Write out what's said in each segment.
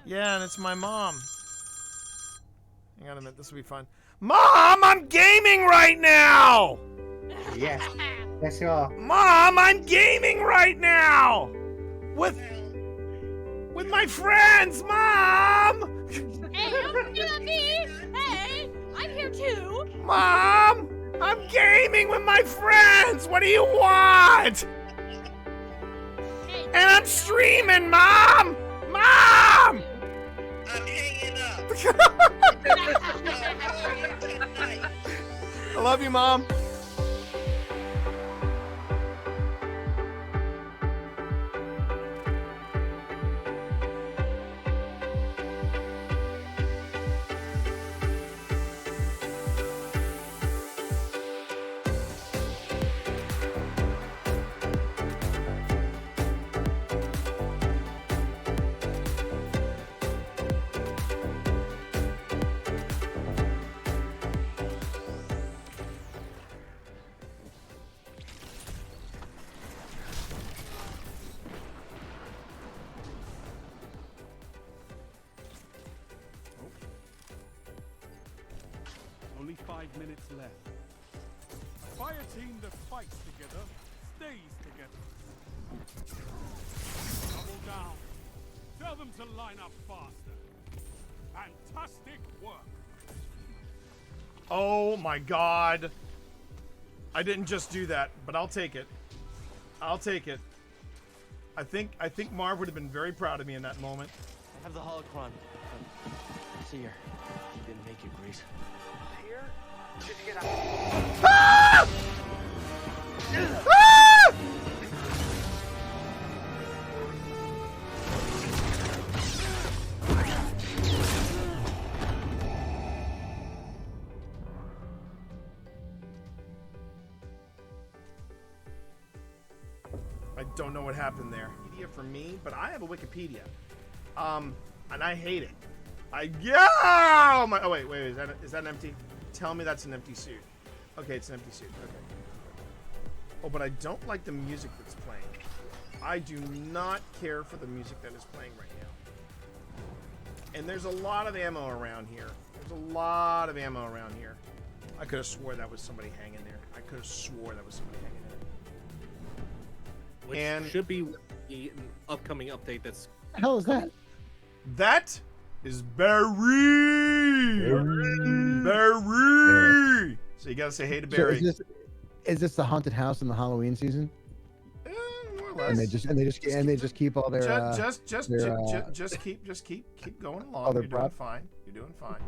Yeah, and it's my mom. Hang on a minute, this will be fun. Mom, I'm gaming right now! Yes. Yes, you are. Mom, I'm gaming right now! With my friends, Mom! Hey, don't forget me! Hey, I'm here too! Mom! I'm gaming with my friends! What do you want? Hey, And I'm streaming, Mom! Mom! I'm hanging up. I love you, Mom. Only 5 minutes left. A fire team that fights together stays together. Double down. Tell them to line up faster. Fantastic work. Oh my God. I didn't just do that, but I'll take it. I'll take it. I think Marv would have been very proud of me in that moment. I have the holocron. See here. You didn't make it, Grease. Here? Did you get out? Ah! Ah! I don't know what happened there. Wikipedia for me, but I have a Wikipedia. And I hate it. Oh wait, is that an empty? Tell me that's an empty suit. Okay, it's an empty suit. Okay. Oh, but I don't like the music that's playing. I do not care for the music that is playing right now. And there's a lot of ammo around here. I could have swore that was somebody hanging there. Which And should be the upcoming update that's... What the hell is that? that is Barry. Barry. So you gotta say hey to So Barry. is this the haunted house in the Halloween season? More or less. And they just keep all their just keep going along. Other You're doing prop? fine. You're doing fine.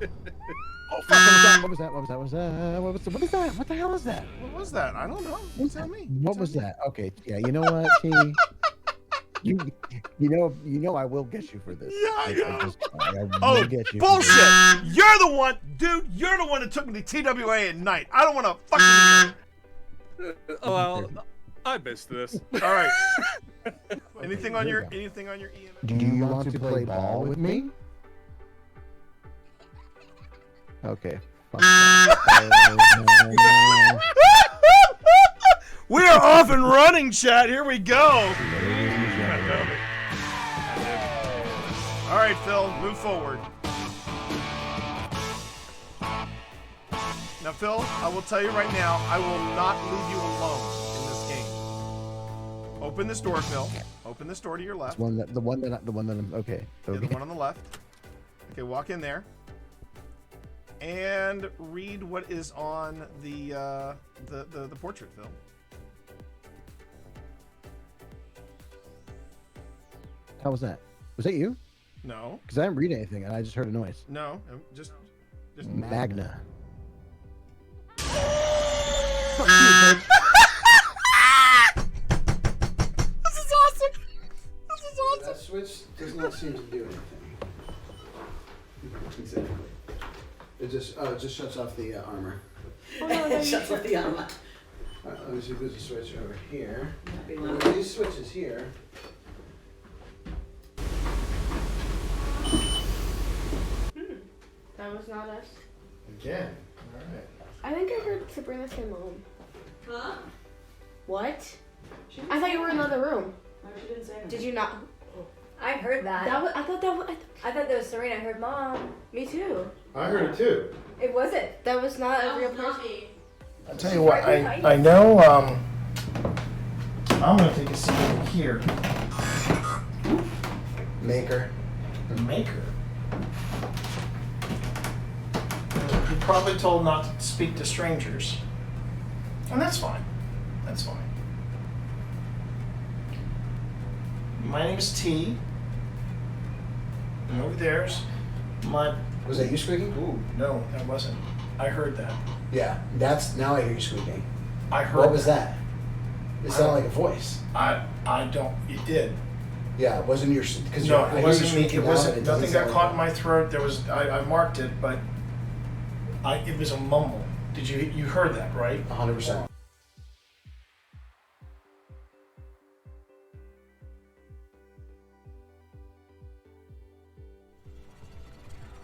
Oh, fuck, what was that? What is that? What the hell is that? What was that? I don't know. You tell me. What was that? Okay, yeah, you know what, T? You know I will get you for this. Yeah, I know. I will get you for Bullshit! this. You're the one, dude. You're the one that took me to TWA at night. I don't want to fucking. Oh, well, I missed this. All right. Anything on your EMF? Do you want to play ball with me? Okay. Fuck that. We are off and running, chat. Here we go. All right, Phil, move forward. Now, Phil, I will tell you right now, I will not leave you alone in this game. Open this door, Phil. Open this door to your left. The one that I'm okay. Yeah, the one on the left. Okay, walk in there. And read what is on the portrait, Phil. How was that? Was that you? No. Because I didn't read anything and I just heard a noise. No, just Magna. This is awesome. That switch does not seem to do anything. Exactly. It just shuts off the armor. Oh, no, it shuts off the armor. Alright, let me see if there's a switch over here. Be one. These switches here. That was not us. Again. Alright. I think I heard Sabrina say mom. Huh? What? She didn't I thought say you were in that. another room. No, she didn't say anything. Did you not? I heard that. I thought that was. I thought that was Serena. I heard Mom. Me too. I heard it too. It wasn't. That was not a real person. I'll tell you what, I know, I'm gonna take a seat over here. Maker. The maker. You're probably told not to speak to strangers. And that's fine. That's fine. My name is T. And over there's my... Was that you squeaking? Ooh, no, that wasn't. I heard that. Yeah, that's now I hear you squeaking. I heard What was that? It sounded like a voice. I don't... It did. Yeah, it wasn't your... Cause No, I it hear you wasn't me. squeaking It now, wasn't. and it doesn't Nothing got sound caught like in my throat. There was. I marked it, but it was a mumble. Did you heard that, right? 100%.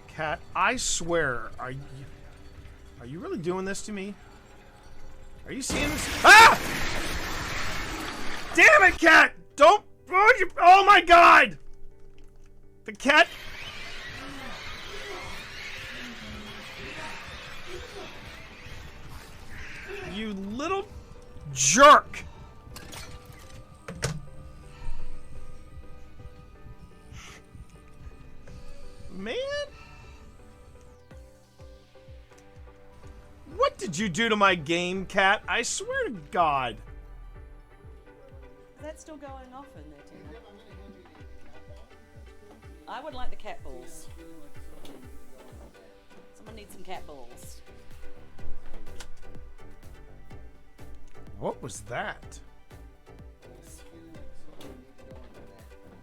Cat, I swear, are you really doing this to me? Are you seeing this? Ah! Damn it, Cat! Don't. Oh my God! The cat. You little jerk! Man? What did you do to my game, Cat? I swear to God. Is that still going off in there, Tina? I would like the cat balls. Someone needs some cat balls. What was that?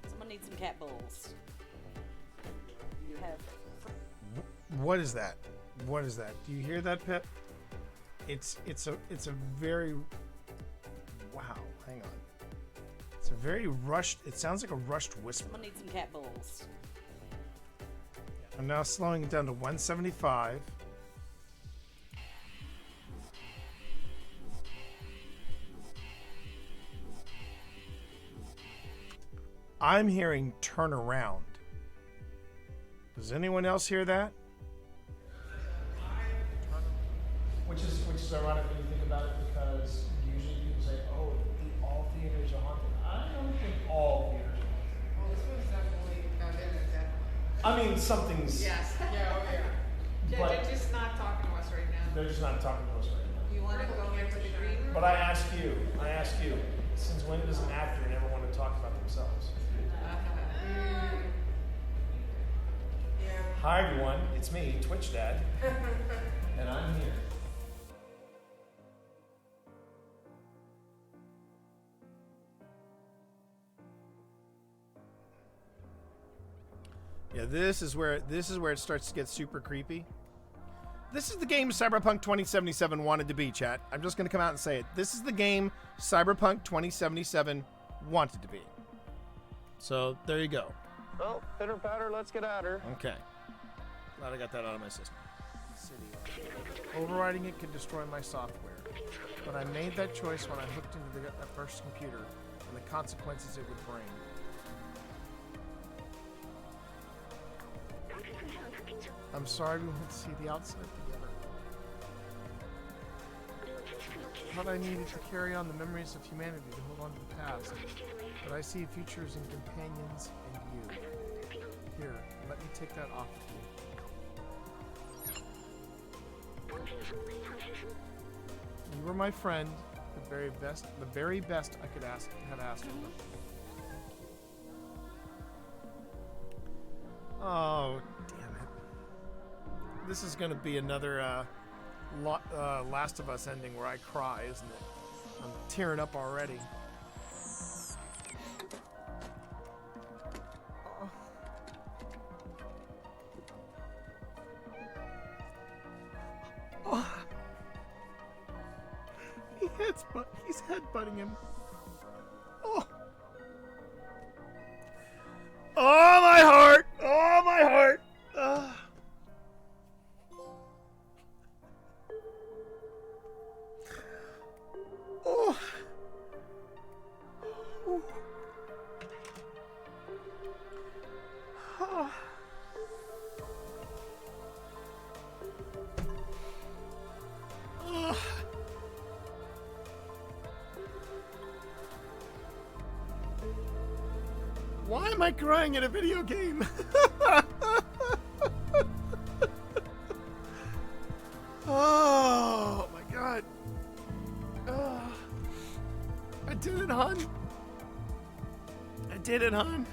Someone needs some cat balls. You have. What is that? What is that? Do you hear that, Pip? It's a very wow. Hang on. It's a very rushed. It sounds like a rushed whisper. Someone needs some cat balls. I'm now slowing it down to 175. I'm hearing turn around. Does anyone else hear that? Which is ironic when you think about it, because usually people say, "Oh, all theaters are haunted." I don't think all theaters are haunted. Well, this one's definitely definitely. I mean, something's. Yes. Yeah. Oh, yeah. But They're just not talking to us right now. they're just not talking to us right now. You want to go into the green room? But I ask you, since when does an actor never want to talk about themselves? Yeah. Hi everyone, it's me, Twitch Dad, and I'm here. Yeah, this is where it starts to get super creepy. This is the game Cyberpunk 2077 wanted to be, chat. I'm just gonna come out and say it. This is the game Cyberpunk 2077 wanted to be. So there you go. Well, pitter patter, let's get at her. Okay. Glad I got that out of my system. Overriding it could destroy my software, but I made that choice when I hooked into the first computer and the consequences it would bring. I'm sorry we won't see the outside together. Thought I needed to carry on the memories of humanity to hold on to the past, but I see futures in companions and you. Here, let me take that off of you. You were my friend, the very best I could have asked for. Oh, damn it. This is going to be another Last of Us ending where I cry, isn't it? I'm tearing up already. Oh. He's headbutting him. Oh. Oh, my heart! Oh, my heart! Oh. am I crying in a video game? Oh my god. I did it, hon. I did it, hon.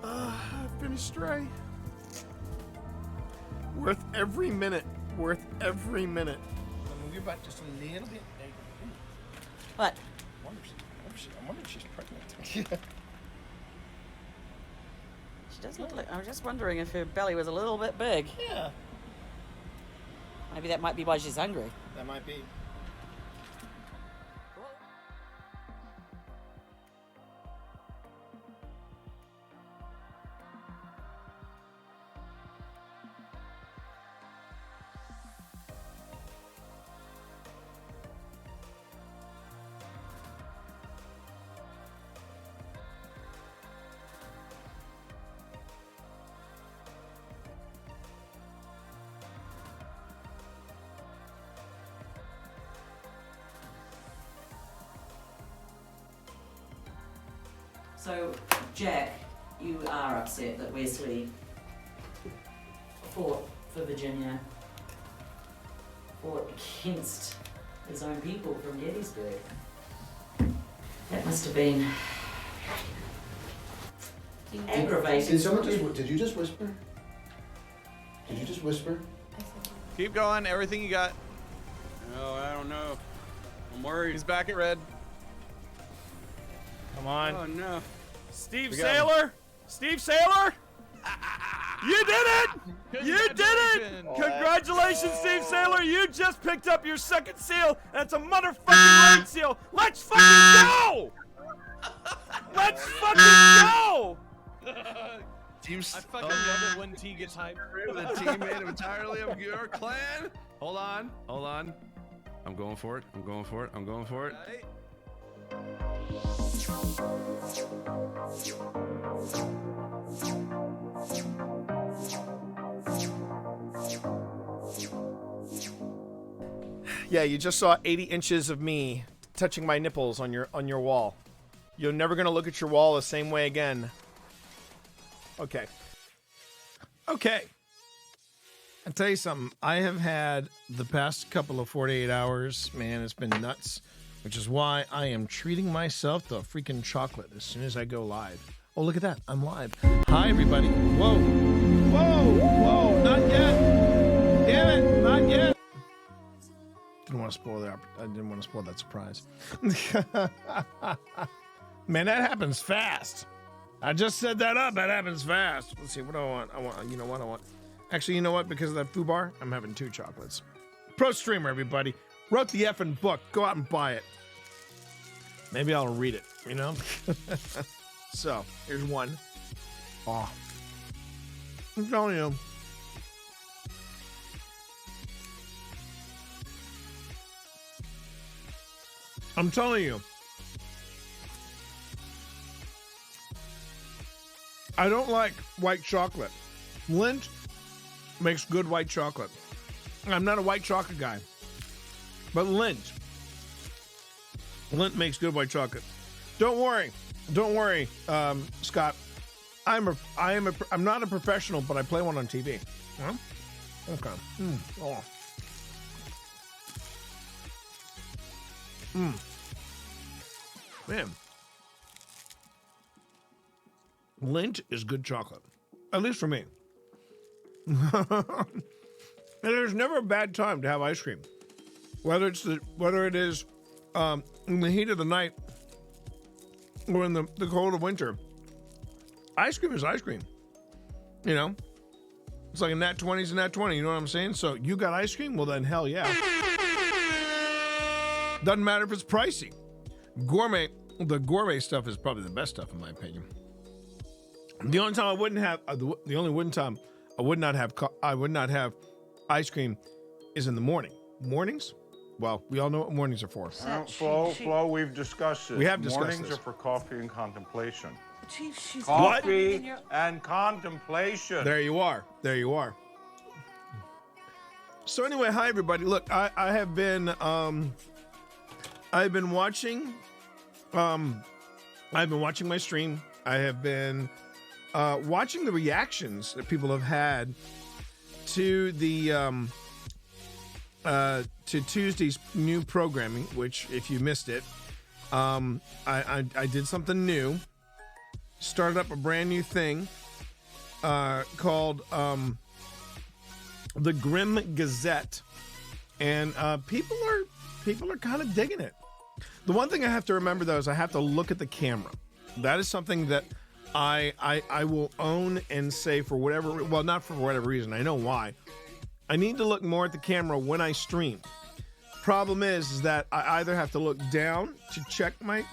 I finished Stray. Worth every minute. Worth every minute. I'm gonna move back just a little bit. What? I wonder if she's pregnant. She does look like. I was just wondering if her belly was a little bit big. Yeah. Maybe that might be why she's hungry. That might be. So, Jack, you are upset that Wesley fought for Virginia, fought against his own people from Gettysburg. That must have been aggravating. Did you just whisper? Did you just whisper? Keep going. Everything you got. No, I don't know. I'm worried. He's back at red. Come on. Oh no. Steve We got him. Sailor! Steve Sailor! You did it! You did it! Congratulations, Steve Sailor! You just picked up your second seal. That's a motherfucking raid seal. Let's fucking go! Let's fucking go! Teams. I fucking love it when T gets hyped. The team made entirely of your clan. Hold on. I'm going for it. Right. Yeah, you just saw 80 inches of me touching my nipples on your wall. You're never gonna look at your wall the same way again. Okay. I'll tell you something. I have had the past couple of 48 hours, man, it's been nuts, which is why I am treating myself to a freaking chocolate as soon as I go live. Oh, look at that. I'm live. Hi, everybody. Whoa, not yet. Damn it, not yet. Didn't want to spoil that. I didn't want to spoil that surprise. Man, that happens fast. I just set that up. That happens fast. Let's see. What do I want? You know what I want? Actually, you know what? Because of that foo bar, I'm having 2 chocolates. Pro streamer, everybody. Wrote the effing book. Go out and buy it. Maybe I'll read it, you know? So, here's one. Oh. I'm telling you. I'm telling you. I don't like white chocolate. Lindt makes good white chocolate. I'm not a white chocolate guy. But Lindt makes good white chocolate. Don't worry, Scott. I'm not a professional, but I play one on TV. Huh? Okay. Oh. Man. Lindt is good chocolate, at least for me. And there's never a bad time to have ice cream, whether it is in the heat of the night or in the cold of winter. Ice cream is ice cream. You know, it's like a nat 20's a nat 20. You know what I'm saying? So you got ice cream? Well, then hell yeah. Doesn't matter if it's pricey. The gourmet stuff is probably the best stuff in my opinion. The only time I wouldn't have, the only one time I would not have ice cream is in the morning. Mornings? Well, we all know what mornings are for. Flo, we've discussed it. We have discussed Mornings this. are for coffee and contemplation. Chief, she's Coffee and contemplation. There you are. So anyway, hi everybody. Look, I've been watching I've been watching my stream. I have been watching the reactions that people have had to the to Tuesday's new programming. Which, if you missed it, I did something new. Started up a brand new thing called the Grim Gazette, and people are kind of digging it. The one thing I have to remember, though, is I have to look at the camera. That is something that I will own and say for whatever, well, not for whatever reason. I know why. I need to look more at the camera when I stream. Problem is that I either have to look down to check my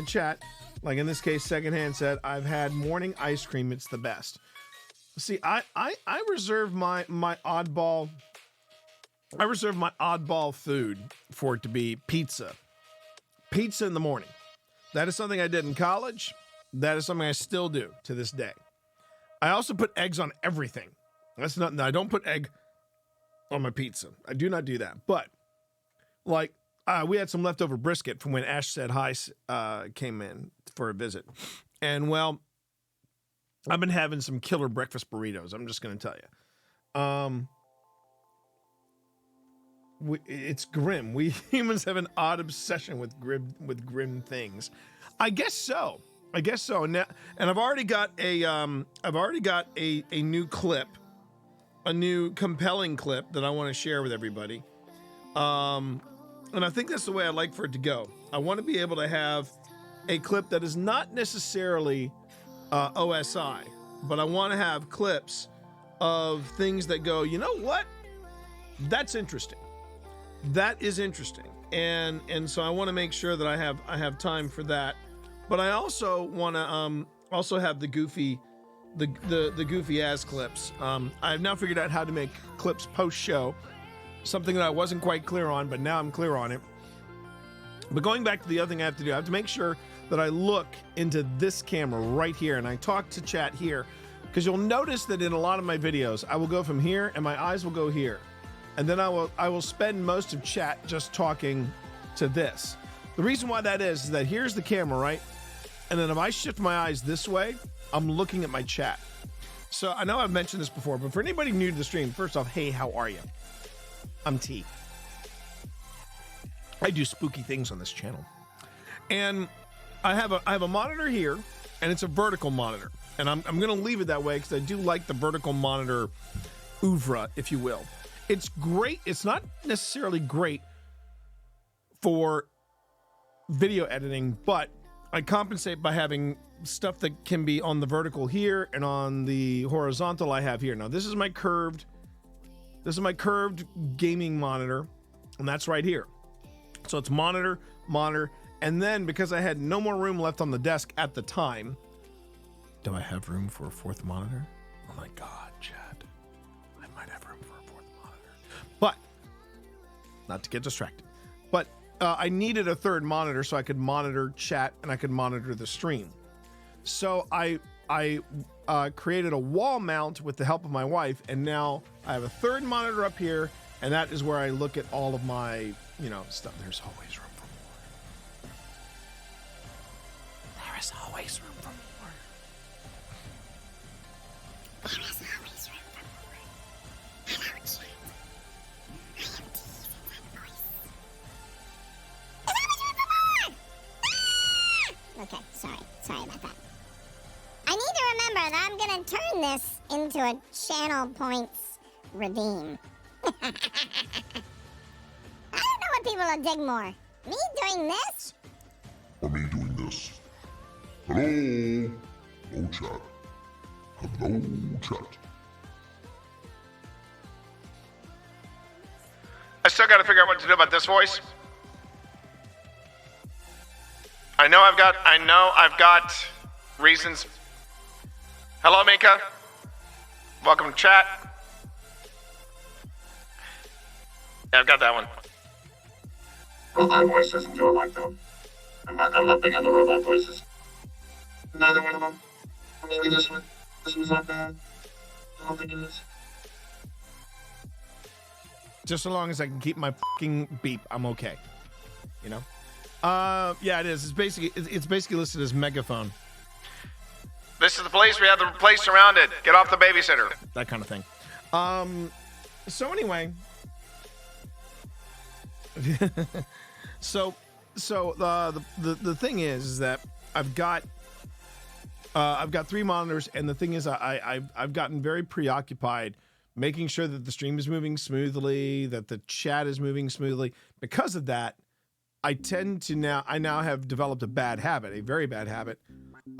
chat. Like in this case, Secondhand said, "I've had morning ice cream. It's the best." See, I reserve my oddball. I reserve my oddball food for it to be pizza. Pizza in the morning. That is something I did in college. That is something I still do to this day. I also put eggs on everything. That's not. I don't put egg on my pizza. I do not do that. But like we had some leftover brisket from when Ash Said Hi came in for a visit, and well, I've been having some killer breakfast burritos. I'm just going to tell you. It's grim. We humans have an odd obsession with grim things. I guess so. Now, and I've already got a new clip, a new compelling clip that I want to share with everybody. And I think that's the way I like for it to go. I want to be able to have a clip that is not necessarily OSI, but I want to have clips of things that go, you know what? That's interesting. That is interesting. And so I want to make sure that I have time for that. But I also want to also have the goofy ass clips. I've now figured out how to make clips post show, something that I wasn't quite clear on, but now I'm clear on it. But going back to the other thing I have to do, I have to make sure that I look into this camera right here, and I talk to chat here, because you'll notice that in a lot of my videos, I will go from here and my eyes will go here. And then I will spend most of chat just talking to this. The reason why that is that here's the camera, right? And then if I shift my eyes this way, I'm looking at my chat. So I know I've mentioned this before, but for anybody new to the stream, first off, hey, how are you? I'm T. I do spooky things on this channel. And I have a monitor here, and it's a vertical monitor. And I'm going to leave it that way because I do like the vertical monitor oeuvre, if you will. It's great. It's not necessarily great for video editing, but I compensate by having stuff that can be on the vertical here and on the horizontal I have here. Now, this is my curved gaming monitor, and that's right here. So it's monitor, and then because I had no more room left on the desk at the time, do I have room for a fourth monitor? Oh my God, Chad. I might have room for a fourth monitor. But, not to get distracted, but I needed a third monitor so I could monitor chat and I could monitor the stream. So I created a wall mount with the help of my wife, and now I have a third monitor up here, and that is where I look at all of my, stuff. There's always room for more. There is always room for more. There is always room for more. Hello, chat. I am teasing that voice. There's always room for more! Okay, sorry about that. I need to remember that I'm gonna turn this into a channel points redeem. I don't know what people will dig more. Me doing this? Or me doing this? Hello? Hello, chat. Hello, chat. I still got to figure out what to do about this voice. I know I've got reasons. Hello, Mika. Welcome to chat. Yeah, I've got that one. Robot voices, do I like them? I'm not big on the robot voices. Neither one of them. Maybe this one. This one's not bad. I don't think it is. Just so long as I can keep my fucking beep, I'm okay. Yeah, it is. It's basically listed as megaphone. This is the place. We have the place surrounded. Get off the babysitter. That kind of thing. So anyway, so the thing is that I've got 3 monitors, and the thing is I've gotten very preoccupied making sure that the stream is moving smoothly, that the chat is moving smoothly. Because of that, I now have developed a very bad habit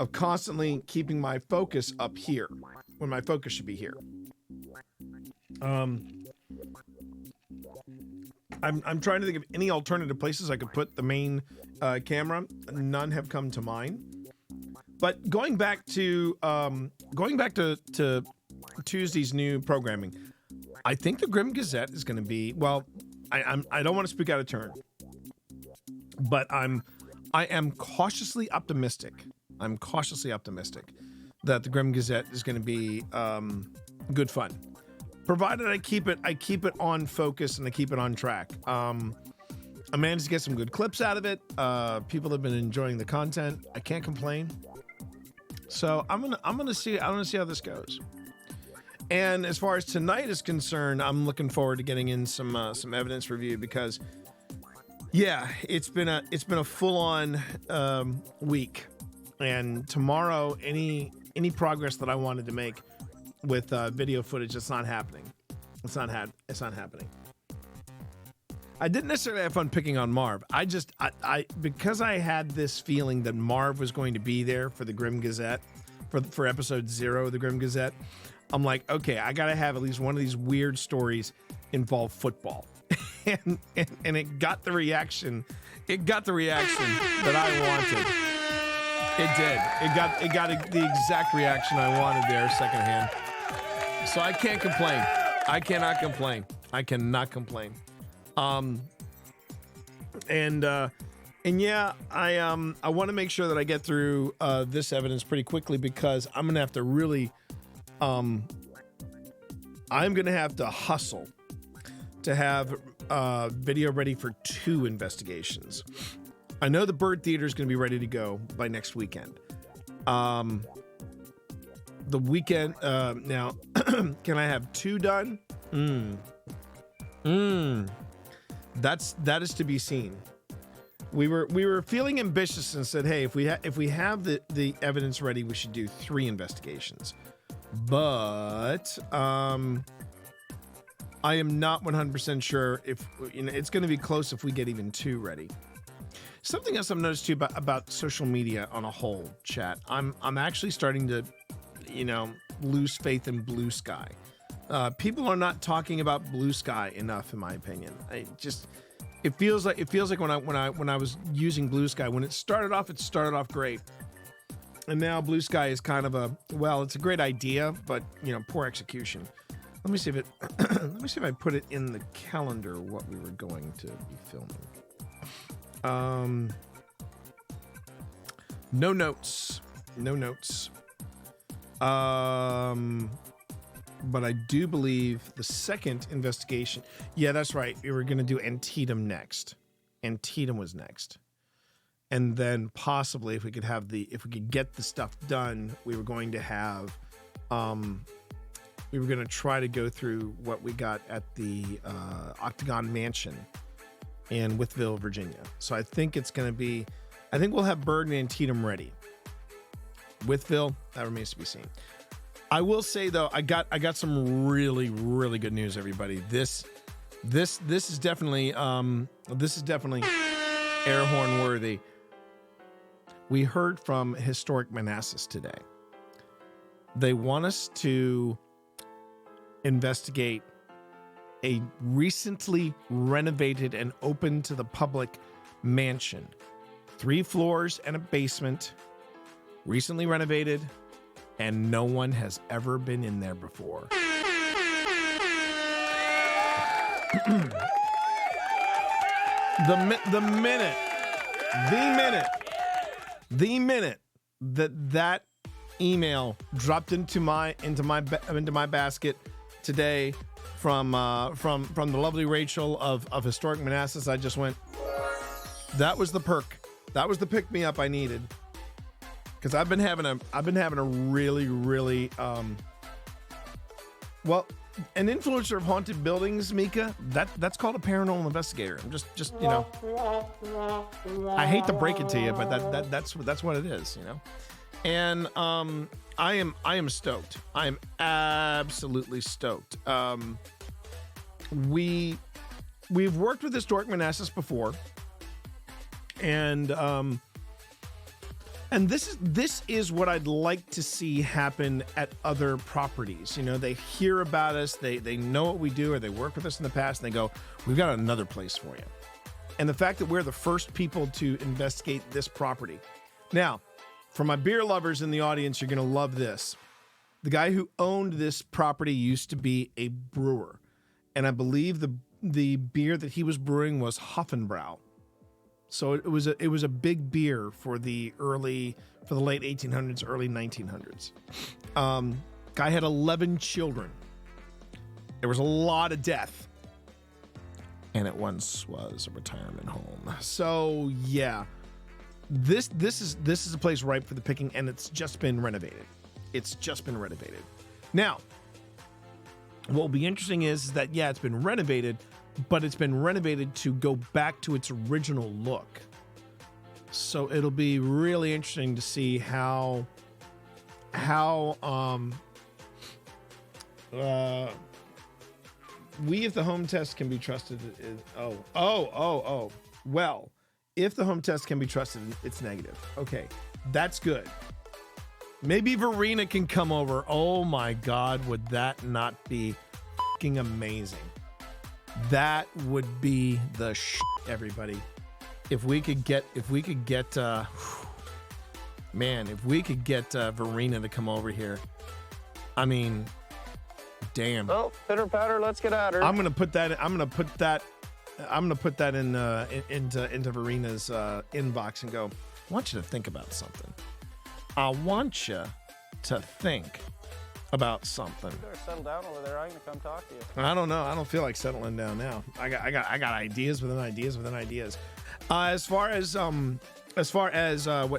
of constantly keeping my focus up here when my focus should be here. I'm trying to think of any alternative places I could put the main camera. None have come to mind. But going back to Tuesday's new programming, I think the Grim Gazette is going to be, well, I don't want to speak out of turn, but I am cautiously optimistic. I'm cautiously optimistic that the Grim Gazette is going to be good fun, provided I keep it on focus and I keep it on track. I managed to get some good clips out of it. People have been enjoying the content. I can't complain. So I'm gonna see how this goes. And as far as tonight is concerned, I'm looking forward to getting in some evidence review, because yeah, it's been a full-on week. And tomorrow, any progress that I wanted to make with video footage, it's not happening. It's not happening. I didn't necessarily have fun picking on Marv. I because I had this feeling that Marv was going to be there for the Grim Gazette, for episode 0 of the Grim Gazette. I'm like, okay, I gotta have at least one of these weird stories involve football, and it got the reaction. It got the reaction that I wanted. It did. It got the exact reaction I wanted there secondhand. So I can't complain. I cannot complain. I cannot complain. And yeah, I want to make sure that I get through this evidence pretty quickly, because I'm gonna have to really, I'm gonna have to hustle to have video ready for 2 investigations. I know the Byrd Theater is going to be ready to go by next weekend. The weekend now, can I have 2 done? That is to be seen. We were feeling ambitious and said, hey, if we have the evidence ready, we should do 3 investigations. But I am not 100% sure if, it's going to be close if we get even 2 ready. Something else I've noticed too about social media on a whole, chat. I'm actually starting to, lose faith in Blue Sky. People are not talking about Blue Sky enough, in my opinion. It feels like when I was using Blue Sky, when it started off great, and now Blue Sky is kind of it's a great idea, but poor execution. Let me see if I put it in the calendar what we were going to be filming. No notes. But I do believe the second investigation. Yeah, that's right. We were going to do Antietam next. Antietam was next. And then possibly if we could get the stuff done, we were going to have, we were going to try to go through what we got at the Octagon Mansion in Wytheville, Virginia. So I think we'll have Byrd and Antietam ready. Wytheville, that remains to be seen. I will say though, I got some really, really good news, everybody. This is definitely air horn worthy. We heard from Historic Manassas today. They want us to investigate a recently renovated and open to the public mansion. 3 floors and a basement, recently renovated, and no one has ever been in there before. The minute that email dropped into my basket today from the lovely Rachel of Historic Manassas, I just went, That was the perk. That was the pick me up I needed. Because I've been having a really well, an influencer of haunted buildings, Mika. That's called a paranormal investigator. I'm just you know. I hate to break it to you, but that's what it is, you know. And I am stoked. I am absolutely stoked. We've worked with Historic Manassas before, and this is what I'd like to see happen at other properties. You know, they hear about us, they know what we do, or they worked with us in the past, and they go, "We've got another place for you." And the fact that we're the first people to investigate this property. Now, for my beer lovers in the audience, you're going to love this. The guy who owned this property used to be a brewer, and I believe the beer that he was brewing was Hoffenbrau. So it was a big beer for the late 1800s, early 1900s. Guy had 11 children. There was a lot of death, and it once was a retirement home. So yeah, this is a place ripe for the picking, and it's just been renovated. Now, what will be interesting is that yeah, it's been renovated, but it's been renovated to go back to its original look. So it'll be really interesting to see how we, if the home test can be trusted, well, if the home test can be trusted, it's negative. Okay, that's good. Maybe Verena can come over. Oh my God, would that not be fucking amazing? That would be the shit, everybody. If we could get Verena to come over here. I mean, damn. Well, pitter patter, let's get at her. I'm gonna put that into Verena's inbox and go, I want you to think about something. I want you to think about something. You better settle down over there. I'm gonna come talk to you. I don't know. I don't feel like settling down now. I got ideas within ideas within ideas. As far as what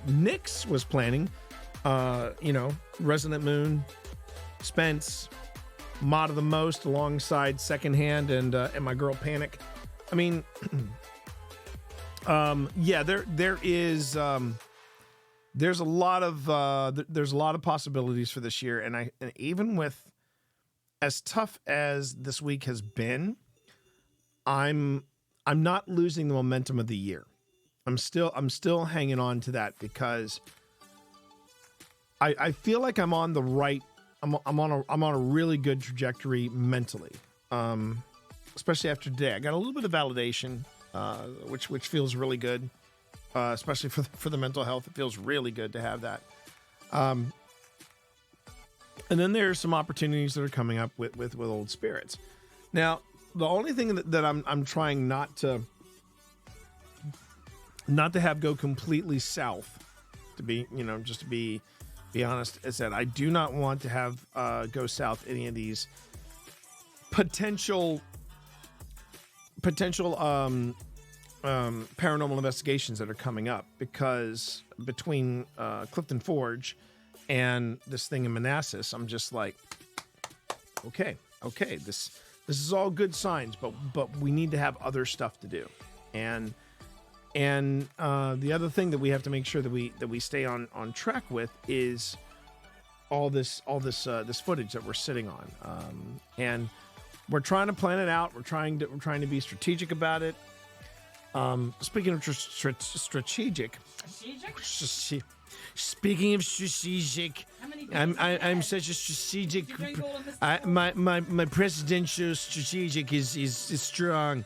Nyx was planning, Resident Moon, Spence, Mod of the Most alongside Secondhand and my girl Panic. I mean, yeah, there is. There's a lot of possibilities for this year, and even with as tough as this week has been, I'm not losing the momentum of the year. I'm still hanging on to that because I feel like I'm on the right. I'm on a really good trajectory mentally, especially after today. I got a little bit of validation, which feels really good. Especially for the mental health, it feels really good to have that. And then there's some opportunities that are coming up with Old Spirits. Now, the only thing that I'm trying not to have go completely south, to be honest, is that I do not want to have go south any of these potential paranormal investigations that are coming up, because between Clifton Forge and this thing in Manassas, I'm just like, okay, this is all good signs, but we need to have other stuff to do, and the other thing that we have to make sure that we stay on track with is all this footage that we're sitting on, and we're trying to plan it out. We're trying to be strategic about it. Speaking of strategic, speaking of strategic, I'm such a strategic. My presidential strategic is strong.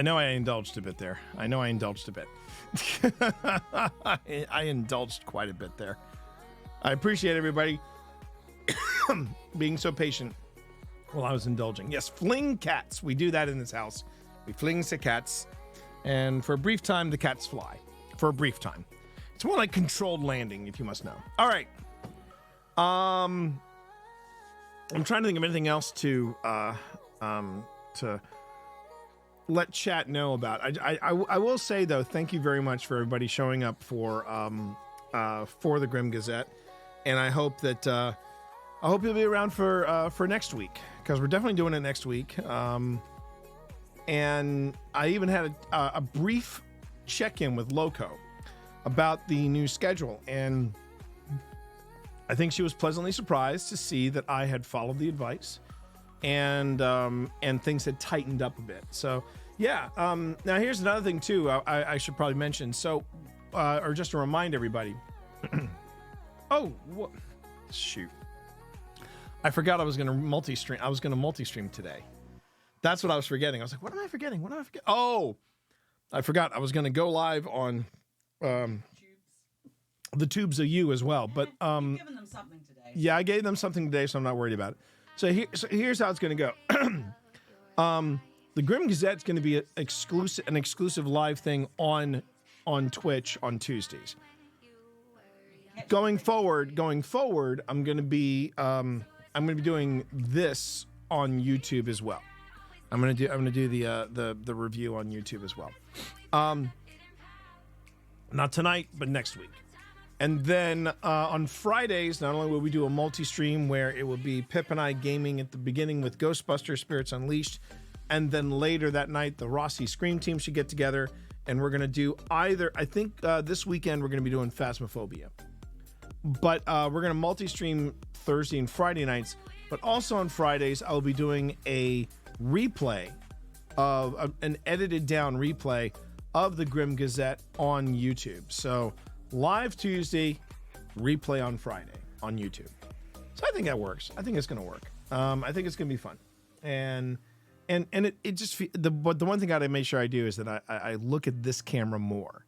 I know I indulged a bit there. I know I indulged a bit. I indulged quite a bit there. I appreciate everybody being so patient while I was indulging. Yes, fling cats. We do that in this house. We fling the cats, and for a brief time, the cats fly. For a brief time. It's more like controlled landing, if you must know. All right. I'm trying to think of anything else to let chat know about. I will say though, thank you very much for everybody showing up for the Grim Gazette, and I hope you'll be around for next week, because we're definitely doing it next week. And I even had a brief check-in with Loco about the new schedule, and I think she was pleasantly surprised to see that I had followed the advice, and things had tightened up a bit. So yeah. Now here's another thing too. I should probably mention. So, or just to remind everybody. Oh, what? Shoot! I forgot I was going to multi-stream. I was going to multi-stream today. That's what I was forgetting. I was like, what am I forgetting? What am I forgetting? Oh, I forgot. I was going to go live on the Tubes of You as well. But You've given them something today. yeah, I gave them something today, so I'm not worried about it. So here's how it's going to go. The Grim Gazette's going to be an exclusive live thing on Twitch on Tuesdays. Going forward, I'm going to be doing this on YouTube as well. I'm going to do the review on YouTube as well. Not tonight, but next week. And then on Fridays, not only will we do a multi-stream where it will be Pip and I gaming at the beginning with Ghostbusters Spirits Unleashed, and then later that night, the Rossi Scream team should get together, and we're going to do either, I think this weekend we're going to be doing Phasmophobia. But we're going to multi-stream Thursday and Friday nights, but also on Fridays, I'll be doing a replay of an edited down replay of the Grim Gazette on YouTube. So live Tuesday, replay on Friday on YouTube. So I think that works. I think it's going to work. I think it's going to be fun. And it just, the one thing I got to make sure I do is that I look at this camera more,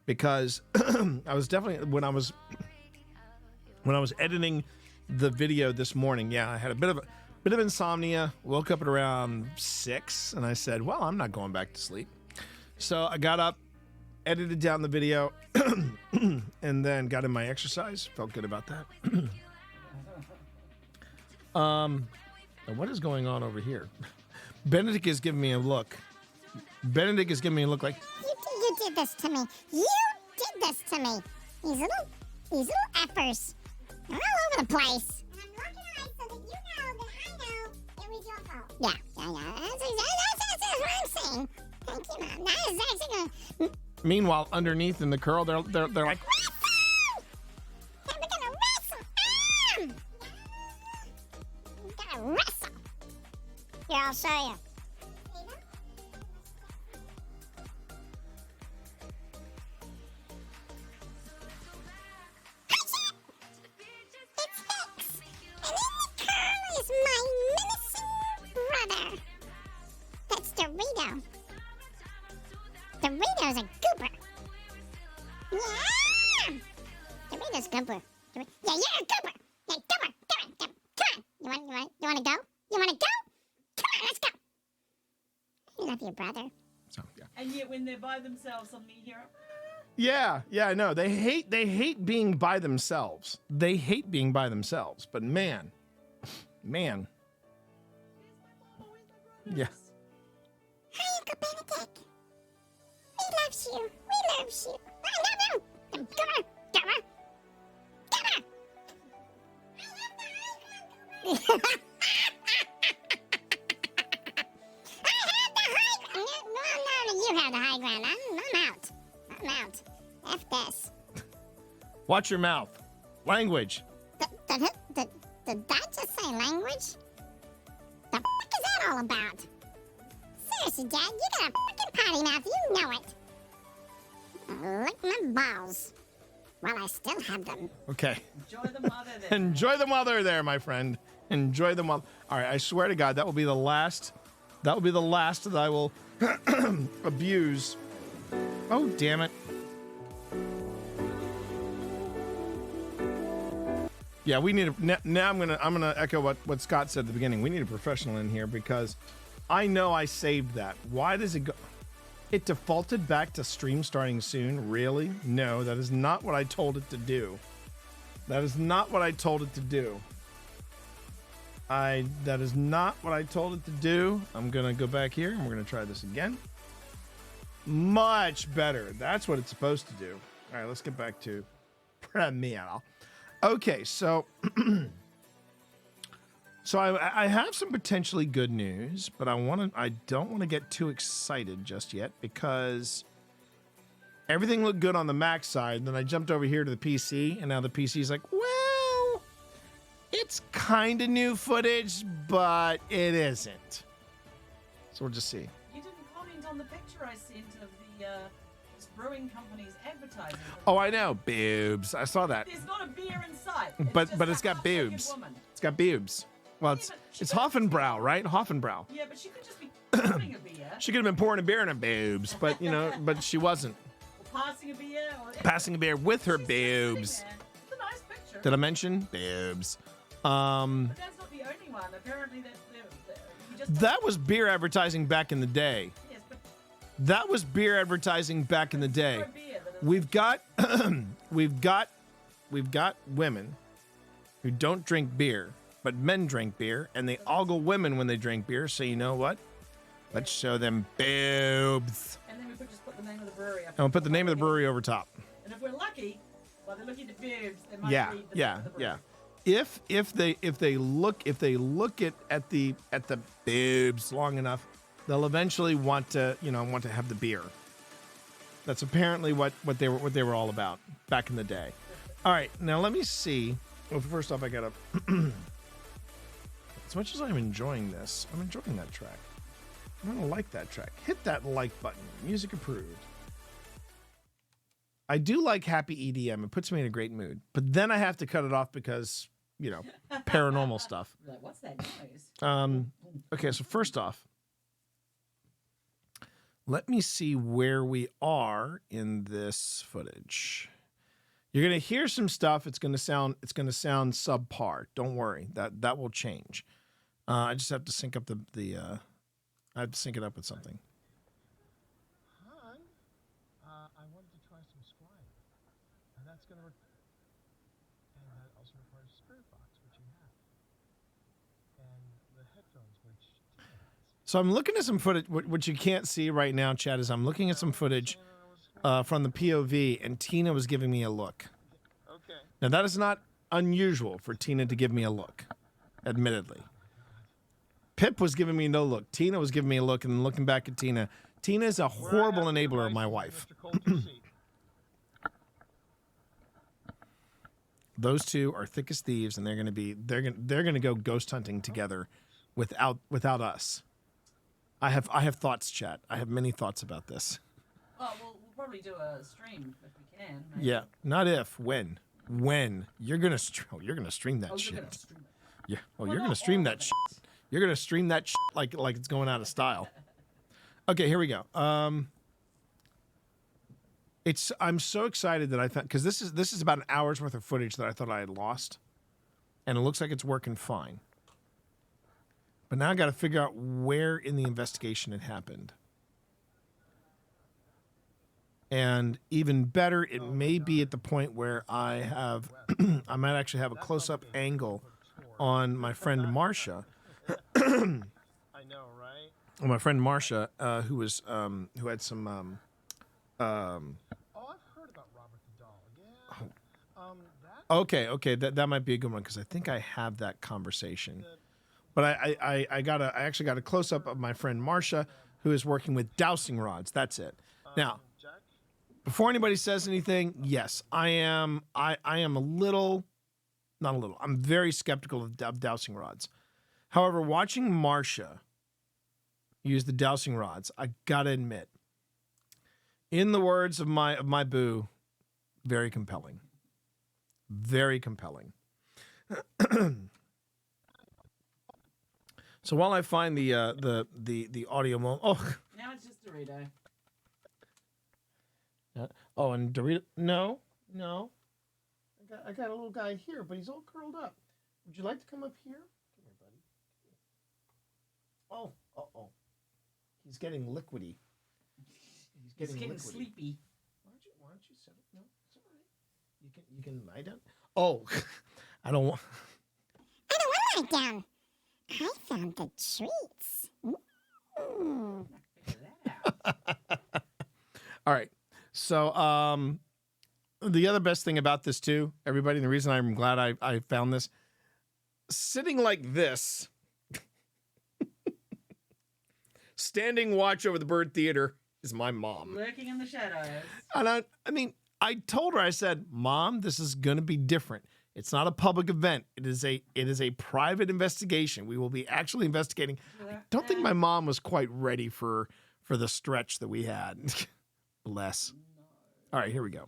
because I was definitely, when I was editing the video this morning, yeah, I had a bit of insomnia, woke up at around 6, and I said, well, I'm not going back to sleep. So I got up, edited down the video, and then got in my exercise. Felt good about that. And what is going on over here? Benedict is giving me a look. Benedict is giving me a look like, you did this to me. You did this to me. These little effers are all over the place. I'm organized so that you know that I know it was your fault. Yeah. That's what I'm saying. Thank you, Mom. That is actually gonna... Meanwhile, underneath in the curl, they're like, wrestle! We're gonna wrestle! We're gonna wrestle! Here, I'll show you. Brother. That's Dorito. Dorito's a goober. Yeah! Dorito's goober. Yeah, you're a goober. Yeah, goober. Come on. You want to go? You want to go? Come on, let's go. I love you, brother. So, yeah. And yet when they're by themselves, suddenly you hear Yeah, I know. They hate being by themselves. They hate being by themselves. But man. Yeah. Hi, Uncle Benedict. We loves you. We loves you. I love you. Come on. I had the high ground. No, you have the high ground. I'm out. F this. Watch your mouth. Language. Did that just say language? The f*** is that all about? Seriously, Dad, you got a f***ing potty mouth. You know it. Lick my balls while I still have them. Okay. Enjoy the mother there. Enjoy the mother there, my friend. Enjoy the mother. All right, I swear to God, that will be the last that I will abuse. Oh, damn it. Yeah, we need a, now I'm gonna echo what Scott said at the beginning. We need a professional in here because I know I saved that. Why does it go? It defaulted back to stream starting soon. Really? No, that is not what I told it to do. That is not what I told it to do. That is not what I told it to do. I'm gonna go back here and we're gonna try this again. Much better. That's what it's supposed to do. All right, let's get back to Premiere. Okay, so I have some potentially good news, but I don't want to get too excited just yet because everything looked good on the Mac side. Then I jumped over here to the PC, and now the PC is like, well, it's kind of new footage, but it isn't. So we'll just see. You didn't comment on the picture I sent of the brewing company's advertising. Oh, I know, boobs. I saw that. There's not a beer in sight. But it's got boobs. It's got boobs. Well, it's Hoffenbrau, right? Hoffenbrau. Yeah, but she could just be pouring a beer. She could have been pouring a beer in her boobs, but but she wasn't. Or passing a beer. Passing a beer with her boobs. It's a nice picture. Did I mention boobs? But that's not the only one. Apparently, that was beer advertising back in the day. Yes, but that was beer advertising back in the day. We've got we've got women who don't drink beer, but men drink beer, and they ogle women when they drink beer. So you know what? Let's show them boobs. And then we could just put the name of the brewery up. And we'll put the name of the brewery over top. And if we're lucky, while they're looking at boobs, they might read the name of the brewery. If they look at the boobs long enough, they'll eventually want to have the beer. That's apparently what they were all about back in the day. All right, now let me see. Well, first off, I gotta. As much as I'm enjoying this, I'm enjoying that track. I'm gonna like that track. Hit that like button. Music approved. I do like happy EDM. It puts me in a great mood. But then I have to cut it off because, paranormal stuff. Like, what's that noise? Okay, so first off, let me see where we are in this footage. You're gonna hear some stuff. It's gonna sound subpar. Don't worry. That will change. I just have to sync up I have to sync it up with something. Hon, I wanted to try some Squire, and that's gonna. And that also requires a spirit box, which you have, and the headphones, which Tina has. So I'm looking at some footage. What you can't see right now, Chad, is I'm looking at some footage from the POV, and Tina was giving me a look. Okay. Now that is not unusual for Tina to give me a look, admittedly. Pip was giving me no look. Tina was giving me a look, and looking back at Tina. Tina is a horrible enabler of my wife. Those two are thick as thieves, and they're gonna go ghost hunting together, without us. I have thoughts, chat. I have many thoughts about this. Oh, we'll probably do a stream if we can. Maybe. Yeah, not if, when. When you're gonna stream that shit. Gonna stream it. Yeah. Oh, you're gonna stream that shit. You're gonna stream that shit like it's going out of style. Okay, here we go. I'm so excited that I thought, because this is about an hour's worth of footage that I thought I had lost, and it looks like it's working fine. But now I got to figure out where in the investigation it happened. And even better, it may be at the point where I might actually have a close-up angle on my friend Marcia. I know, right? Well, my friend Marcia, who had some. Oh, I've heard about Robert the Doll. Yeah. Okay, that might be a good one because I think I have that conversation. But I actually got a close up of my friend Marcia, who is working with dowsing rods. That's it. Now, before anybody says anything, yes, I am a little, not a little. I'm very skeptical of dowsing rods. However, watching Marcia use the dowsing rods, I gotta admit, in the words of my boo, very compelling. Very compelling. So while I find the audio moment, Now it's just Dorito. Oh, and Dorito. No. I got a little guy here, but he's all curled up. Would you like to come up here? Come here, buddy. Oh. He's getting liquidy. He's getting sleepy. Why don't you settle? No, it's all right. You can lie down. Oh, I don't want. I don't want to lie down. I found the treats. Ooh. All right. So, the other best thing about this too, everybody, the reason I'm glad I found this, sitting like this, standing watch over the Byrd Theater is my mom. Lurking in the shadows. And I mean, I told her, I said, Mom, this is going to be different. It's not a public event. It is a private investigation. We will be actually investigating. I don't think my mom was quite ready for the stretch that we had. Bless. All right, here we go.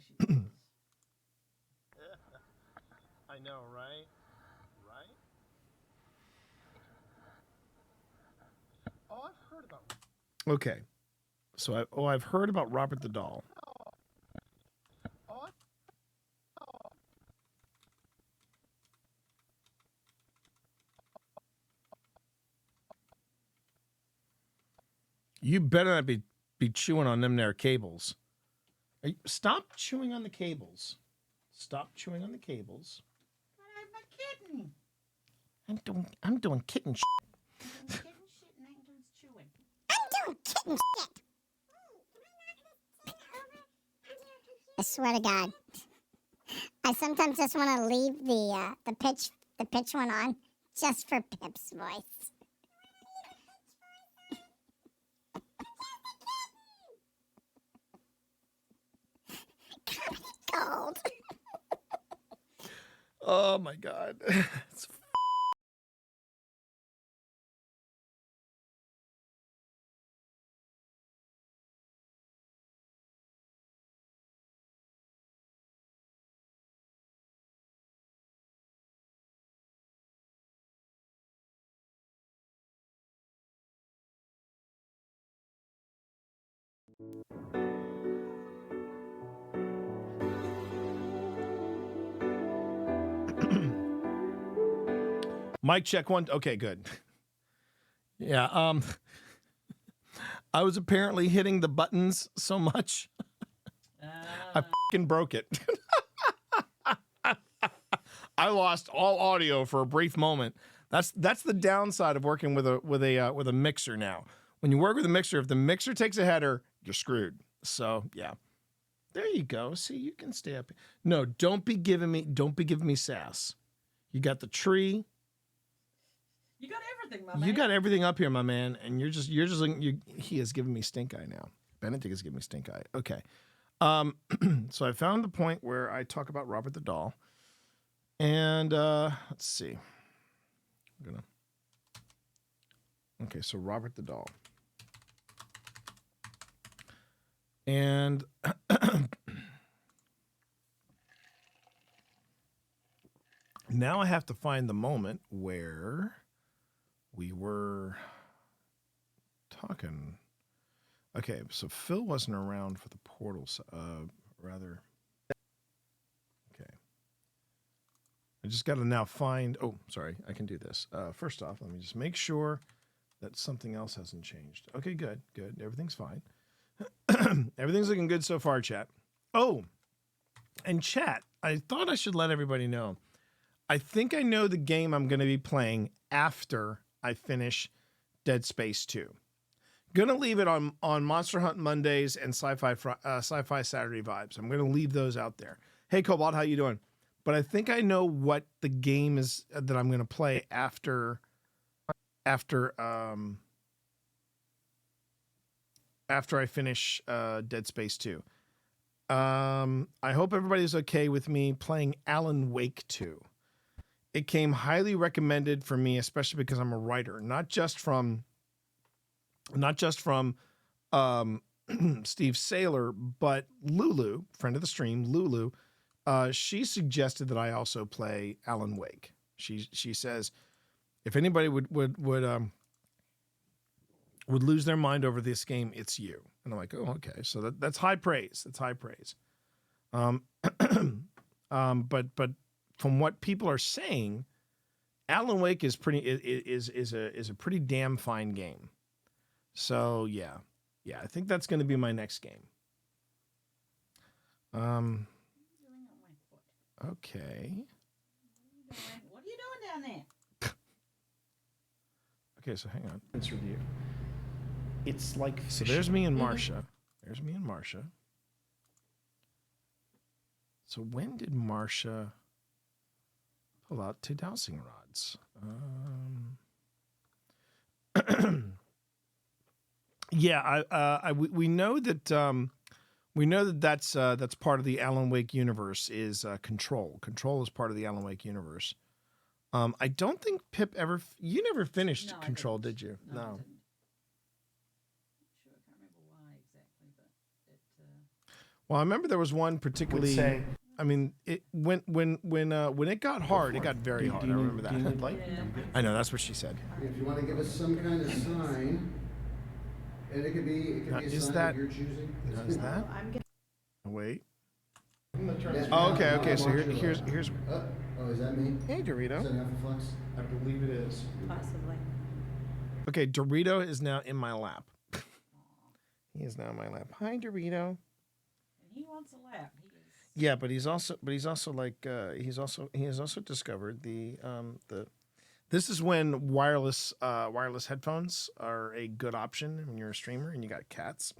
I know, right? Oh, I've heard about. Okay, so I've heard about Robert the Doll. You better not be chewing on them there cables. Stop chewing on the cables. Stop chewing on the cables. I'm a kitten. I'm doing kitten shit. Kitten shit and Angela's chewing. I'm doing kitten shit. I swear to God. I sometimes just want to leave the pitch one on just for Pip's voice. Cold. Oh my God. It's Mic check one. Okay, good. Yeah. I was apparently hitting the buttons so much, I fucking broke it. I lost all audio for a brief moment. That's the downside of working with a mixer now. When you work with a mixer, if the mixer takes a header, you're screwed. So yeah. There you go. See, you can stay up. No, don't be giving me sass. You got the tree. You got everything, my man. You got everything up here, my man, and you're just looking. He is giving me stink eye now. Benedict is giving me stink eye. Okay, so I found the point where I talk about Robert the Doll, and let's see. Okay, so Robert the Doll, and now I have to find the moment where we were talking. Okay, so Phil wasn't around for the portals. Rather. Okay. I just got to now find. Oh, sorry. I can do this. First off, let me just make sure that something else hasn't changed. Okay, good. Everything's fine. Everything's looking good so far, chat. Oh, and chat, I thought I should let everybody know. I think I know the game I'm going to be playing after I finish Dead Space 2. Gonna leave it on Monster Hunt Mondays and Sci-Fi Saturday Vibes. I'm gonna leave those out there. Hey Cobalt, how you doing? But I think I know what the game is that I'm gonna play after I finish Dead Space 2. I hope everybody's okay with me playing Alan Wake 2. It came highly recommended for me, especially because I'm a writer, not just from Steve Saylor, but Lulu, friend of the stream, Lulu. She suggested that I also play Alan Wake. She says if anybody would would lose their mind over this game, it's you. And I'm like, oh, okay. So that's high praise. That's high praise. But from what people are saying, Alan Wake is a pretty damn fine game. So yeah, I think that's going to be my next game. Okay. What are you doing down there? Okay, so hang on. Let's review. It's like so. There's me and Marsha. There's me and Marsha. So when did Marsha pull out 2 dowsing rods? Yeah, we know that that's part of the Alan Wake universe is Control. Control is part of the Alan Wake universe. I don't think Pip ever. You never finished Control, did you? No. I didn't. Sure, I can't remember why exactly, but it. Well, I remember there was one particularly. I mean, when it got hard, it got very hard. I remember that. I know that's what she said. If you want to give us some kind of sign, and it could be a sign that you're choosing. Now, is that? Wait. Yeah. Oh, okay. So here's. Oh, is that me? Hey, Dorito. Is that Flux? I believe it is. Possibly. Okay, Dorito is now in my lap. He is now in my lap. Hi, Dorito. And he wants a lap. He is. Yeah, but he's also like he has also discovered the. This is when wireless headphones are a good option when you're a streamer and you got cats,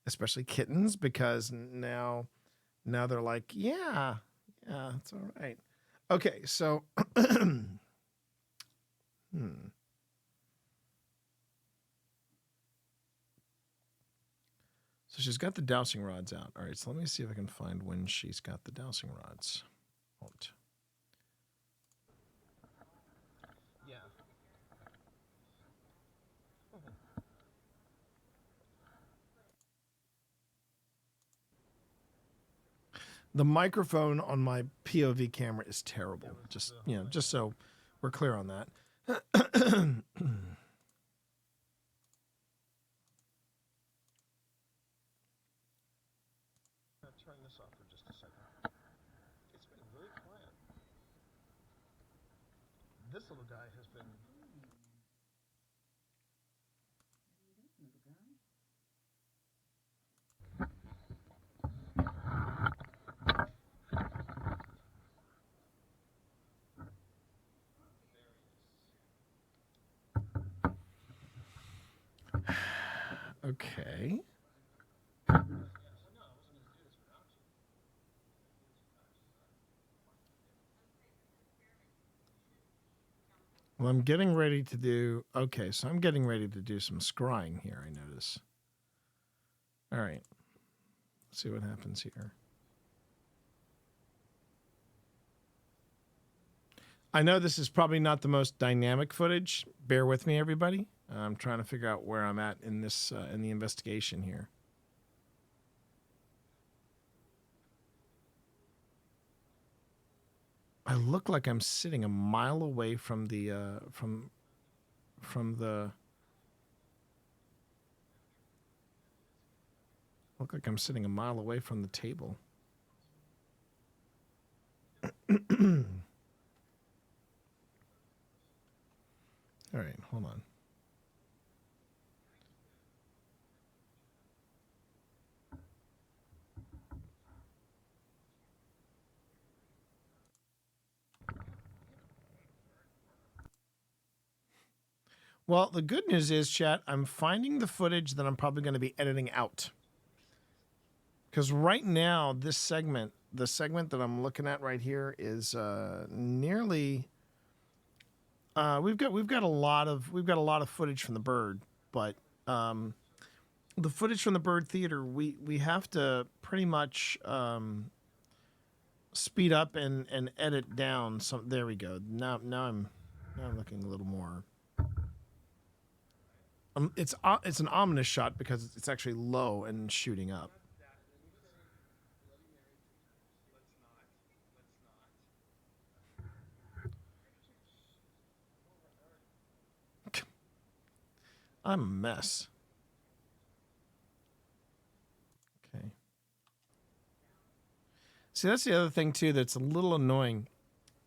especially kittens, because now they're like, yeah, it's all right. Okay, so So she's got the dowsing rods out. All right, so let me see if I can find when she's got the dowsing rods. Won't. Yeah. The microphone on my POV camera is terrible. Just so we're clear on that. Turn this off for just a second. It's been really quiet. This little guy has been. Okay. Well, I'm getting ready to do. Okay, so I'm getting ready to do some scrying here, I notice. All right. Let's see what happens here. I know this is probably not the most dynamic footage. Bear with me, everybody. I'm trying to figure out where I'm at in this in the investigation here. I look like I'm sitting a mile away from the from the. Look like I'm sitting a mile away from the table. All right, hold on. Well, the good news is, chat, I'm finding the footage that I'm probably going to be editing out. Because right now, this segment, the segment that I'm looking at right here is nearly. We've got a lot of footage from the Byrd, but the footage from the Byrd Theater, we have to pretty much speed up and edit down. So there we go. Now I'm looking a little more. It's an ominous shot because it's actually low and shooting up. I'm a mess. Okay. See, that's the other thing, too, that's a little annoying.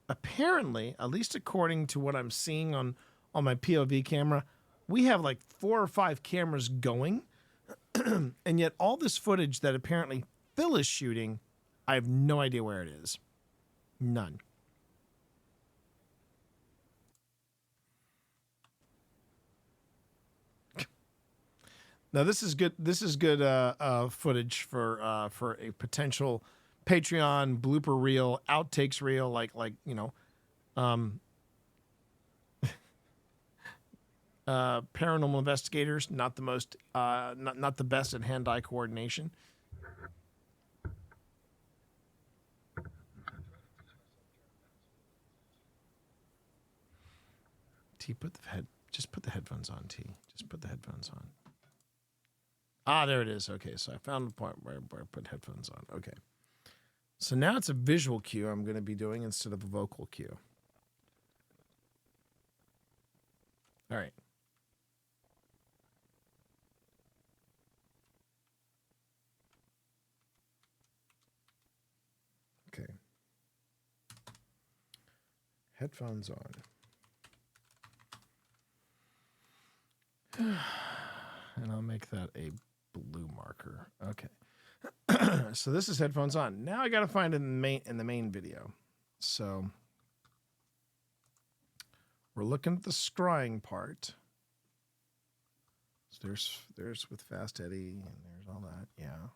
Apparently, at least according to what I'm seeing on my POV camera, we have like 4 or 5 cameras going. And yet all this footage that apparently Phil is shooting, I have no idea where it is. None. Now this is good. This is good footage for a potential Patreon blooper reel, outtakes reel, like paranormal investigators. Not the most, not the best at hand-eye coordination. T, just put the headphones on. T, just put the headphones on. Ah, there it is. Okay, so I found the point where I put headphones on. Okay. So now it's a visual cue I'm going to be doing instead of a vocal cue. All right. Okay. Headphones on. And I'll make that a blue marker. Okay. So this is headphones on. Now I got to find it in the main video. So we're looking at the scrying part. So there's with Fast Eddie and there's all that. Yeah.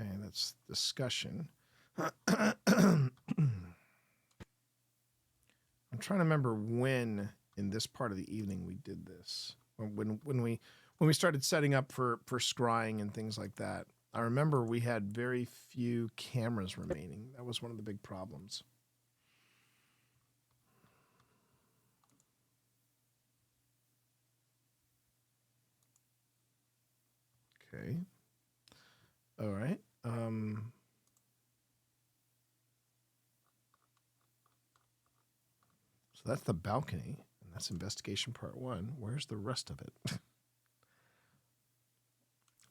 Okay, that's discussion. I'm trying to remember when in this part of the evening we did this. When we started setting up for scrying and things like that. I remember we had very few cameras remaining. That was one of the big problems. Okay. All right. So that's the balcony, and that's investigation part 1. Where's the rest of it?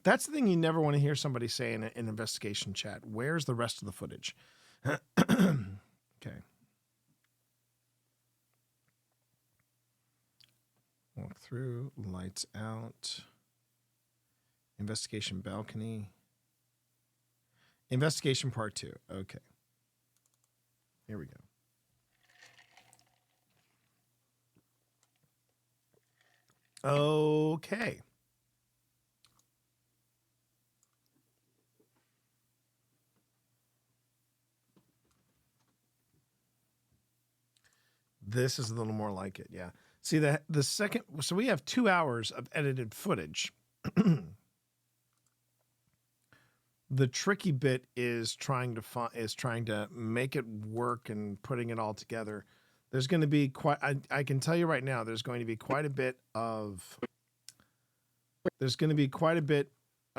That's the thing you never want to hear somebody say in an investigation chat. Where's the rest of the footage? Okay. Walk through, lights out. Investigation balcony. Investigation part 2. Okay. Here we go. Okay. This is a little more like it, yeah. See the second, so we have 2 hours of edited footage. The tricky bit is trying to make it work and putting it all together. There's going to be I can tell you right now, there's going to be quite a bit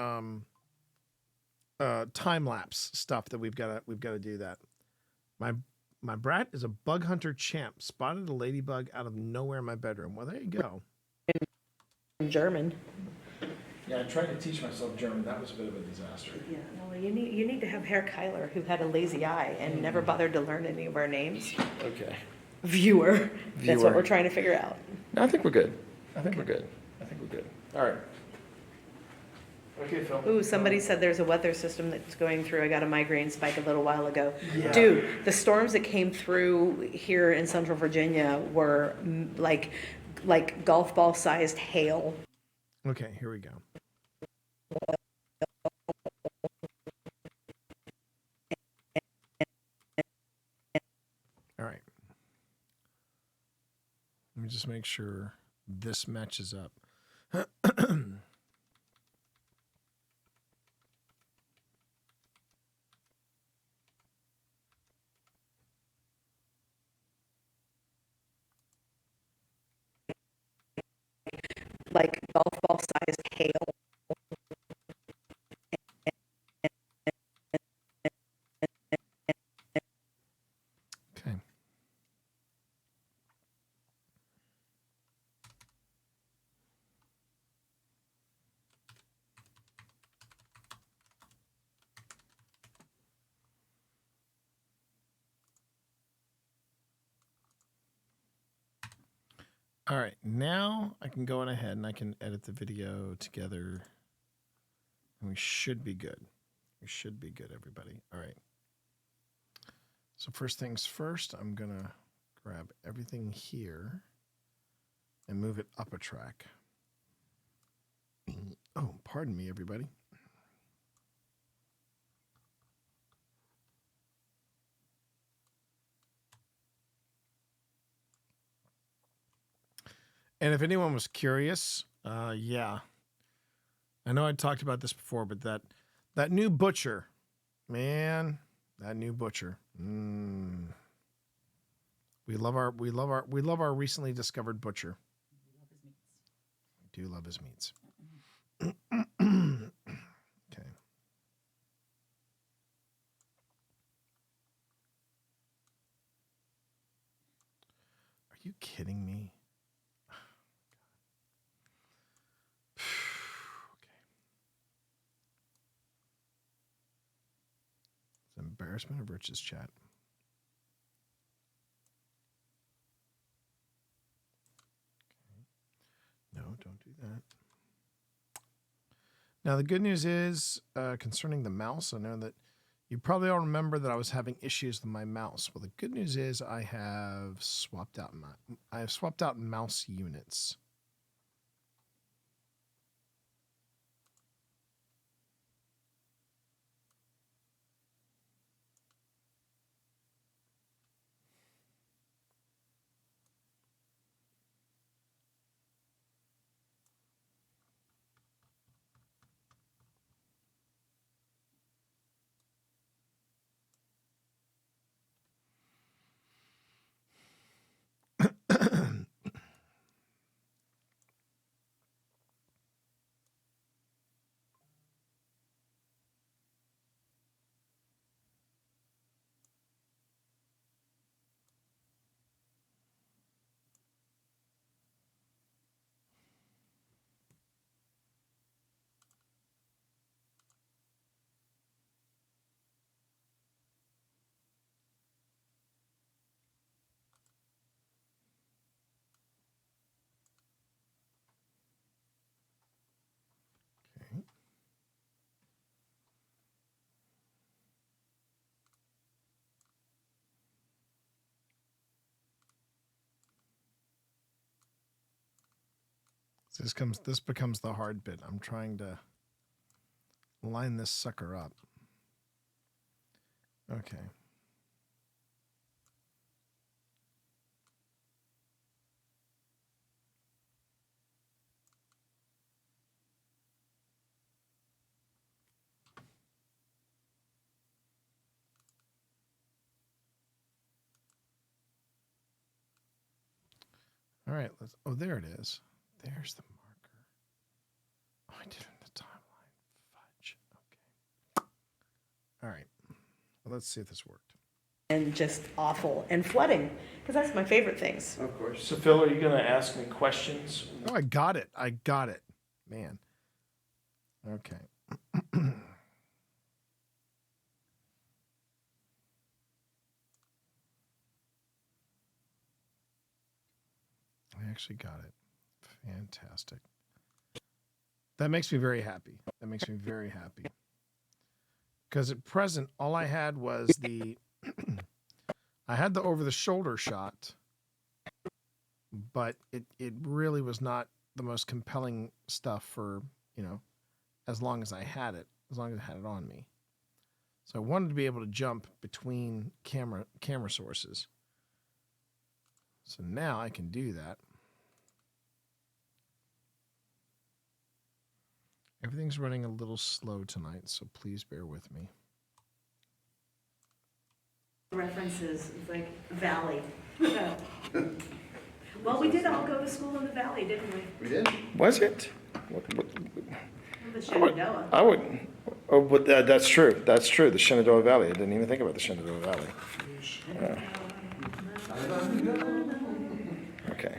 time lapse stuff that we've got to do that. My brat is a bug hunter champ. Spotted a ladybug out of nowhere in my bedroom. Well, there you go. In German. Yeah, I tried to teach myself German. That was a bit of a disaster. Yeah, well, you need to have Herr Kyler, who had a lazy eye and never bothered to learn any of our names. Okay. Viewer. That's what we're trying to figure out. No, I think we're good. I think we're good. All right. Okay, Phil. Ooh, somebody said there's a weather system that's going through. I got a migraine spike a little while ago. Yeah. Dude, the storms that came through here in Central Virginia were like golf ball sized hail. Okay, here we go. All right. Let me just make sure this matches up. Like golf ball sized hail. All right, now I can go on ahead and I can edit the video together. And we should be good. We should be good, everybody. All right. So first things first, I'm going to grab everything here and move it up a track. Oh, pardon me, everybody. And if anyone was curious, yeah. I know I talked about this before, but that new butcher, man, that new butcher. We love our recently discovered butcher. We do love his meats. Okay. Are you kidding me? Embarrassment of riches chat. Okay. No, don't do that. Now, the good news is concerning the mouse, I know that you probably all remember that I was having issues with my mouse. Well, the good news is I have swapped out mouse units. This becomes the hard bit. I'm trying to line this sucker up. Okay. All right, oh, there it is. There's the marker. Oh, I did it in the timeline. Fudge. Okay. All right. Well, let's see if this worked. And just awful. And flooding, because that's my favorite things. Of course. So, Phil, are you going to ask me questions? Oh, I got it. Man. Okay. I actually got it. Fantastic. That makes me very happy. Because at present, all I had was I had the over-the-shoulder shot, but it really was not the most compelling stuff for, as long as I had it on me. So I wanted to be able to jump between camera sources. So now I can do that. Everything's running a little slow tonight, so please bear with me. References like Valley. Well, we did all go to school in the Valley, didn't we? We did? Was it? The Shenandoah. I wouldn't. Oh, but that's true. That's true. The Shenandoah Valley. I didn't even think about the Shenandoah Valley. Okay.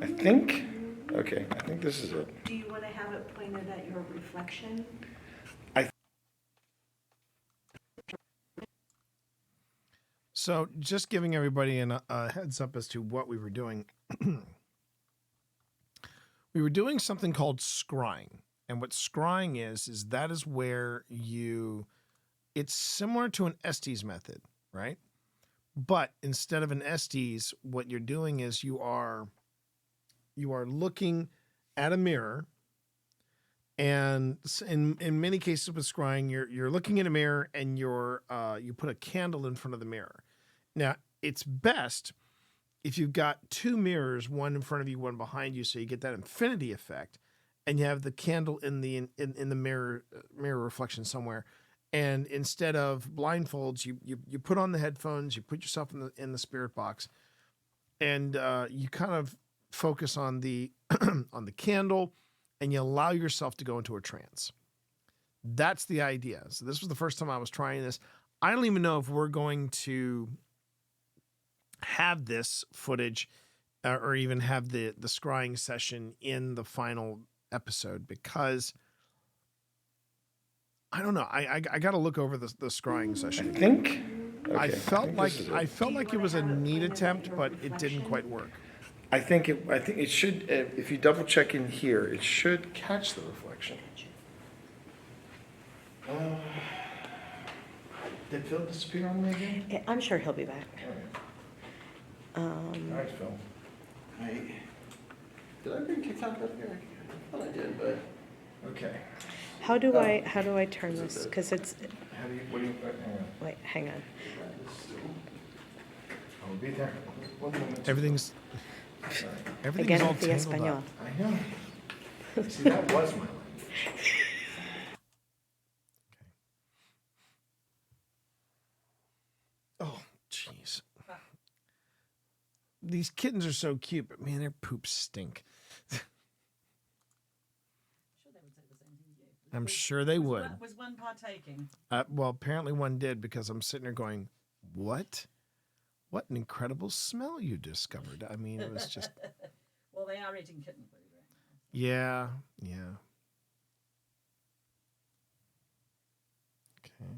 I think this is it. Do you want to have it pointed at your reflection? So just giving everybody a heads up as to what we were doing. we were doing something called scrying. And what scrying is that is where it's similar to an Estes method, right? But instead of an Estes, what you're doing is you are looking at a mirror, and in many cases with scrying, you're looking in a mirror and you put a candle in front of the mirror. Now, it's best if you've got two mirrors, one in front of you, one behind you, so you get that infinity effect, and you have the candle in the mirror reflection somewhere. And instead of blindfolds, you put on the headphones, you put yourself in the spirit box, and you kind of focus on the on the candle, and you allow yourself to go into a trance. That's the idea. So this was the first time I was trying this. I don't even know if we're going to have this footage or even have the scrying session in the final episode, because I don't know. I got to look over the scrying session. I think. Okay, I felt like it it was a neat attempt, but it didn't quite work. I think it should. If you double check in here, it should catch the reflection. Did Phil disappear on me again? Yeah, I'm sure he'll be back. All right, Phil. Did I bring TikTok up here? I thought I did, but okay. How do I turn this? Because it's. How do you? What do you? Wait, hang on. I'll be there. 1 moment. Everything's Again, all the tangled español. up. I know. See, that was my language. Oh, jeez. These kittens are so cute, but man, their poops stink. I'm sure they would. Was one partaking? Well, apparently one did, because I'm sitting there going, what? What an incredible smell you discovered. I mean, it was just... Well, they are eating kitten food right now. Yeah. Okay.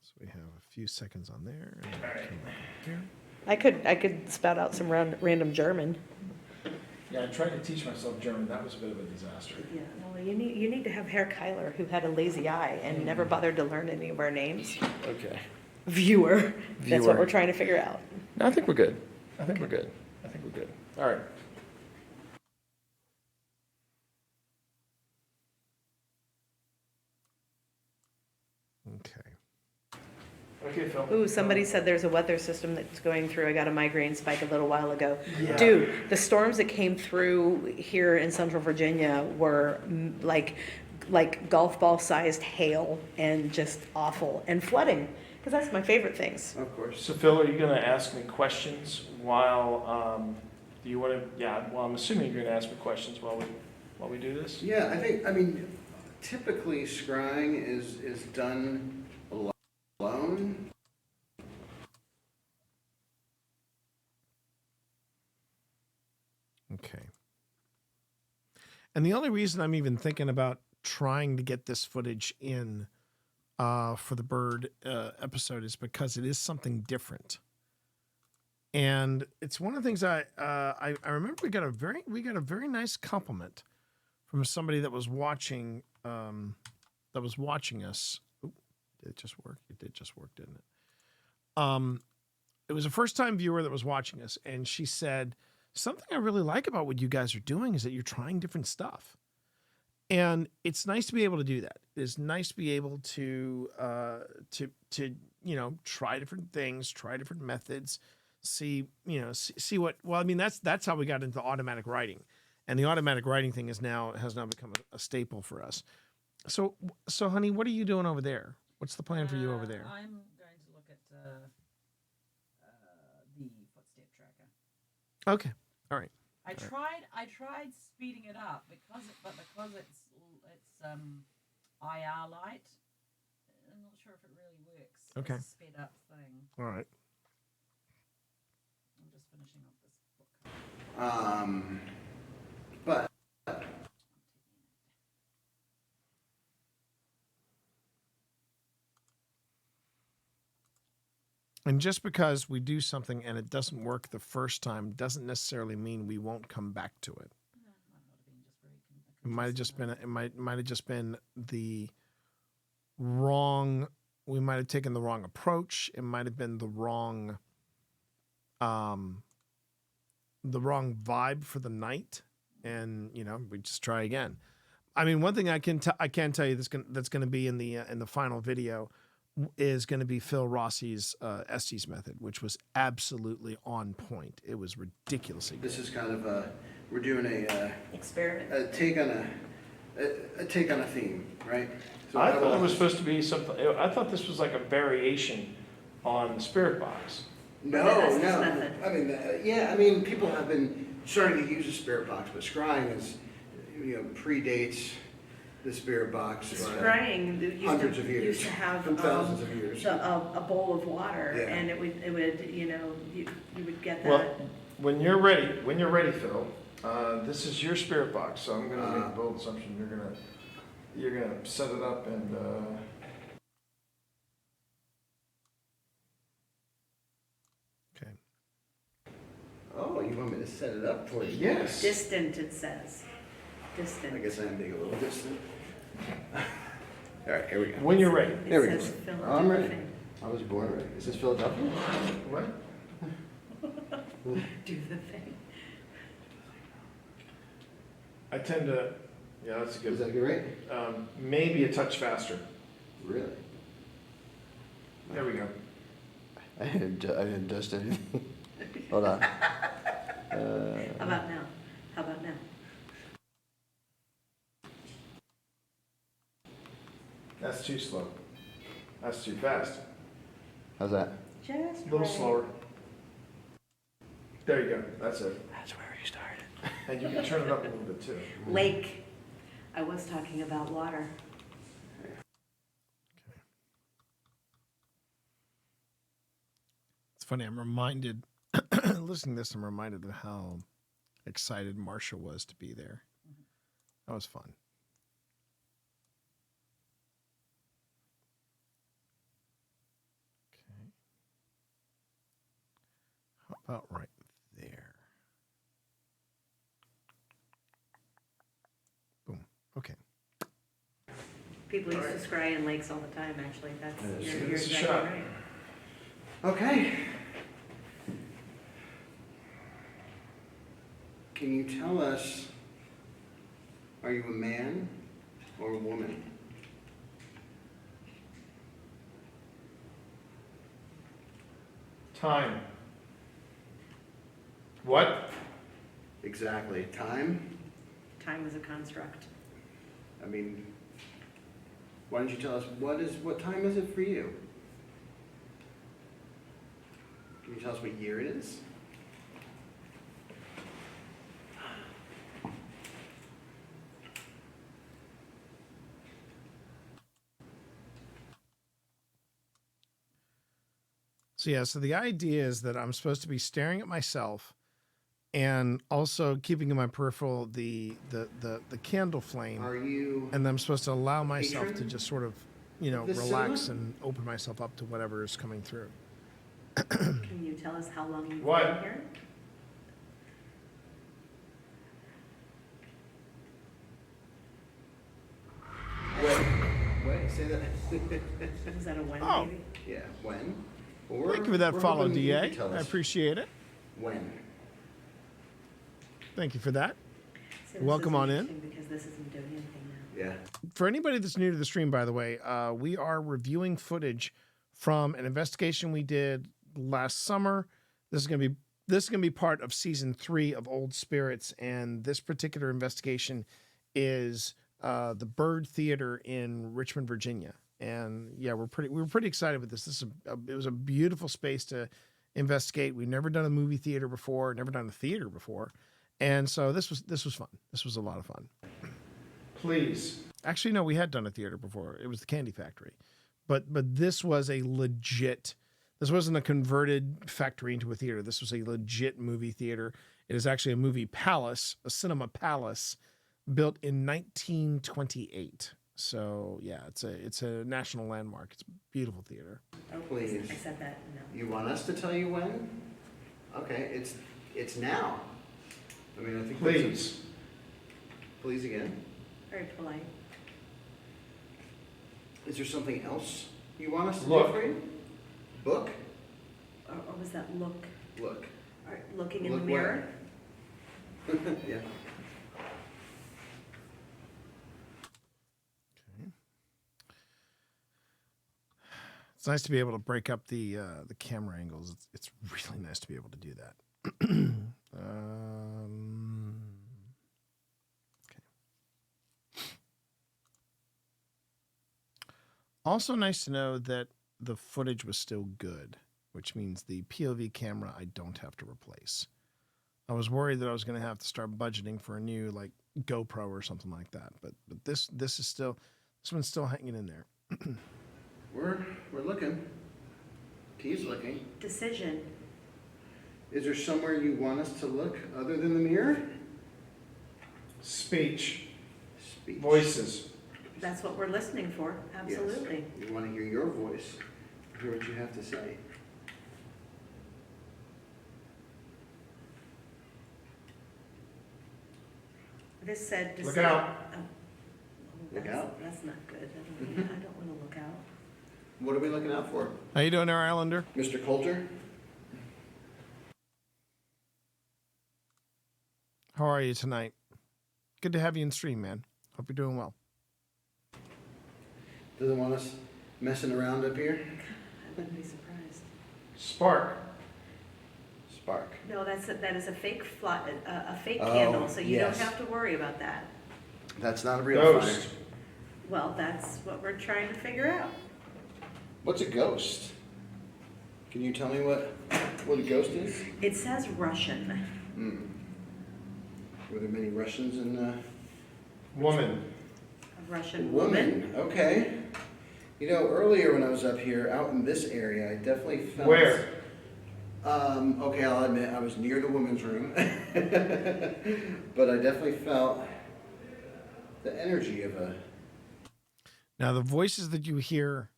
So we have a few seconds on there. And come back here. I could spout out some random German. Yeah, I tried to teach myself German. That was a bit of a disaster. Yeah, well, you need to have Herr Kyler, who had a lazy eye and never bothered to learn any of our names. Okay. Viewer. That's what we're trying to figure out. No, I think we're good. I think we're good. All right. Okay. Okay, Phil. Ooh, somebody said there's a weather system that's going through. I got a migraine spike a little while ago. Yeah. Dude, the storms that came through here in Central Virginia were like golf ball sized hail and just awful, and flooding, because that's my favorite things. Of course. So, Phil, are you going to ask me questions while? Do you want to? Yeah. Well, I'm assuming you're going to ask me questions while we do this. Yeah, I mean, typically scrying is done alone. Okay. And the only reason I'm even thinking about trying to get this footage in for the Byrd episode is because it is something different. And it's one of the things I remember we got a very nice compliment from somebody that was watching us. Oop, did it just work? It did just work, didn't it? It was a first-time viewer that was watching us, and she said, something I really like about what you guys are doing is that you're trying different stuff. And it's nice to be able to do that. It's nice to be able to try different things, try different methods, see what, well, I mean, that's how we got into automatic writing. And the automatic writing thing has now become a staple for us. So honey, what are you doing over there? What's the plan for you over there? I'm going to look at the footstep tracker. Okay. All right. I tried speeding it up because it's IR light. I'm not sure if it really works. Okay. It's a sped up thing. All right. I'm just finishing off this book. But And just because we do something and it doesn't work the first time doesn't necessarily mean we won't come back to it. It might have just been the wrong. We might have taken the wrong approach. It might have been the wrong vibe for the night, and we just try again. I mean, one thing I can tell you that's going to be in the final video is going to be Phil Rossi's Estes method, which was absolutely on point. It was ridiculously good. This is kind of we're doing a experiment, a take on a theme, right? So I thought it was supposed to be something. I thought this was like a variation on the Spirit Box. No. I mean, people have been starting to use the Spirit Box, but scrying is, predates the Spirit Box. Scrying hundreds of years, used to have thousands of years. A bowl of water, Yeah. and it would you would get that. Well, when you're ready, Phil, this is your Spirit Box. So I'm going to make a bold assumption. You're gonna set it up and. Okay. Oh, you want me to set it up for you? Yes. Distant, it says. Distant. I guess I'm being a little distant. All right, here we go. When you're ready. There we go. says Oh, I'm ready. Philadelphia. I was born ready. Is this Philadelphia? What? Do the thing. I tend to. Yeah, that's a good. Is that good, right? Maybe a touch faster. Really? There we go. I didn't dust anything. Hold on. How about now? How about now? That's too slow. That's too fast. How's that? Just A little right. slower. There you go. That's it. That's where he started. And you can turn it up a little bit too. Lake. I was talking about water. It's funny. I'm reminded, listening to this, I'm reminded of how excited Marsha was to be there. That was fun. Okay. How about right there? Boom. Okay. People used to scry in lakes all the time, actually. That's Give you're this a exactly shot. right. Okay. Can you tell us, are you a man or a woman? Time. What? Exactly. Time? Time is a construct. I mean, why don't you tell us what time is it for you? Can you tell us what year it is? So the idea is that I'm supposed to be staring at myself and also keeping in my peripheral the candle flame. Are you? And I'm supposed to allow myself to patron just sort of, of this relax cinema? and open myself up to whatever is coming through. Can you tell us how long you've What? been here? Wait, say that. Was that a when, Oh. maybe? Yeah, when? Or Thank you for that we're follow, hoping you DA. can tell I us appreciate it. when. Thank you for that. So this Welcome is on in. interesting because this isn't doing anything now. Yeah. For anybody that's new to the stream, by the way, we are reviewing footage from an investigation we did last summer. This is going to be part of season 3 of Old Spirits, and this particular investigation is the Byrd Theater in Richmond, Virginia. And yeah, we were pretty excited with this. It was a beautiful space to investigate. We've never done a movie theater before, never done a theater before, and so this was fun. This was a lot of fun. Please. Actually, no, we had done a theater before. It was the Candy Factory, but this was a legit. This wasn't a converted factory into a theater. This was a legit movie theater. It is actually a movie palace, a cinema palace, built in 1928. So yeah, it's a national landmark. It's a beautiful theater. Oh, Please. I said that. No. You want us to tell you when? Okay, it's now. I mean, I think that's Please. Please again. Very polite. Is there something else you want us to Look. do for you? Book? Or was that look? Look. Or looking in Look the mirror? Yeah. It's nice to be able to break up the camera angles. It's really nice to be able to do that. Okay. Also nice to know that the footage was still good, which means the POV camera I don't have to replace. I was worried that I was going to have to start budgeting for a new like GoPro or something like that, but this is still, this one's still hanging in there. We're looking. T's looking. Decision. Is there somewhere you want us to look other than the mirror? Speech. Speech. Voices. That's what we're listening for. Absolutely. Yes. We want to hear your voice. Hear what you have to say. This said Look decision. out. Oh. Look That's- out. That's not good. I don't want to look out. What are we looking out for? How you doing there, Islander? Mr. Coulter? How are you tonight? Good to have you in stream, man. Hope you're doing well. Doesn't want us messing around up here? I wouldn't be surprised. Spark. Spark. No, that is a fake a fake Oh, candle, so you yes. don't have to worry about that. That's not a real Ghost. fire. Well, that's what we're trying to figure out. What's a ghost? Can you tell me what a ghost is? It says Russian. Were there many Russians in Woman. A Russian woman. Okay. You know, earlier when I was up here, out in this area, I definitely felt... Where? Okay, I'll admit, I was near the women's room. But I definitely felt the energy of a... Now the voices that you hear,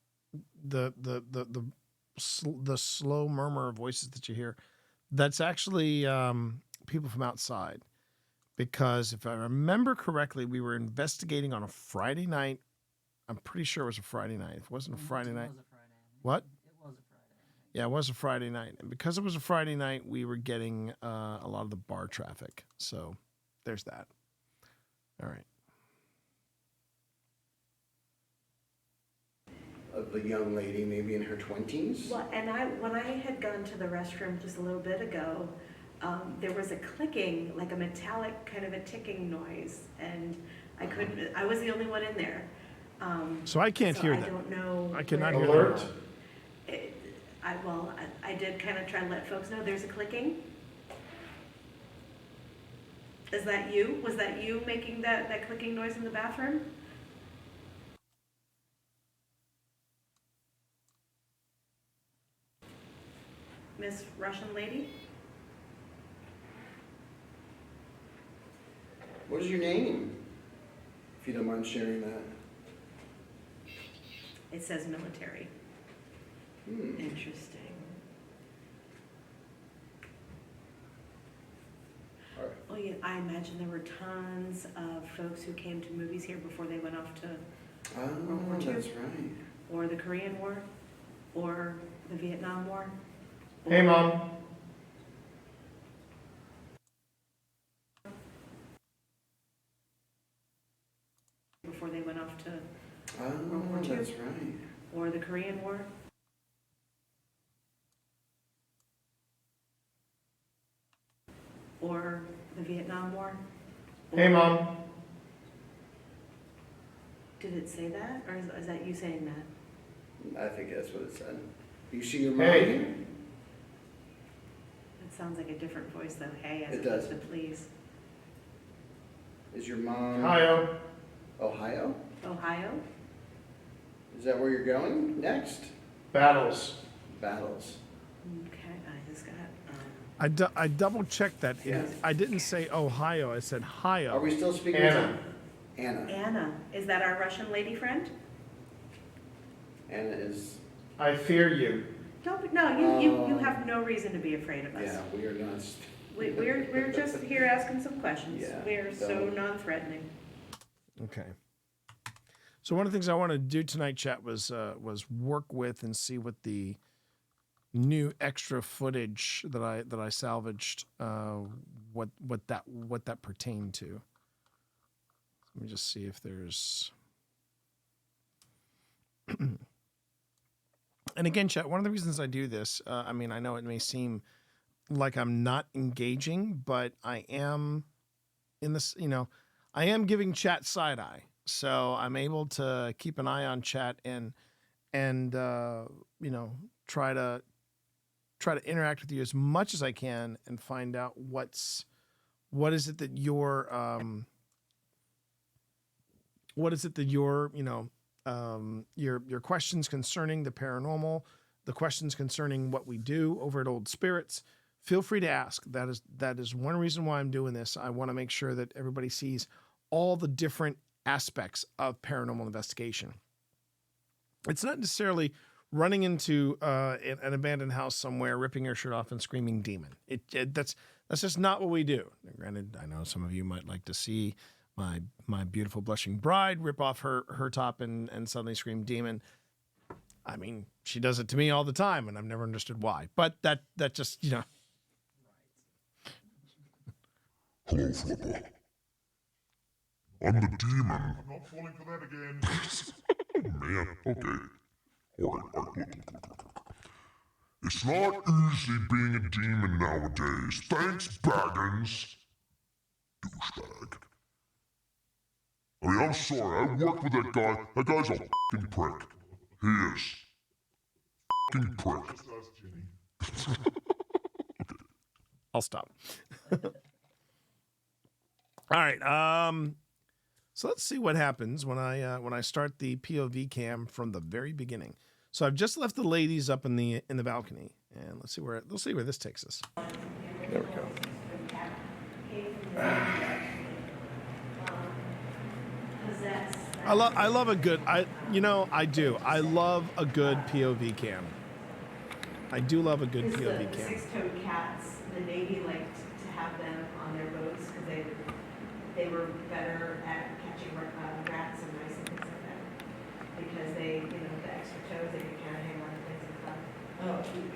the slow murmur of voices that you hear, that's actually people from outside. Because if I remember correctly, we were investigating on a Friday night. I'm pretty sure it was a Friday night. If it wasn't a Friday night. What? It was a Friday. Yeah, it was a Friday night. And because it was a Friday night, we were getting a lot of the bar traffic. So there's that. All right. Of a young lady, maybe in her 20s. Well, and when I had gone to the restroom just a little bit ago, there was a clicking, like a metallic kind of a ticking noise, and I couldn't. I was the only one in there. So I can't hear that. I don't know. I cannot where- hear Alert. I did kind of try to let folks know there's a clicking. Is that you? Was that you making that clicking noise in the bathroom? Miss Russian lady? What is your name? If you don't mind sharing that. It says military. Interesting. All right. Oh yeah, I imagine there were tons of folks who came to movies here before they went off to World War II. That's right. Or the Korean War, or the Vietnam War. Hey, Mom. Before they went off to World War II. That's right. Or the Korean War. Or the Vietnam War. Hey, Mom. Did it say that, or is that you saying that? I think that's what it said. You see your mom Hey. here? It sounds like a different voice though, hey, as It opposed does. to please. Is your mom... Ohio. Ohio? Ohio? Is that where you're going next? Battles. Battles. Okay, I just got, I double checked that. Yes. I didn't say Ohio. I said Ohio. Are we still speaking Anna. Anna. Anna. Is that our Russian lady friend? Anna is. I fear you. You have no reason to be afraid of us. Yeah, we are not. We're just here asking some questions. Yeah, We're so non-threatening. Okay. So one of the things I wanted to do tonight, chat, was work with and see what the new extra footage that I salvaged, what that pertained to. Let me just see if there's. And again, chat, one of the reasons I do this, I mean, I know it may seem like I'm not engaging, but I am in this, I am giving chat side eye. So I'm able to keep an eye on chat and try to interact with you as much as I can and find out what is it that you're your questions concerning the paranormal, the questions concerning what we do over at Old Spirits. Feel free to ask. That is one reason why I'm doing this. I want to make sure that everybody sees all the different aspects of paranormal investigation. It's not necessarily running into an abandoned house somewhere, ripping your shirt off and screaming demon. That's just not what we do. Granted, I know some of you might like to see my beautiful blushing bride rip off her top and suddenly scream demon. I mean, she does it to me all the time, and I've never understood why. But that just, Hello, Flipper. I'm the demon. I'm not falling for that again. Man, okay. Alright, look. It's not easy being a demon nowadays. Thanks, Baggins. Douchebag. I mean, I'm sorry, I worked with that guy. That guy's a f***ing prick. He is. F***ing prick. Okay. I'll stop. All right. So let's see what happens when I start the POV cam from the very beginning. So I've just left the ladies up in the balcony, and let's see where this takes us. There we go. I love a good I love a good POV cam. I do love a good POV The cam. six-toed cats, the Navy liked to have them on their boats because they were better at catching rats and mice and things like that. Because they, the extra toes, they could kind of hang on to things and stuff. Oh, cute.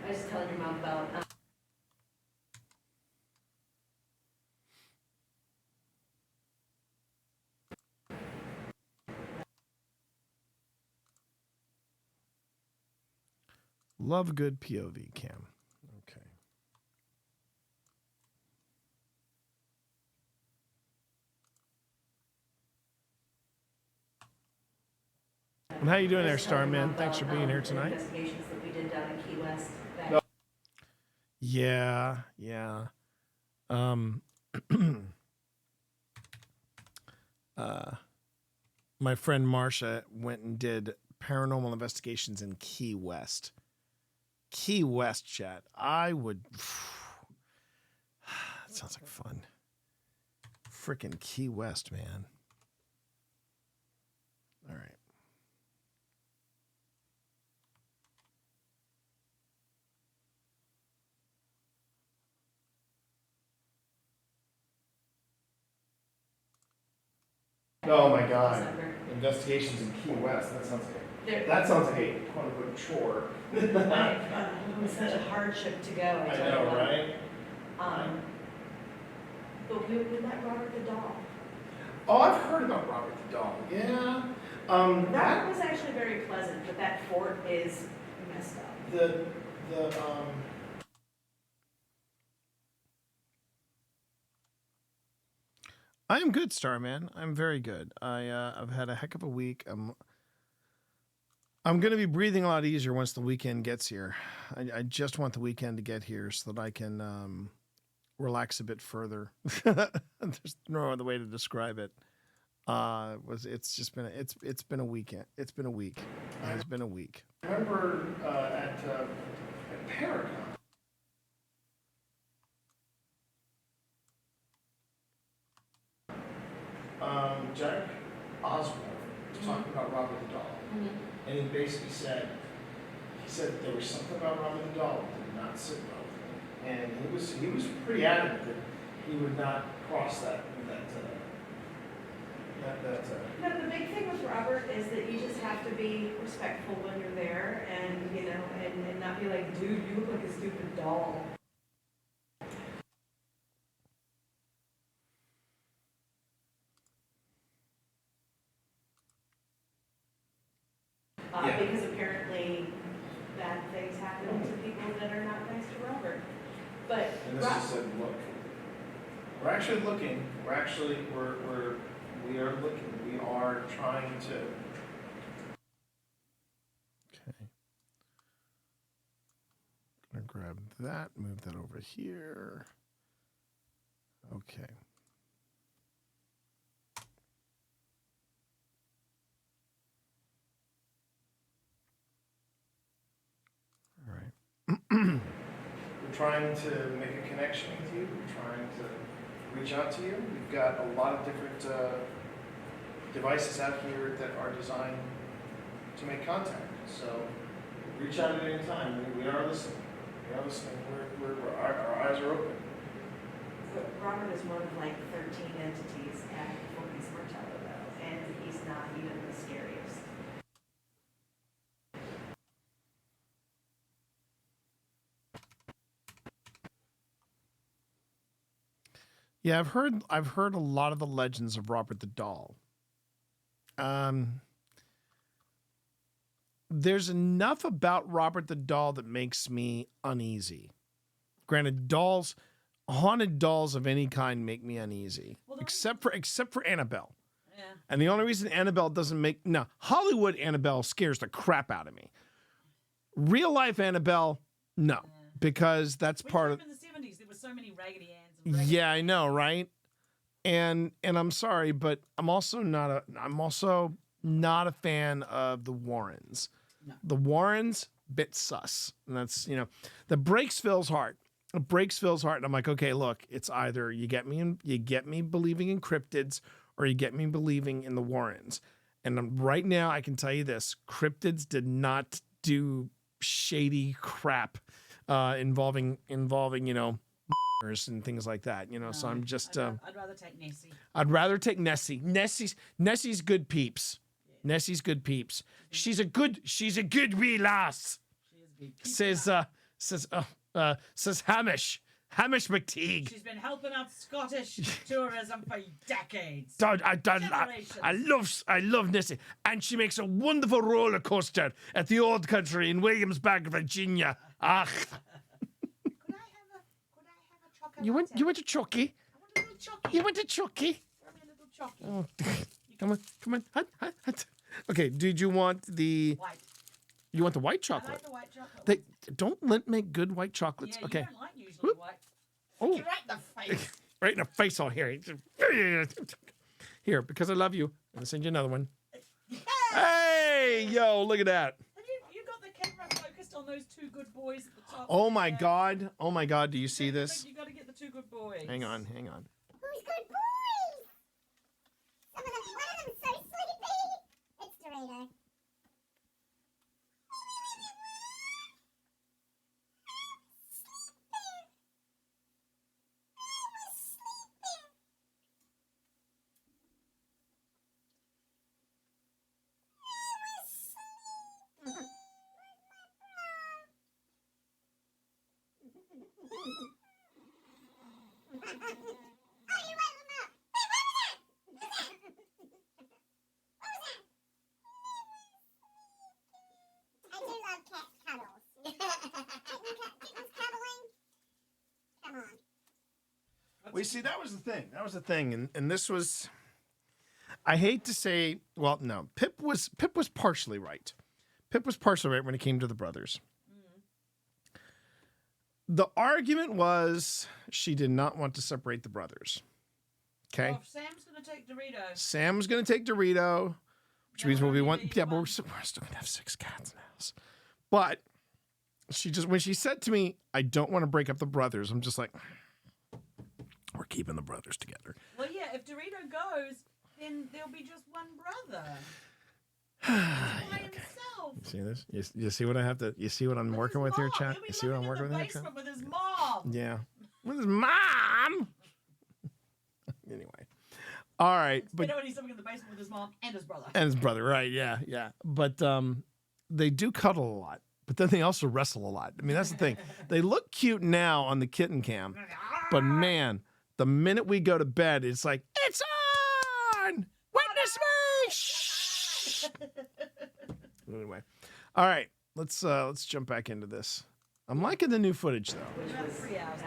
I was just telling your mom about. Love a good POV cam. Okay. And how you doing there, Starman? Thanks for being here tonight. Investigations that we did down in Key West. Yeah. My friend Marsha went and did paranormal investigations in Key West. Key West, chat. I would. That sounds like fun. Frickin' Key West, man. All right. Oh my God! Investigations in Key West. That sounds like a quote unquote chore. It was such a hardship to go. I know, right? But we met Robert the Doll. Oh, I've heard about Robert the Doll. Yeah. That was actually very pleasant, but that fort is messed up. I am good, Starman. I'm very good. I've had a heck of a week. I'm going to be breathing a lot easier once the weekend gets here. I just want the weekend to get here so that I can relax a bit further. There's no other way to describe it. It's been a weekend. It's been a week. It's been a week. Remember at Paracon. Jack Osborne was talking about Robert the Doll, and he basically said, that there was something about Robert the Doll that did not sit well with him, and he was pretty adamant that he would not cross that. No, the big thing with Robert is that you just have to be respectful when you're there, and you know, and not be like, dude, you look like a stupid doll. Because apparently bad things happen to people that are not nice to Robert. But And this just said, look, we're actually looking. We are looking. We are trying to. Okay. Gonna grab that. Move that over here. Okay. All right. We're trying to make a connection with you. We're trying to reach out to you. We've got a lot of different devices out here that are designed to make contact. So reach out at any time. We are listening. We are listening. Our eyes are open. So Robert is one of like 13 entities at Forky's Martello, though, and he's not even the scariest. Yeah, I've heard a lot of the legends of Robert the Doll. There's enough about Robert the Doll that makes me uneasy. Granted, haunted dolls of any kind make me uneasy, except for Annabelle. Yeah. And the only reason Annabelle doesn't Hollywood Annabelle scares the crap out of me. Real life Annabelle, no, because that's part of. In the 70s, there were so many Raggedy Anns. And Yeah, I know, right? And I'm sorry, but I'm also not a fan of the Warrens. No. The Warrens, bit sus. And that's, the breaks Phil's heart. It breaks Phil's heart. And I'm like, okay, look, it's either you get me believing in cryptids or you get me believing in the Warrens. And right now I can tell you this, cryptids did not do shady crap involving and things like that, so I'm just I'd rather take Nessie. I'd rather take Nessie. Nessie's good peeps. Yeah. Nessie's good peeps. She's a good wee lass. She is good. Says Hamish McTeague. She's been helping out Scottish tourism for decades. I love Nessie, and she makes a wonderful roller coaster at the Old Country in Williamsburg, Virginia. Ach. You went to Chucky? I want a little Chucky. You went to Chucky? Throw me a little Chucky. Oh, come on. Hut. Okay, did you want the white? You want the white chocolate? I like the white chocolate. They don't make good white chocolates. Yeah, okay. You don't like usually white. Oh. You're right in the face. Right in the face. Oh, here. Here, because I love you. I'm gonna send you another one. Hey, yo, look at that. Have you got the camera focused on those two good boys at the top? Oh my God. Do you see this? You got to get the two good boys. Hang on. Who's good boys? One of them's so sleepy. It's Dorito. Well, you see, that was the thing. And this was, I hate to say, well, no, Pip was partially right. Pip was partially right when it came to the brothers. The argument was she did not want to separate the brothers. Okay. Well, Sam's going to take Dorito. Sam's going to take Dorito, which means we'll be one. Yeah, but we're still going to have 6 cats in the house. But when she said to me, I don't want to break up the brothers, I'm just like, we're keeping the brothers together. Well, yeah, if Dorito goes, then there'll be just one brother. By himself. You see this? You see what I have to? You see what I'm working with here, chat? You see what I'm working with here, chat? With his mom. Yeah, with his mom. Anyway, all right, but when he's living in the basement with his mom and his brother. And his brother, right? Yeah, yeah. But they do cuddle a lot, but then they also wrestle a lot. I mean, that's the thing. They look cute now on the kitten cam, but man, the minute we go to bed, it's like it's on. Witness me. Shh. Anyway, all right. Let's jump back into this. I'm liking the new footage though. Which was 3 hours.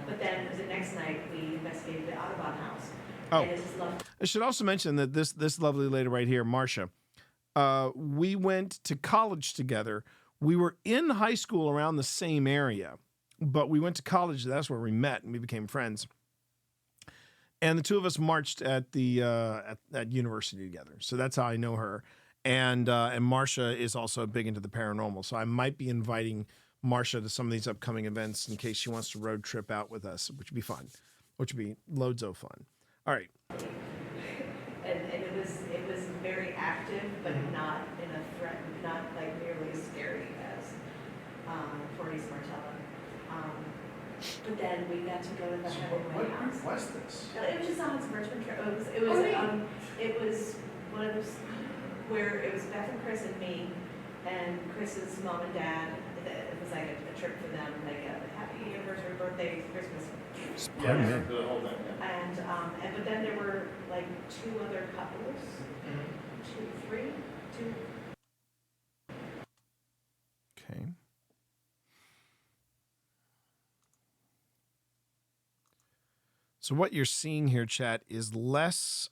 But then the next night we investigated the Audubon house. Oh, and it's lovely. I should also mention that this lovely lady right here, Marcia, we went to college together. We were in high school around the same area, but we went to college. That's where we met and we became friends. And the two of us marched at the at university together. So that's how I know her. And Marcia is also big into the paranormal. So I might be inviting Marcia to some of these upcoming events in case she wants to road trip out with us, which would be fun, which would be loads of fun. All right. And it was very active, but not in a threat, not like nearly as scary as Fortis Martella. But then we got to go to the Hemingway house. What was this? It was just on its Richmond trip. It was one of those where it was Beth and Chris and me, and Chris's mom and dad. It was like a trip for them, like a happy anniversary, birthday, Christmas. Yeah, the whole thing. And but then there were like 2 other couples, 2. Okay. So what you're seeing here, chat, is less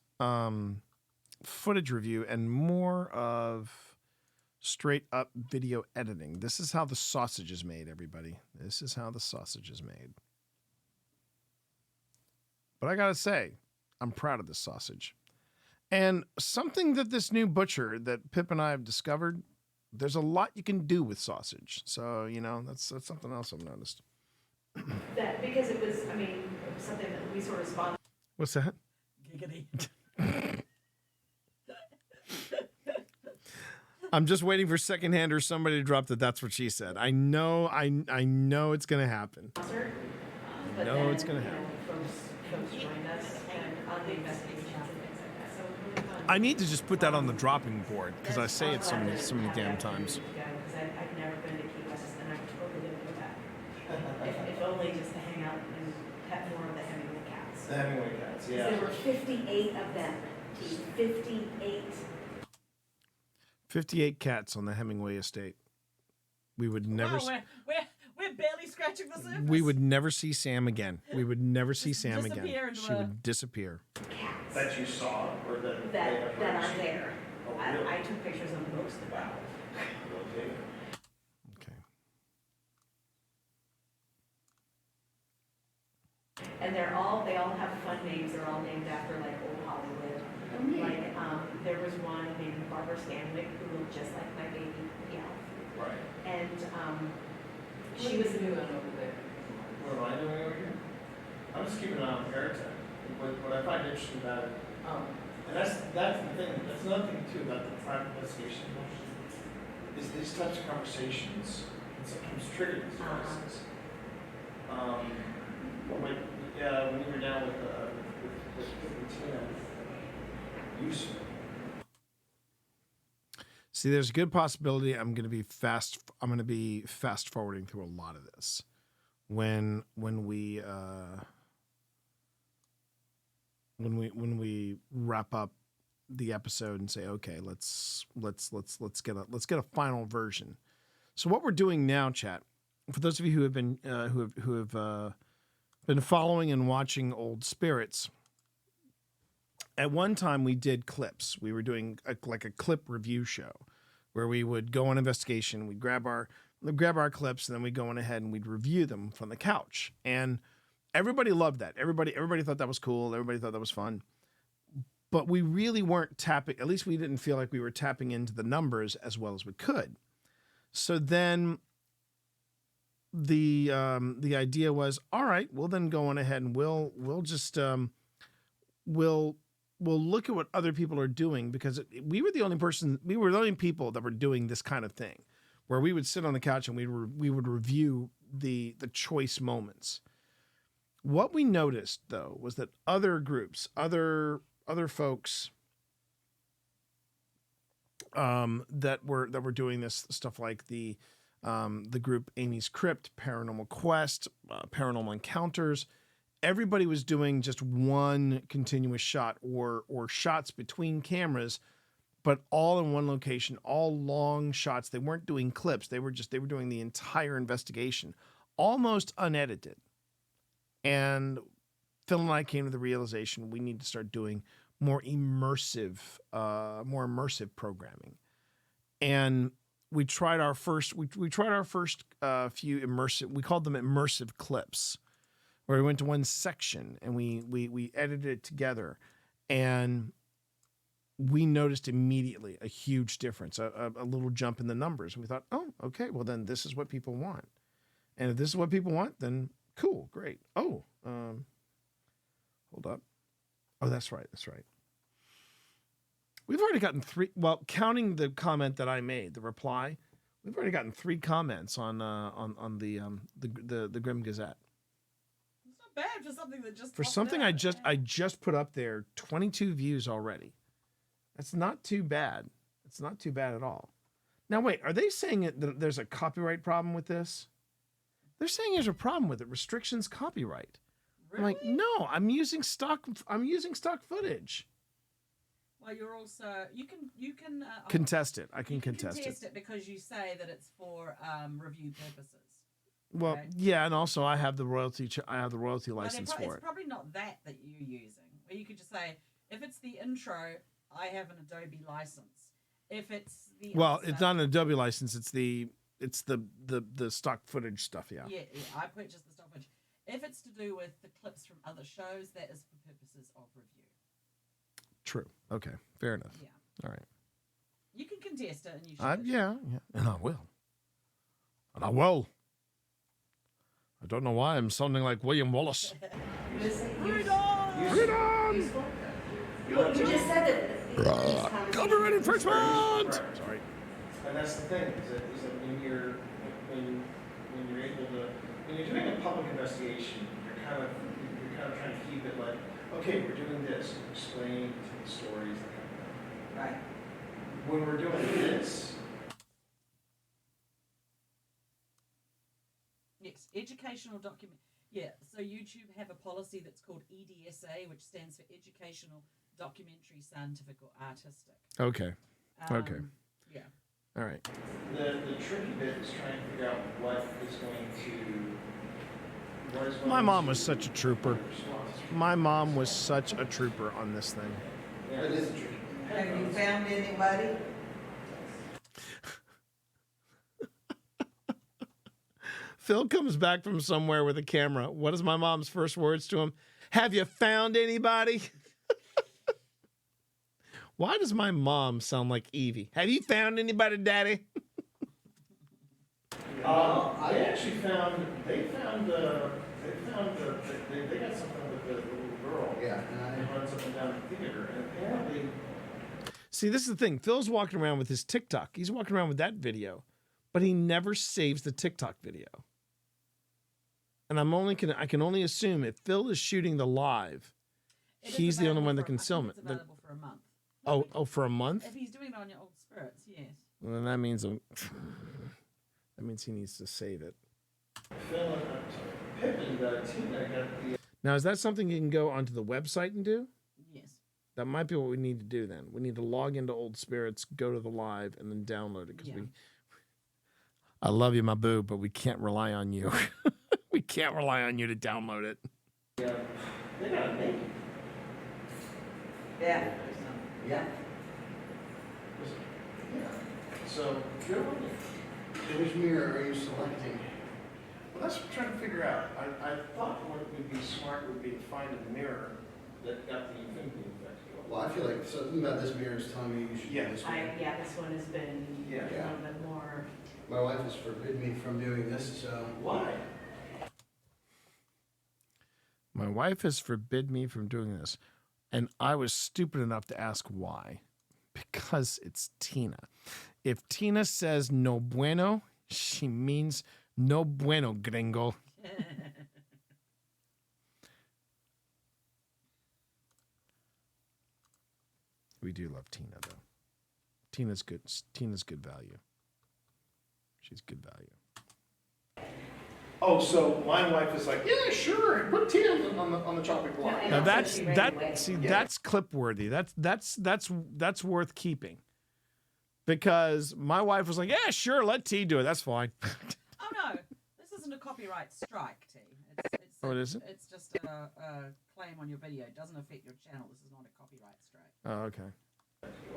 footage review and more of straight up video editing. This is how the sausage is made, everybody. This is how the sausage is made. But I gotta say, I'm proud of this sausage. And something that this new butcher that Pip and I have discovered, there's a lot you can do with sausage. So, you know, that's something else I've noticed. That because it was, I mean, it was something that we sort of spawned. What's that? Giggity. I'm just waiting for secondhand or somebody to drop that. That's what she said. I know it's gonna happen. I know it's gonna happen. Folks joined us and on the investigations and things like that. So it was really fun. I need to just put that on the dropping board because I say it so many damn times. Because I've never been to Key West and I'm totally gonna go back. If only just to hang out and pet more of the Hemingway cats. The Hemingway cats, There were 58 of them. 58. 58 cats on the Hemingway estate. We would never. Wow, we're barely scratching the surface. We would never see Sam again. We would never see Sam again. into She would disappear. Cats That you saw, or that that are there. Oh, really? I took pictures of most of them. Okay. Okay. And they all have fun names. They're all named after like old Hollywood. Like there was one named Barbara Stanwyck who looked just like my baby Alf. Right. And she was new one over there. What am I doing over here? I'm just keeping an eye on Paratech. What I find interesting about it, and that's the thing. That's another thing too about the private investigation is these types of conversations can sometimes trigger these devices. When you were down with Tina, useful. See, there's a good possibility I'm going to be fast forwarding through a lot of this when we wrap up the episode and say, okay, let's get a final version. So what we're doing now, chat, for those of you who have been who have been following and watching Old Spirits. At one time, we did clips. We were doing a clip review show where we would go on investigation. We'd grab our clips, and then we'd go on ahead and we'd review them from the couch. And everybody loved that. Everybody thought that was cool. Everybody thought that was fun. But we really weren't tapping. At least we didn't feel like we were tapping into the numbers as well as we could. So then the idea was, all right, we'll then go on ahead and we'll just we'll look at what other people are doing, because we were the only people that were doing this kind of thing, where we would sit on the couch and we would review the choice moments. What we noticed, though, was that other groups, other folks that were doing this stuff, like the group Amy's Crypt, Paranormal Quest, Paranormal Encounters, everybody was doing just one continuous shot or shots between cameras, but all in one location, all long shots. They weren't doing clips. They were doing the entire investigation, almost unedited. And Phil and I came to the realization we need to start doing more immersive programming. And we tried our first few immersive. We called them immersive clips, where we went to one section and we edited it together, and we noticed immediately a huge difference, a little jump in the numbers. And we thought, oh, okay, well then this is what people want, and if this is what people want, then cool, great. Oh, hold up. Oh, that's right. We've already gotten 3. Well, counting the comment that I made, the reply, we've already gotten 3 comments on the Grim Gazette. It's not bad for something that just For popped something out. I just put up there, 22 views already. That's not too bad. It's not too bad at all. Now wait, are they saying that there's a copyright problem with this? They're saying there's a problem with it. Restrictions, copyright. Really? I'm like, no, I'm using stock footage. Well, you're also you can Contest it. I can contest it because you say that it's for review purposes. Well, Okay? yeah, and also I have the royalty. I have the royalty license for It's it. probably not that you're using. Or you could just say, if it's the intro, I have an Adobe license. If it's the It's not an Adobe license. It's the stock footage stuff. Yeah. Yeah, I purchased the stock footage. If it's to do with the clips from other shows, that is for purposes of review. True. Okay. Fair enough. Yeah. All right. You can contest it, and you should. Yeah, and I will. I don't know why I'm sounding like William Wallace. Freedom! Well, you just said that. Copyright infringement! Sorry. And that's the thing, is that when you're able to, when you're doing a public investigation, you're kind of trying to keep it like, okay, we're doing this, explain stories, that kind of thing. Right. When we're doing this. Yes, educational document. Yeah, so YouTube have a policy that's called EDSA, which stands for Educational, Documentary, Scientific, or Artistic. Okay. Okay. Yeah. All right. The tricky bit is trying to figure out what is going to. My mom was such a trooper. My mom was such a trooper on this thing. Yeah, it is tricky. Have you found anybody? Phil comes back from somewhere with a camera. What is my mom's first words to him? Have you found anybody? Why does my mom sound like Evie? Have you found anybody, Daddy? They actually found. They got something with the little girl. Yeah. And runs up and down the theater, and apparently. See, this is the thing. Phil's walking around with his TikTok. He's walking around with that video, but he never saves the TikTok video. And I can only assume if Phil is shooting the live, he's the only one that can film it. It's available for a month. Oh, for a month? If he's doing it on your old spirits, yes. Well, then that means he needs to save it. Phil and Pip and Tina got the. Now, is that something you can go onto the website and do? Yes. That might be what we need to do then. We need to log into Old Spirits, go to the live, and then download it because I love you, my boo, but we can't rely on you. We can't rely on you to download it. Yeah, they gotta make it. Yeah. Yeah. Yeah. So good on you. Which mirror are you selecting? Well, that's what I'm trying to figure out. I thought what would be smart would be to find a mirror that got the infinity effect going. Well, I feel like something about this mirror is telling me you should do this one. This one has been a little bit more. My wife has forbidden me from doing this, so. Why? My wife has forbid me from doing this. And I was stupid enough to ask why. Because it's Tina. If Tina says no bueno, she means no bueno, gringo. We do love Tina, though. Tina's good. Tina's good value. She's good value. Oh, so my wife is like, yeah, sure, put tea on the chopping block. Now that's clip worthy. That's worth keeping. Because my wife was like, yeah, sure, let T do it. That's fine. Oh no, this isn't a copyright strike, T. Oh, it isn't? It's just a claim on your video. It doesn't affect your channel. This is not a copyright strike. Oh, okay.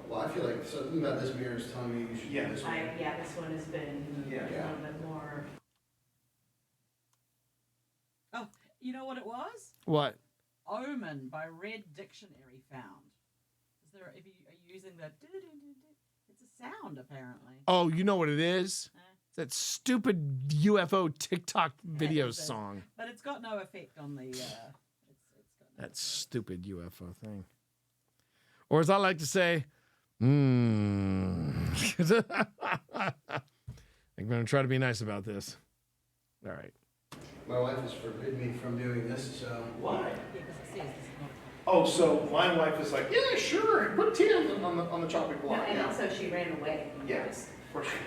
Well, I feel like something about this mirror is telling me you should do this one. This one has been a little bit more. Oh, you know what it was? What? Omen by Red Dictionary found. Is there? Are you using the? It's a sound apparently. Oh, you know what it is? It's that stupid UFO TikTok video song. But it's got no effect on the. That stupid UFO thing. Or as I like to say, I'm going to try to be nice about this. All right. My wife has forbidden me from doing this, so. Why? Because it says this is not. Oh, so my wife is like, yeah, sure, put tea on the chopping block. No, and also she ran away. Yes, for sure.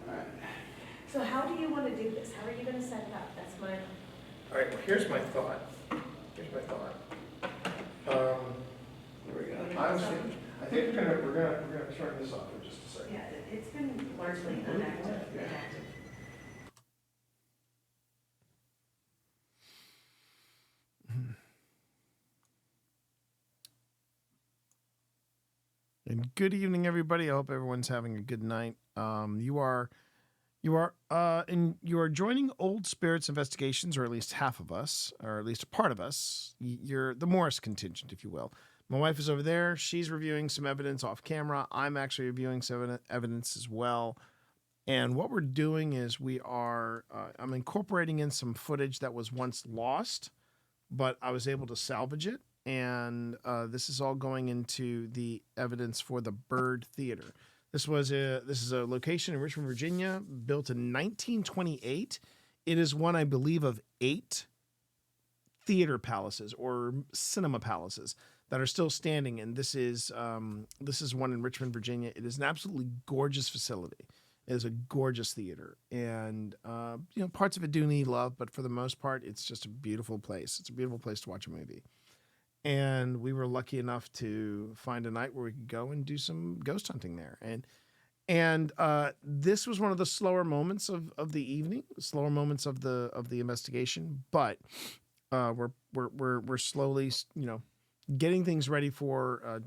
All right. So how do you want to do this? How are you going to set it up? That's my. All right, well, here's my thought. Here we go. I think we're gonna turn this off for just a second. Yeah, it's been largely inactive. And good evening, everybody. I hope everyone's having a good night. You are joining Old Spirits Investigations, or at least half of us, or at least a part of us. You're the Morris contingent, if you will. My wife is over there. She's reviewing some evidence off camera. I'm actually reviewing some evidence as well. And what we're doing is I'm incorporating in some footage that was once lost, but I was able to salvage it. And this is all going into the evidence for the Byrd Theater. This is a location in Richmond, Virginia, built in 1928. It is one, I believe, of 8 theater palaces or cinema palaces that are still standing. And this is one in Richmond, Virginia. It is an absolutely gorgeous facility. It is a gorgeous theater, and parts of it do need love, but for the most part, it's just a beautiful place. It's a beautiful place to watch a movie. And we were lucky enough to find a night where we could go and do some ghost hunting there. And this was one of the slower moments of the evening, slower moments of the investigation. But we're slowly, getting things ready for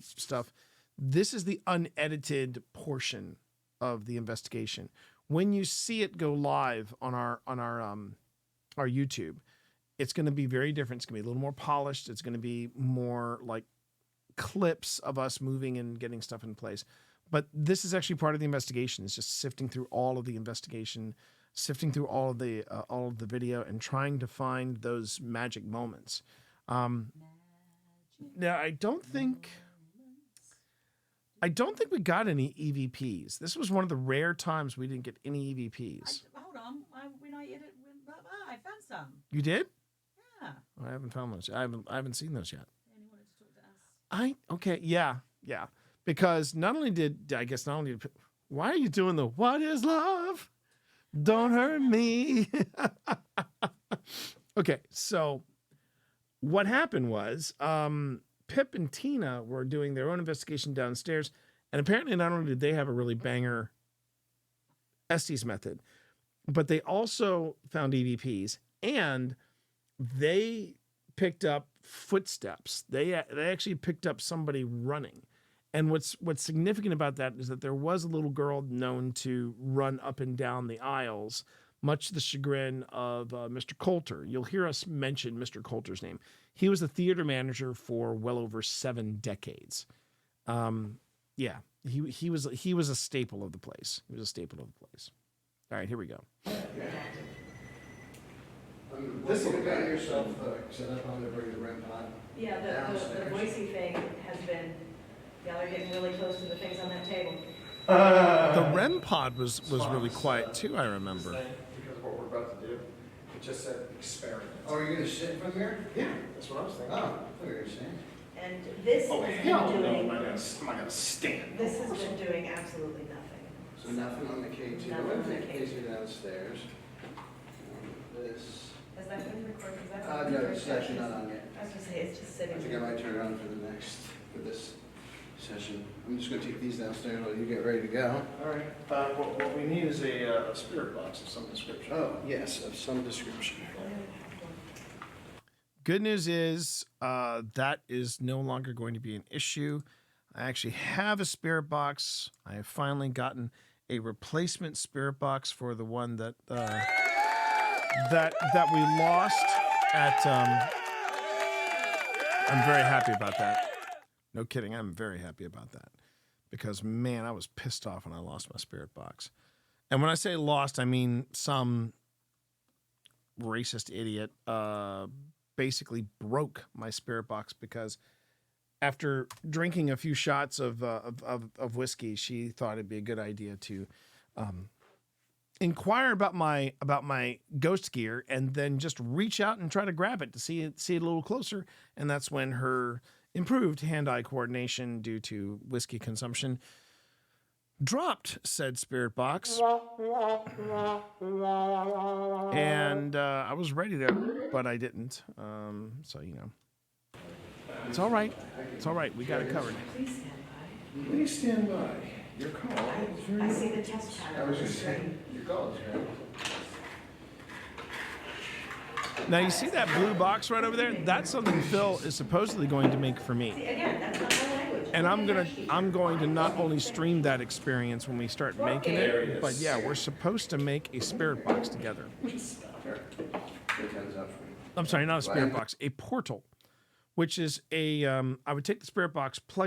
stuff. This is the unedited portion of the investigation. When you see it go live on our YouTube, it's going to be very different. It's going to be a little more polished. It's going to be more like clips of us moving and getting stuff in place. But this is actually part of the investigation. It's just sifting through all of the investigation, sifting through all of the video, and trying to find those magic moments. Now, I don't think we got any EVPs. This was one of the rare times we didn't get any EVPs. Hold on, when I edit, I found some. You did? Yeah. I haven't found those. I haven't seen those yet. And he wanted to talk to us. Okay, yeah. Because not only did why are you doing the "What is love? Don't hurt me"? Okay, so what happened was Pip and Tina were doing their own investigation downstairs, and apparently not only did they have a really banger Estes method, but they also found EVPs, and they picked up footsteps. They actually picked up somebody running. And what's significant about that is that there was a little girl known to run up and down the aisles, much to the chagrin of Mr. Coulter. You'll hear us mention Mr. Coulter's name. He was the theater manager for well over 7 decades. He was a staple of the place. All right, here we go. This will get yourself set up on to bring the REM pod. Yeah, the voicey thing has been, y'all are getting really close to the things on that table. The REM pod was really quiet too, I remember. Because of what we're about to do. It just said experiment. Oh, are you going to sit from here? Yeah, that's what I was thinking. Oh, I thought you were going to stand. And this Oh, has hell been no, doing, am I gonna stand? this has been doing absolutely nothing. So nothing on the K2. Nothing on the K2 downstairs. This. Has that been recorded? Is that No, it's actually not on yet. I was gonna say, it's just sitting I think I might turn it on for this session. I'm just going to take these downstairs while you get ready to go. All right. What we need is a spirit box of some description. Oh, yes, of some description. Good news is that is no longer going to be an issue. I actually have a spirit box. I have finally gotten a replacement spirit box for the one that that we lost at. I'm very happy about that. No kidding, I'm very happy about that because man, I was pissed off when I lost my spirit box. And when I say lost, I mean some racist idiot basically broke my spirit box because after drinking a few shots of whiskey, she thought it'd be a good idea to inquire about my ghost gear and then just reach out and try to grab it to see it a little closer. And that's when her improved hand-eye coordination due to whiskey consumption dropped said spirit box. And I was ready to, but I didn't. So, you know, it's all right. It's all right. We got it covered. Please stand by. Please stand by. Your call. I see the test pattern. I was just saying, your call is right. Now, you see that blue box right over there? That's something Phil is supposedly going to make for me. See, again, that's not my language. And I'm going to not only stream that experience when we start making it, but yeah, we're supposed to make a spirit box together. I'm sorry, not a spirit box, a portal, which is a, I would take the spirit box, I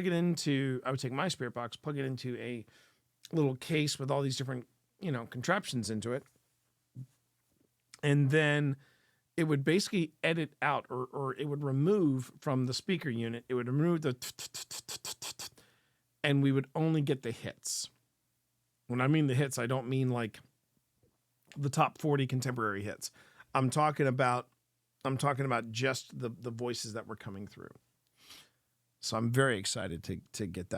would take my spirit box, plug it into a little case with all these different, you know, contraptions into it. And then it would basically edit out or it would remove from the speaker unit. It would remove the and we would only get the hits. When I mean the hits, I don't mean like the top 40 contemporary hits. I'm talking about just the voices that were coming through. So I'm very excited to get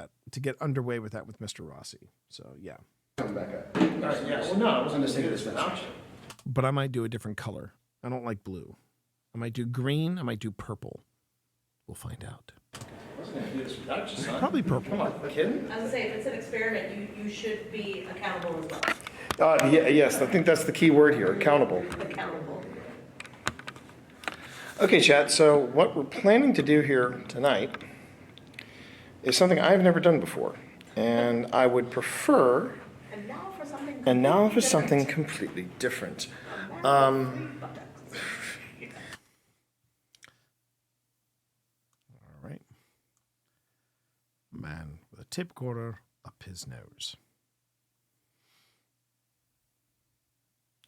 underway with that with Mr. Rossi. So yeah. Come back up. Yeah, well, no, I wasn't going to say this without you. But I might do a different color. I don't like blue. I might do green. I might do purple. We'll find out. I wasn't going to do this without you, son. Probably purple. Come on, kidding? I was gonna say, if it's an experiment, you should be accountable as well. Yes, I think that's the key word here, accountable. Accountable. Okay, chat, so what we're planning to do here tonight is something I've never done before. And I would prefer... And now for something completely different. All right. Man with a tip quarter up his nose.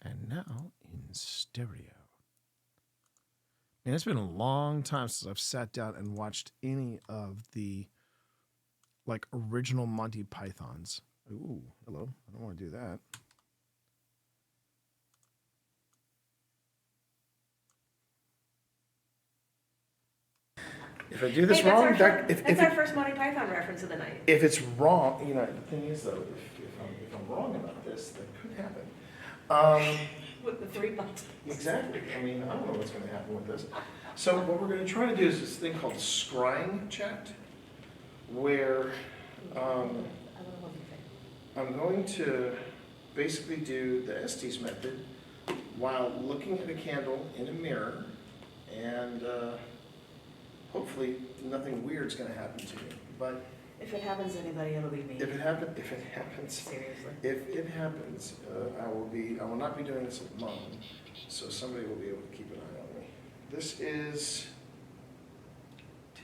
And now in stereo. Man, it's been a long time since I've sat down and watched any of the like original Monty Pythons. Ooh, hello. I don't want to do that. If I do this Hey, wrong, that's our first Monty Python reference of the night. if it's wrong, you know, the thing is though, if I'm wrong about this, that could happen. With the 3 buttons. Exactly. I mean, I don't know what's going to happen with this. So what we're going to try to do is this thing called scrying chat, where I'm going to basically do the Estes method while looking at a candle in a mirror, and hopefully nothing weird's going to happen to me. But If it happens to anybody, it'll be me. if it happens, Seriously. if it happens, I will not be doing this alone, so somebody will be able to keep an eye on me. This is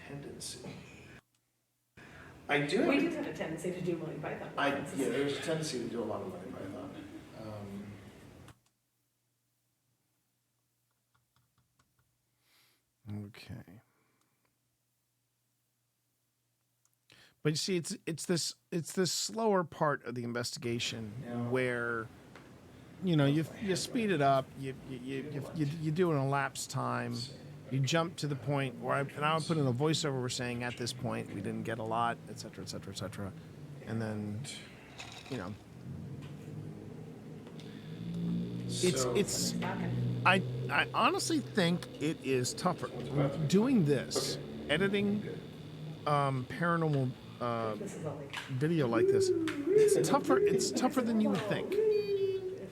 tendency. I do. We do have a tendency to do Monty Python. Yeah, there's a tendency to do a lot of Monty Python. But you see, it's this slower part of the investigation where, you know, you speed it up, you do an elapsed time, you jump to the point where I would put in a voiceover. We're saying at this point we didn't get a lot, et cetera, et cetera, et cetera, and then, you know, it's. I honestly think it is tougher doing this, editing paranormal video like this. It's tougher than you would think,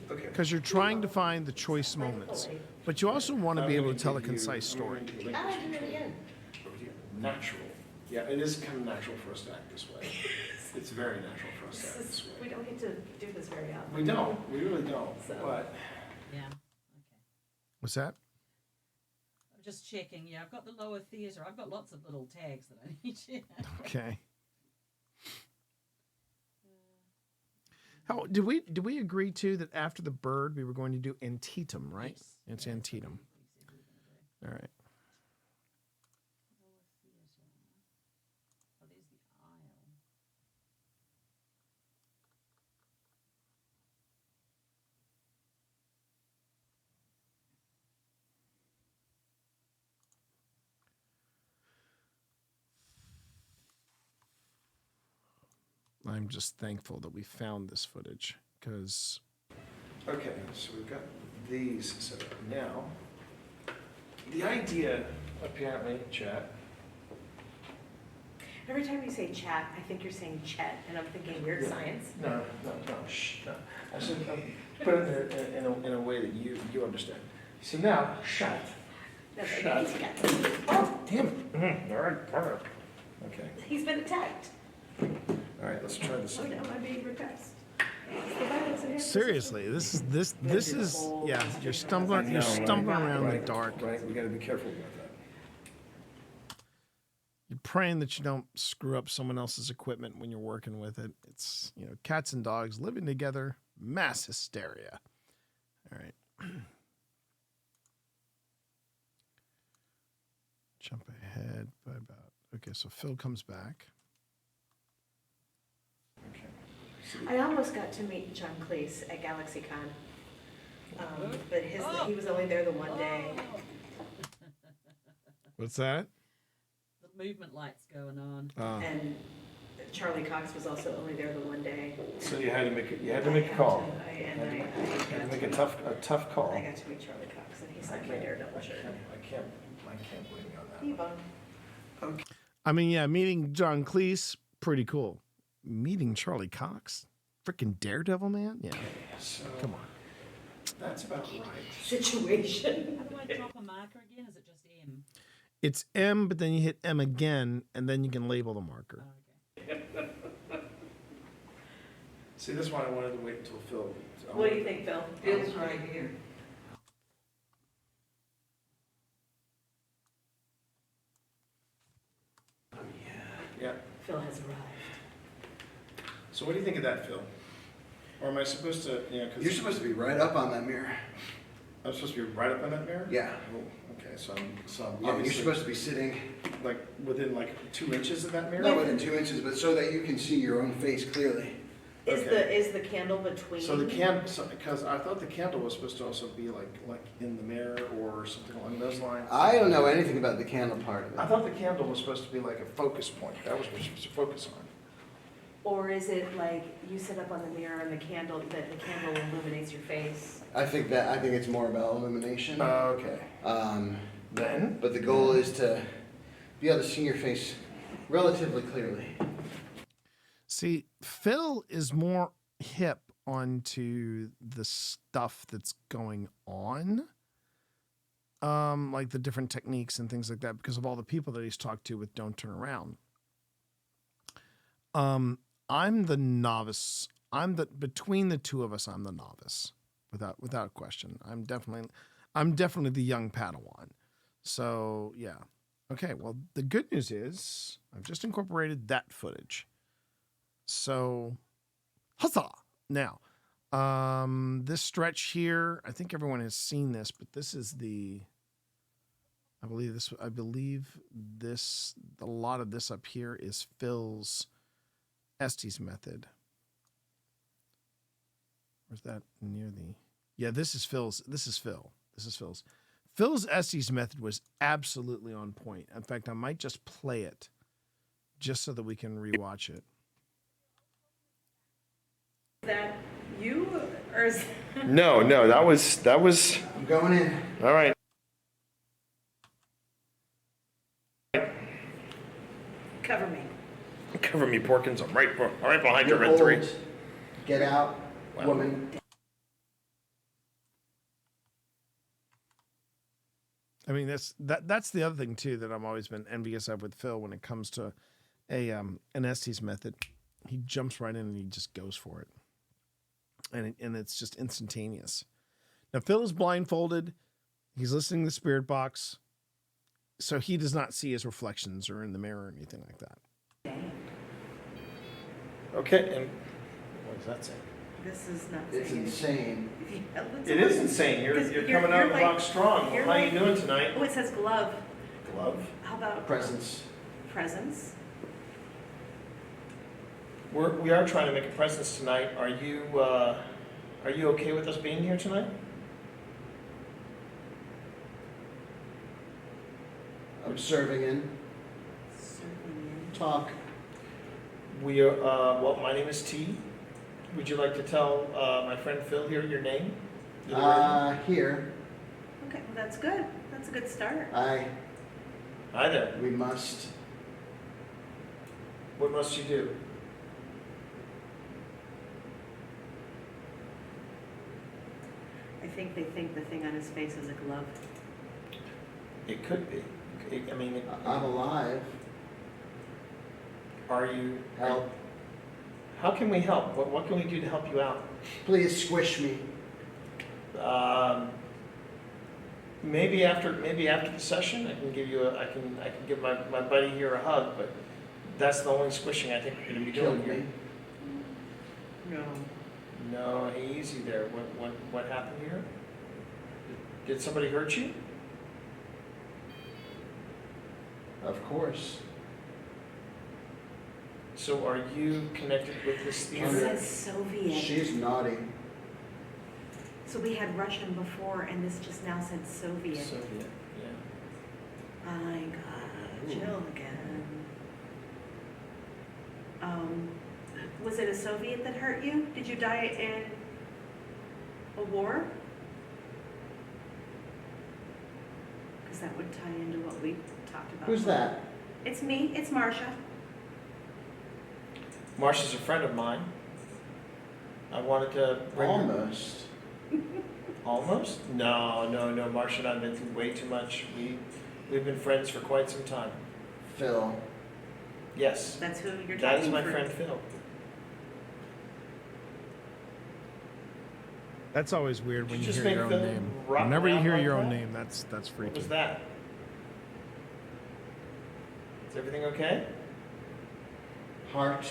because you're trying to find the choice moments, but you also want to be able to tell a concise story. Natural. Yeah, it is kind of natural for us to act this way. It's very natural for us to act this way. We don't get to do this very often. We don't. We really don't. So. But Yeah. What's that? I'm just checking. Yeah, I've got the lower theatre. I've got lots of little tags that I need to. Okay. How did we agree to that after the Byrd we were going to do Antietam, right? Yes. It's Antietam. All right. Oh, there's the aisle. I'm just thankful that we found this footage, because okay, so we've got these set up now. The idea, apparently, chat. Every time you say chat, I think you're saying Chet, and I'm thinking weird science. No, shh, no. I should put it in a way that you understand. So now, shut. Shut. Oh, damn it. All right. Okay. He's been attacked. All right, let's try this. Oh, now I'm being repressed. seriously, this is yeah. You're stumbling around in the dark. Right, we got to be careful about that. You're praying that you don't screw up someone else's equipment when you're working with it. It's, you know, cats and dogs living together, mass hysteria. All right. Jump ahead by about. Okay, so Phil comes back. I almost got to meet John Cleese at GalaxyCon, but he was only there the one day. What's that? The movement lights going on. And Charlie Cox was also only there the one day. So you had to make a call. You had to make a tough call. I got to meet Charlie Cox, and he signed my Daredevil shirt. I can't blame you on that. Okay. I mean, yeah, meeting John Cleese, pretty cool. Meeting Charlie Cox, freaking Daredevil, man. Yeah. So come on. That's about right. Situation. How do I drop a marker again? Is it just M? It's M, but then you hit M again, and then you can label the marker. Oh, okay. See, this one I wanted to wait until Phil. What do you think, Phil? Phil's right here. Yeah. Phil has arrived. So what do you think of that, Phil? Or am I supposed to, You're supposed to be right up on that mirror. I'm supposed to be right up on that mirror? Yeah. Oh, okay, so I'm Yeah, you're obviously supposed to be sitting. like within like 2 inches of that mirror? Not within 2 inches, but so that you can see your own face clearly. Is the candle between? So the candle, because I thought the candle was supposed to also be like in the mirror or something along those lines. I don't know anything about the candle part of it. I thought the candle was supposed to be like a focus point. That was what you're supposed to focus on. Or is it like you sit up on the mirror and the candle illuminates your face? I think it's more about illumination. Okay. Then? But the goal is to be able to see your face relatively clearly. See, Phil is more hip onto the stuff that's going on, like the different techniques and things like that, because of all the people that he's talked to with Don't Turn Around. I'm the novice. Between the two of us, I'm the novice, without question. I'm definitely the young Padawan. So yeah, okay. Well, the good news is I've just incorporated that footage. So, huzzah! Now, this stretch here, I think everyone has seen this, but this is I believe a lot of this up here is Phil's Estes method. Where's that near the? Yeah, this is Phil's. This is Phil. This is Phil's. Phil's Estes method was absolutely on point. In fact, I might just play it just so that we can rewatch it. Is that you or is No, that was. I'm going in. All right. cover me? Cover me, Porkins. I'm right behind you, You're Red 3. old. Get out, woman. I mean, that's the other thing too that I've always been envious of with Phil when it comes to an Estes method. He jumps right in and he just goes for it, and it's just instantaneous. Now Phil is blindfolded. He's listening to the spirit box, so he does not see his reflections or in the mirror or anything like that. Okay, and what does that say? This is not It's saying insane. It is insane. You're coming out of the box strong. How are you doing tonight? Oh, it says glove. Glove. How about Presents. presents? We are trying to make a presence tonight. Are you okay with us being here tonight? I'm serving in. Talk. We are. Well, my name is T. Would you like to tell my friend Phil here your name? Here. Okay, well, that's good. That's a good start. Hi there. We must. What must you do? I think they think the thing on his face is a glove. It could be. I mean, I'm alive. Are you? Help. How can we help? What can we do to help you out? Please squish me. Maybe after the session, I can give you I can give my buddy here a hug, but that's the only squishing I think we're going to be doing here. No, easy there. What happened here? Did somebody hurt you? Of course. So are you connected with this It theater? says Soviet. She's naughty. So we had Russian before, and this just now said Soviet. Soviet, yeah. I got chill again. Was it a Soviet that hurt you? Did you die in a war? Because that would tie into what we talked about. Who's that? It's me. It's Marcia. Marcia's a friend of mine. I wanted to bring her. Almost. Almost? No. Marcia and I have been through way too much. We've been friends for quite some time. Phil. Yes. That's who you're talking That is my for. friend Phil. That's always weird when Did you you hear just your own make Phil name. rock Whenever you around hear like your own that? name, that's freaky. What was that? Is everything okay? Heart.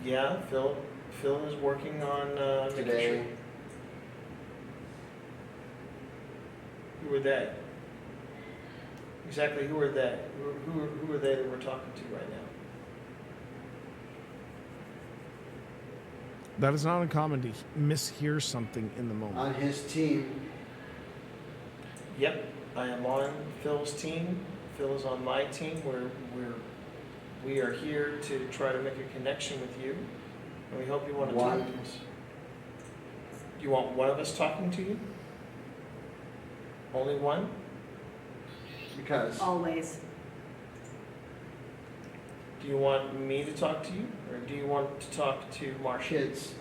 Yeah, Phil is working on making Today. sure. Who are they? Exactly, who are they? Who are they that we're talking to right now? That is not uncommon to mishear something in the moment. On his team. Yep, I am on Phil's team. Phil is on my team. We are here to try to make a connection with you, and we hope you want to talk to us. You want one of us talking to you? Only one? Because. Always. Do you want me to talk to you, or do you want to talk to Marcia? Kids.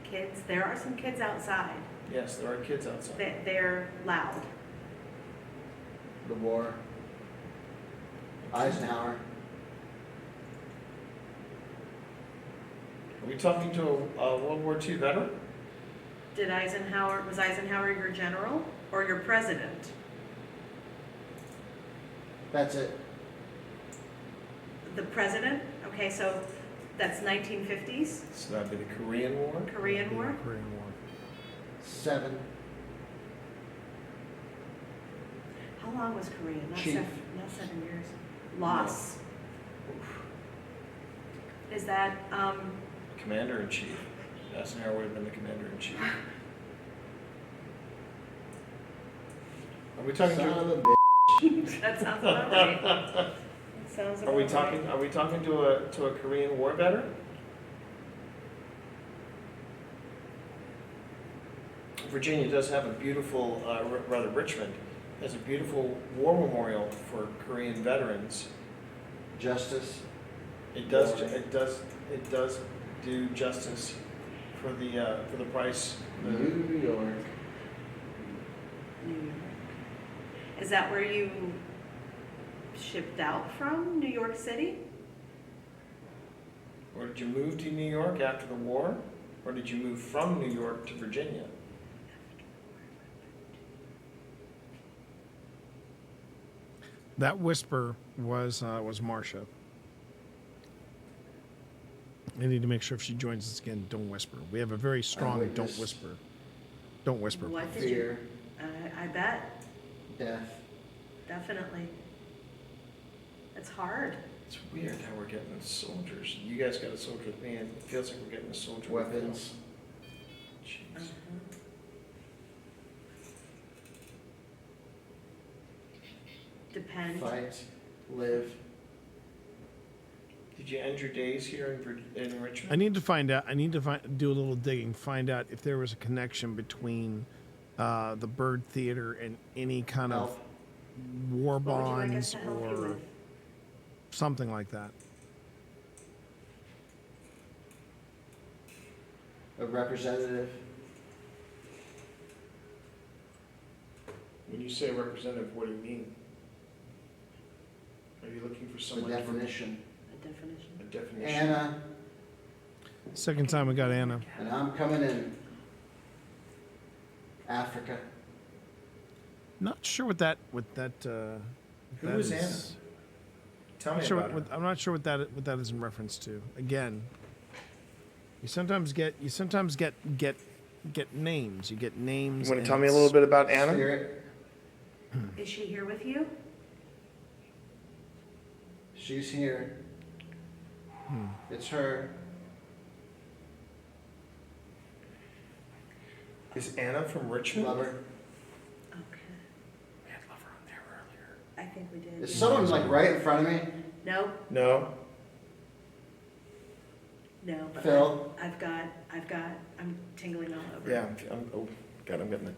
Kids. There are some kids outside. Yes, there are kids outside. They're loud. The war. Eisenhower. Are we talking to a World War II veteran? Was Eisenhower your general or your president? That's it. The president? Okay, so that's 1950s? So that'd be the Korean War? Korean War? Korean War. 7. How long was Korea? Not Chief. not 7 years. Loss. Is that, Commander-in-Chief. Eisenhower would have been the Commander-in-Chief. Are we talking Son of a that sounds about right. That sounds about Are we right. talking? Are we talking to a Korean War veteran? Virginia does have a beautiful, rather Richmond has a beautiful war memorial for Korean veterans. Justice. It does. It does do justice for the price. New York. New York. Is that where you shipped out from, New York City? Or did you move to New York after the war, or did you move from New York to Virginia? That whisper was Marsha. I need to make sure if she joins us again, don't whisper. We have a very strong don't whisper. Don't whisper. What did Fear. you? I bet. Death. Definitely. It's hard. It's weird how we're getting the soldiers. You guys got a soldier with me, and it feels like we're getting a soldier with Weapons. Jeez. Depends. Fight. Live. Did you end your days here in Richmond? I need to find out. I need to do a little digging, find out if there was a connection between the Byrd Theater and any kind of war What would you like bonds us to help you or with? something like that. A representative. When you say representative, what do you mean? Are you looking for A someone? definition. A definition. A definition. Anna. Second time we got Anna. And I'm coming in. Africa. Not sure what that. Who that is is. Anna? Tell me Not sure about her. I'm not sure what that is in reference to. Again, you sometimes get names. You get names. You want to tell me a little bit about Anna? Spirit. Is she here with you? She's here. It's her. Is Anna from Richmond? Lover. Okay. We had Lover on there earlier. I think we did. Is someone like right in front of me? Nope. No. No. But Phil? I'm tingling all over. Yeah. Oh God, I'm getting it.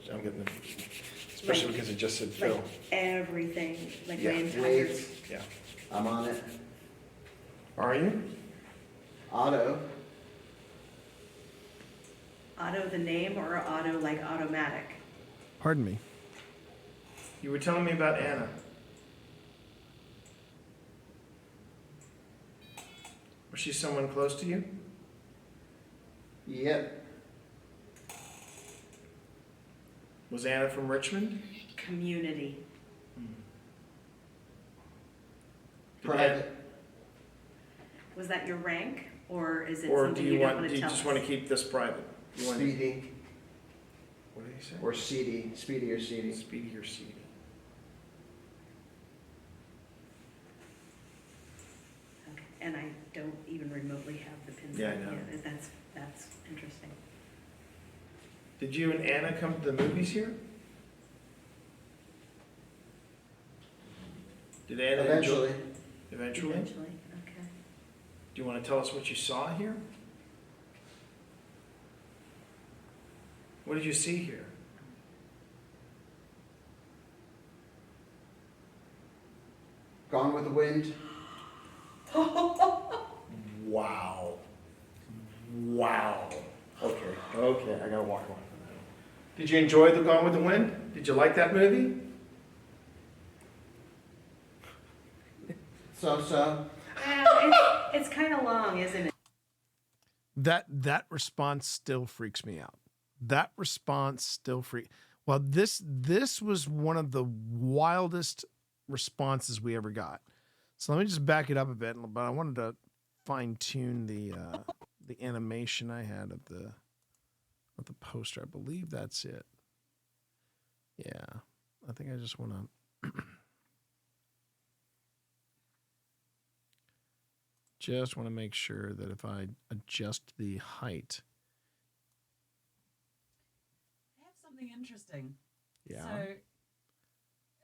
Especially Like- because it just said Phil. Like everything, like Yeah. my entire. Wait. Yeah. I'm on it. Are you? Otto. Auto the name or auto like automatic? Pardon me. You were telling me about Anna. Was she someone close to you? Yep. Was Anna from Richmond? Community. Private. Was that your rank, or is it Or do something you you don't want? want Do to you tell just us? want to keep this private? You want Speedy. What did he say? Or CD. Speedy or CD. Speedy or seedy? Okay. And I don't even remotely have the pins. Yeah, I on know. yet. That's interesting. Did you and Anna come to the movies here? Did Anna Eventually. Eventually? Eventually. Okay. Do you want to tell us what you saw here? What did you see here? Gone with the Wind. Wow. Wow. Okay, I gotta walk away. Did you enjoy the Gone with the Wind? Did you like that movie? So. It's kind of long, isn't it? That response still freaks me out. That response still Well, this was one of the wildest responses we ever got. So let me just back it up a bit, but I wanted to fine tune the animation I had of the poster. I believe that's it. Yeah, I think I just want to. just want to make sure that if I adjust the height. I have something interesting. Yeah. So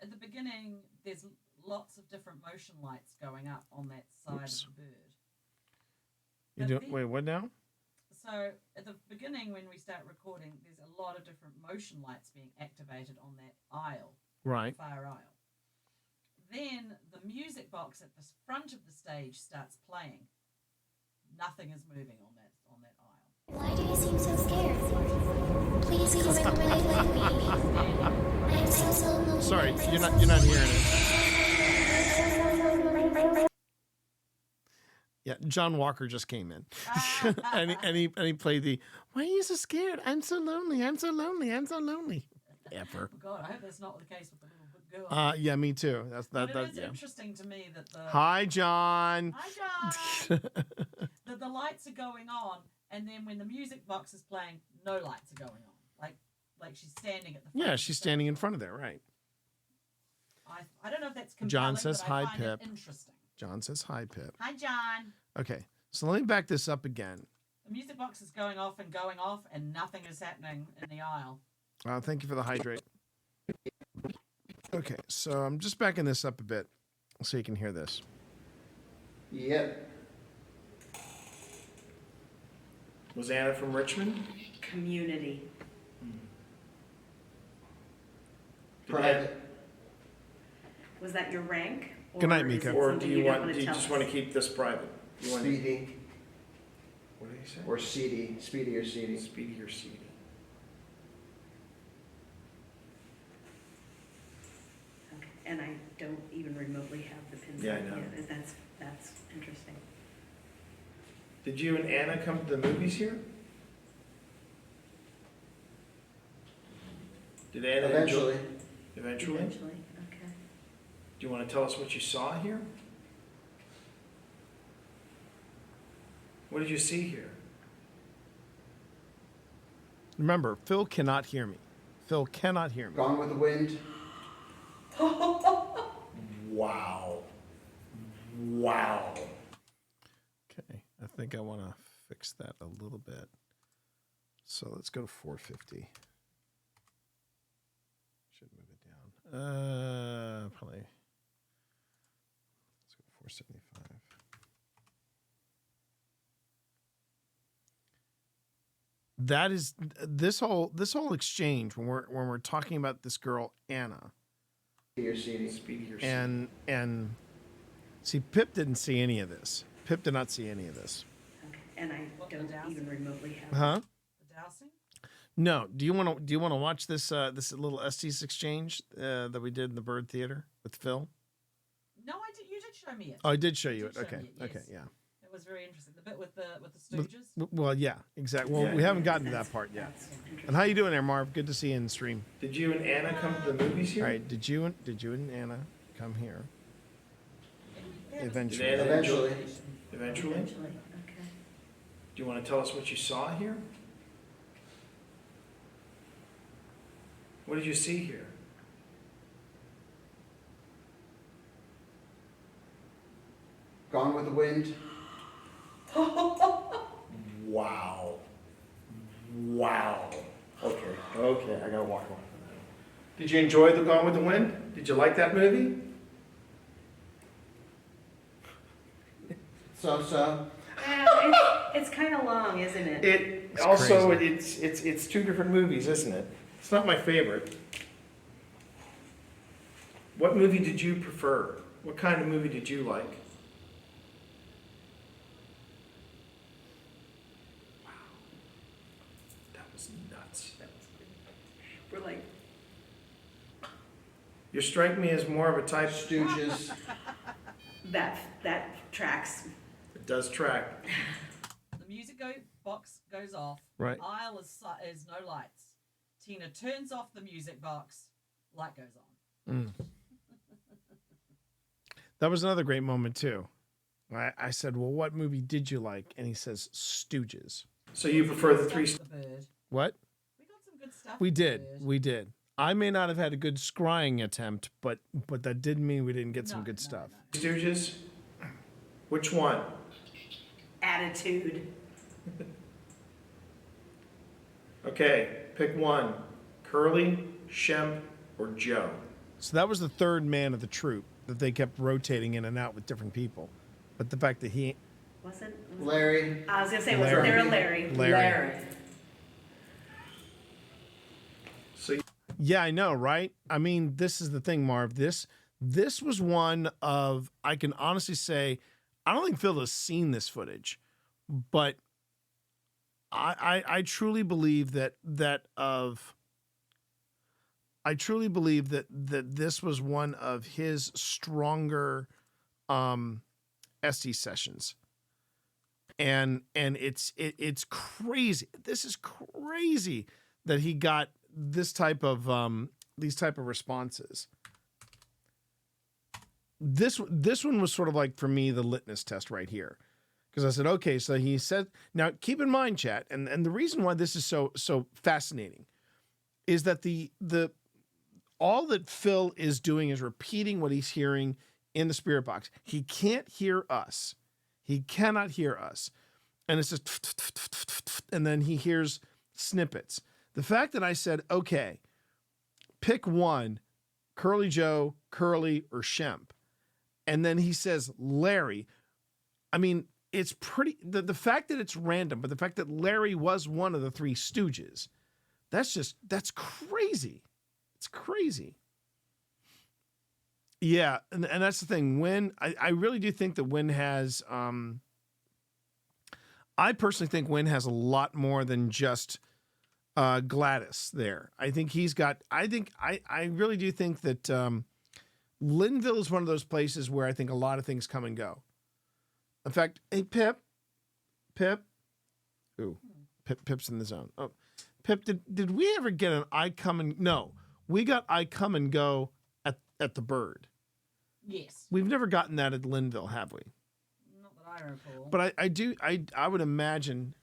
at the beginning, there's lots of different motion lights going up on that side Oops. of the bird. You do, wait, what now? So at the beginning, when we start recording, there's a lot of different motion lights being activated on that aisle, Right. far aisle. Then the music box at the front of the stage starts playing. Nothing is moving on that aisle. Why do you seem so scared? Please comment when I let me. I am so lonely. Sorry, you're not hearing it. Yeah, John Walker just came in, and he played the "Why are you so scared? I'm so lonely. I'm so lonely. I'm so lonely." Ever. Oh God, I hope that's not the case with the little girl. Yeah, me too. That's But that. it is Yeah. interesting to me that the Hi, John. Hi, John. that the lights are going on, and then when the music box is playing, no lights are going on. Like she's standing at the front. Yeah, she's standing in front of there, right? I don't know if that's compelling, John says but I hi, find it Pip. interesting. John says hi, Pip. Hi, John. Okay, so let me back this up again. The music box is going off, and nothing is happening in the aisle. Thank you for the hydrate. Okay, so I'm just backing this up a bit so you can hear this. Yep. Was Anna from Richmond? Community. Private. Was that your rank? Good night, Or is Mika. it Or something do you don't want? Do you tell just us? want to keep this private? You want Speedy. What did he say? Or CD. Speedy or CD. Speedy or CD? Okay. And I don't even remotely have the pins. Yeah, I up know. yet. That's interesting. Did you and Anna come to the movies here? Did Anna Eventually. enjoy? Eventually. Eventually. Okay. Do you want to tell us what you saw here? What did you see here? Remember, Phil cannot hear me. Phil cannot hear me. Gone with the Wind. Wow. Wow. Okay, I think I want to fix that a little bit. So let's go to 450. Should move it down. Probably. Let's go 475. That is this whole exchange when we're talking about this girl Anna. Speedy or CD. Speedy or CD. And see, Pip didn't see any of this. Pip did not see any of this. Okay. And I don't even remotely have. Huh? The dousing? No. Do you want to watch this this little Estes exchange that we did in the Byrd Theater with Phil? No, I did. You did show me it. Oh, I did show you You it. did show Okay. me it, Okay. yes. Yeah. It was very interesting. The bit with the Stooges. Well, yeah. Exactly. Well, we haven't gotten to that part yet. And how you doing there, Marv? Good to see you in the stream. Did you and Anna come to the movies here? All right. Did you and Anna come here? Eventually. Did Anna enjoy? Eventually. Eventually. Eventually. Okay. Do you want to tell us what you saw here? What did you see here? Gone with the Wind. Wow. Wow. Okay. Okay. I gotta walk away from that. Did you enjoy the Gone with the Wind? Did you like that movie? So. It's kind of long, isn't it? It's also it's two different movies, isn't it? It's not my favorite. What movie did you prefer? What kind of movie did you like? Wow. That was nuts. We're like. You strike me as more of a type Stooges. That tracks. It does track. The music box goes off. Right. Aisle is no lights. Tina turns off the music box. Light goes on. That was another great moment too. I said, "Well, what movie did you like?" And he says, "Stooges." So you prefer the three? The Byrd. What? We got some good stuff. We with the did. Byrd. We did. I may not have had a good scrying attempt, but that didn't mean we didn't get some No, good no, stuff. no. Stooges? Which one? Attitude. Okay, pick one. Curly, Shemp, or Joe. So that was the third man of the troop that they kept rotating in and out with different people. But the fact that he... Wasn't Larry. I was going to say, wasn't there a Larry? Larry. So yeah, I know, right? I mean, this is the thing, Marv. This was one of, I can honestly say, I don't think Phil has seen this footage, but I truly believe that this was one of his stronger SD sessions. And it's crazy. This is crazy that he got this type of these type of responses. This one was sort of like, for me, the litmus test right here. Because I said, okay, so he said, now keep in mind, chat, and the reason why this is so fascinating is that the all that Phil is doing is repeating what he's hearing in the spirit box. He can't hear us. He cannot hear us. And it's just, and then he hears snippets. The fact that I said, okay, pick one, Curly Joe, Curly, or Shemp. And then he says, Larry. I mean, it's pretty, the fact that it's random, but the fact that Larry was one of the Three Stooges, that's crazy. It's crazy. Yeah, and that's the thing. Wynn, I really do think that Wynn has, I personally think Wynn has a lot more than just Gladys there. I think he's got, I really do think that Linville is one of those places where I think a lot of things come and go. In fact, hey, Pip. Ooh, Pip's in the zone. Oh, Pip, did we ever get an I come and, no, we got I come and go at the Byrd. Yes. We've never gotten that at Linville, have we? Not that I recall. But I would imagine,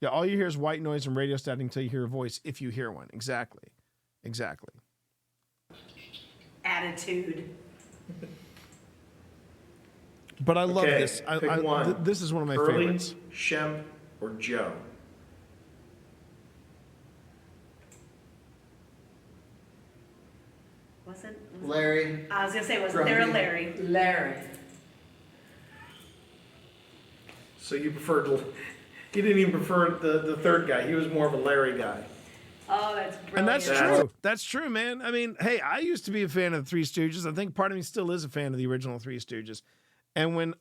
yeah, all you hear is white noise and radio static until you hear a voice, if you hear one. Exactly. Attitude. But I love this. Pick one. This is one of my Curly, favorites. Shemp, or Joe. Wasn't Larry. I was going to say, wasn't there a Larry? Larry. So you preferred, you didn't even prefer the third guy. He was more of a Larry guy. Oh, that's brilliant. And that's true. That's true, man. I mean, hey, I used to be a fan of the Three Stooges. I think part of me still is a fan of the original Three Stooges. And when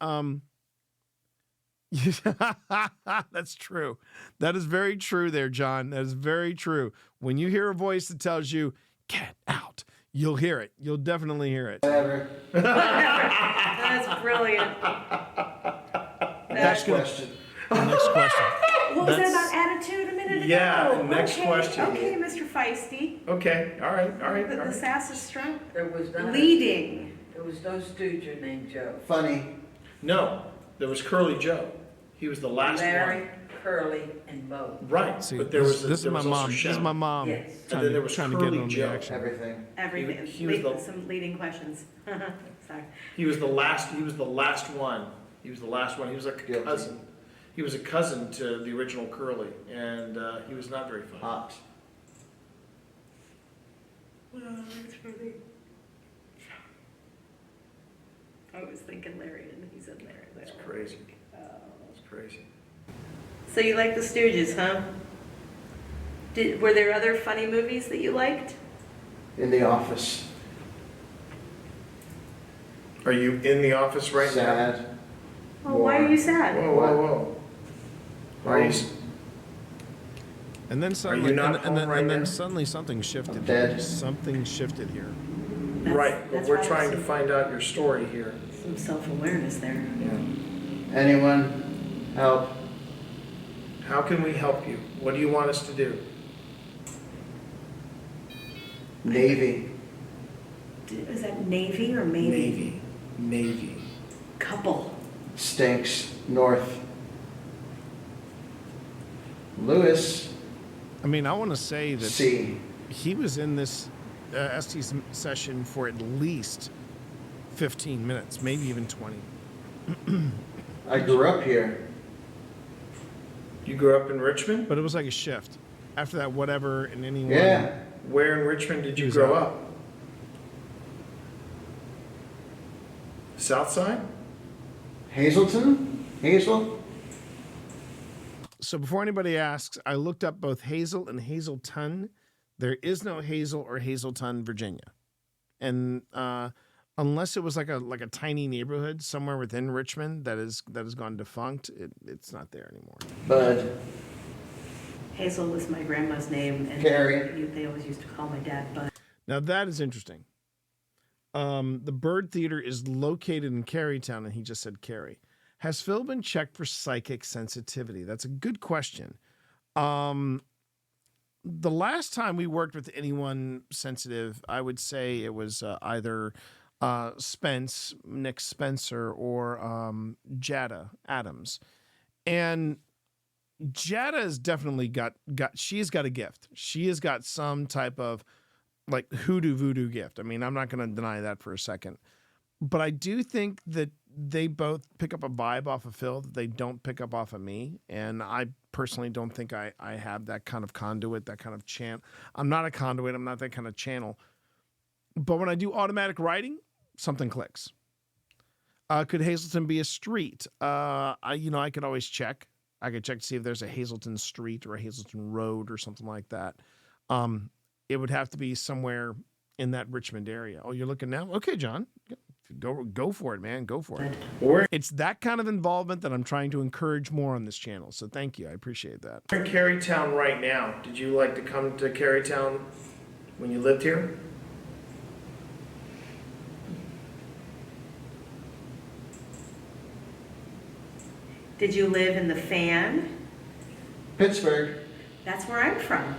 that's true. That is very true there, John. That is very true. When you hear a voice that tells you, get out, you'll hear it. You'll definitely hear it. Whatever. That's brilliant. Next question. Next question. What was that about attitude a minute ago? Yeah, next okay. question. Okay, Mr. Feisty. Okay, all right. The sass is strong. There was no Leading. There was no stooge named Joe. Funny. No, there was Curly Joe. He was the last Larry, one. Curly, and Bo. Right, See, but there was this is there my was also mom. This is Shemp. my mom. Yes. And then there was trying to Curly get on Joe. the action. Everything. Everything. He was the- Some leading questions. Sorry. He was the last. He was the last one. He was the last one. He was like a Guilty. cousin. He was a cousin to the original Curly, and he was not very funny. Hot. I was thinking Larry, and he said Larry. That's crazy. That's crazy. So you like the Stooges, huh? Were there other funny movies that you liked? In the Office. Are you in the office right now? Sad. Oh, why are you sad? Whoa. Why are you? And then suddenly, you not and home then, right and then now? suddenly something shifted. I'm dead. Something shifted here. Right, but that's we're right. trying to find out your story here. Some self-awareness there. Yeah. Anyone? Help. How can we help you? What do you want us to do? Navy. Is that Navy or maybe? Navy. Couple. Stinks. North. Lewis. I mean, I want to say that C. he was in this ST session for at least 15 minutes, maybe even 20. I grew up here. You grew up in Richmond? But it was like a shift. After that, whatever, and anyone. Yeah. Where in Richmond did you Who's grow that? up? South Side? Hazelton? Hazel? So before anybody asks, I looked up both Hazel and Hazelton. There is no Hazel or Hazelton, Virginia. And unless it was like a tiny neighborhood somewhere within Richmond that has gone defunct, it's not there anymore. Bud. Hazel was my grandma's name, and Carrie. they always used to call my dad Bud. Now that is interesting. The Byrd Theater is located in Carytown, and he just said Cary. Has Phil been checked for psychic sensitivity? That's a good question. The last time we worked with anyone sensitive, I would say it was either Nick Spencer, or Jada Adams. And Jada has definitely she's got a gift. She has got some type of like hoodoo voodoo gift. I mean, I'm not going to deny that for a second. But I do think that they both pick up a vibe off of Phil that they don't pick up off of me. And I personally don't think I have that kind of conduit, that kind of channel. I'm not a conduit. I'm not that kind of channel. But when I do automatic writing, something clicks. Could Hazleton be a street? I could always check. I could check to see if there's a Hazleton Street or a Hazleton Road or something like that. It would have to be somewhere in that Richmond area. Oh, you're looking now? Okay, John. Go for it, man. Go for it. It's that kind of involvement that I'm trying to encourage more on this channel. So thank you. I appreciate that. We're in Carytown right now. Did you like to come to Carytown when you lived here? Did you live in the Fan? Pittsburgh. That's where I'm from.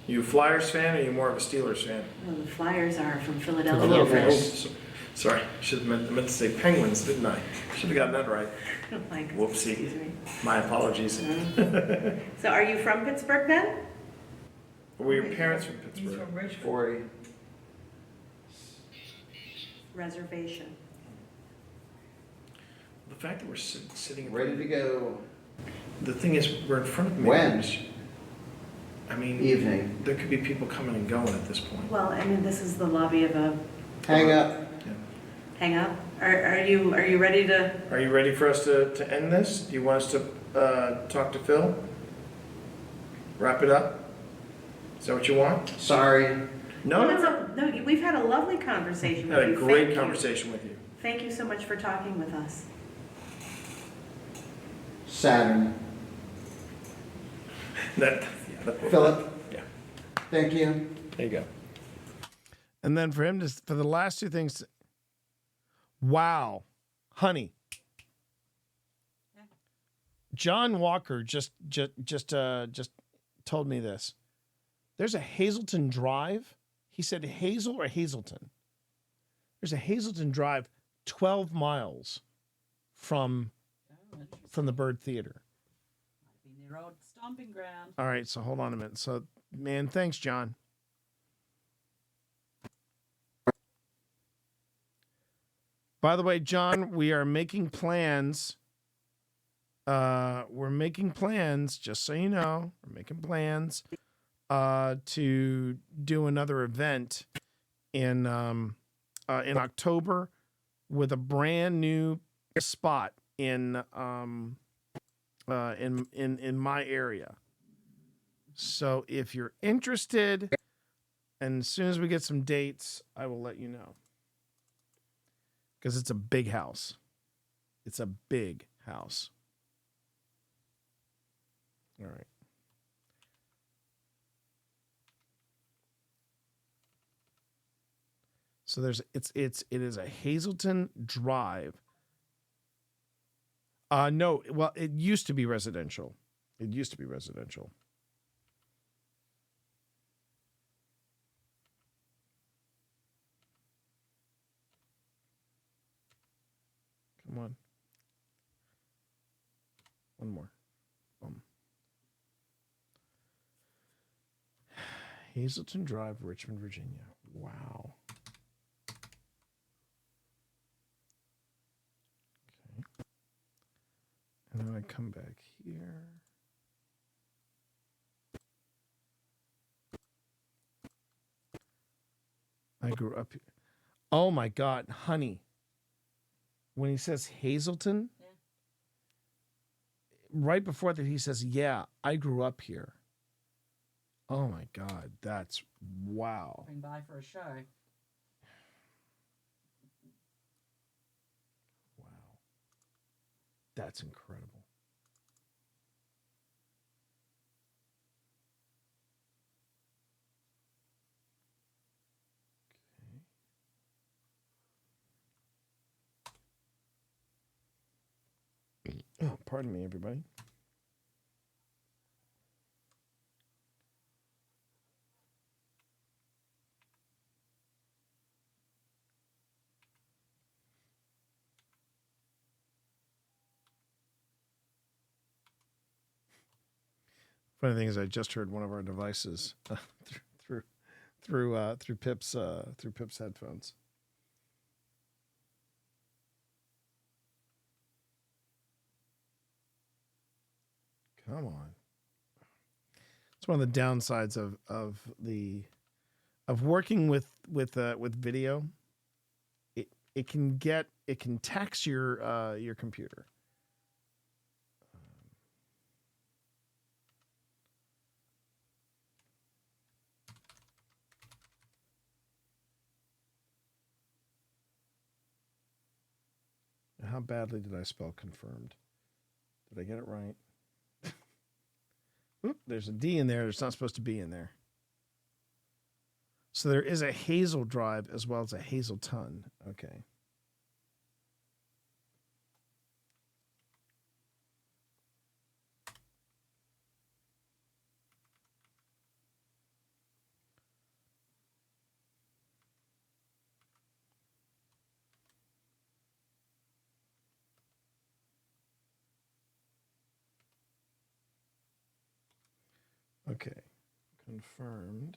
You a Flyers fan or are you more of a Steelers fan? Well, the Flyers are from Philadelphia. Oh, sorry. Should have meant to say Penguins, didn't I? Should have gotten that right. Like, Whoopsie. excuse me. My apologies. So are you from Pittsburgh then? Were your parents from Pittsburgh? He's from Richmond. 40. Reservation. The fact that we're sitting Ready to go. The thing is, we're in front of When? mirrors. I mean, Evening. there could be people coming and going at this point. Well, I mean, this is the lobby of a Hang up. hang up. Are you ready to? Are you ready for us to end this? Do you want us to talk to Phil? Wrap it up? Is that what you want? Sorry. No, No, we've had a lovely conversation with had a you. great Thank you. conversation with you. Thank you so much for talking with us. Saturn. Philip. Yeah. Thank you. There you go. And then for him for the last two things. Wow, honey. John Walker just told me this. There's a Hazleton Drive. He said Hazel or Hazleton. There's a Hazleton Drive 12 miles from the Byrd Theater. Their old stomping ground. All right, so hold on a minute. So, man, thanks, John. By the way, John, we are making plans. We're making plans, just so you know. We're making plans to do another event in October with a brand new spot in my area. So if you're interested, and as soon as we get some dates, I will let you know. Because it's a big house. It's a big house. All right. So it is a Hazleton Drive. No, well, it used to be residential. It used to be residential. Come on. One more. Hazleton Drive, Richmond, Virginia. Wow. Okay. come back here. I grew up here. Oh my God, honey. When he says Hazleton, right before that he says, yeah, I grew up here. Oh my God, that's wow. Bring by for a show. Wow. That's incredible. Oh, pardon me, everybody. Funny thing is, I just heard one of our devices through Pip's headphones. Come on. It's one of the downsides of working with video. It can tax your computer. How badly did I spell confirmed? Did I get it right? Oop, there's a D in there. There's not supposed to be in there. So there is a Hazel Drive as well as a Hazelton. Okay. Okay. Confirmed.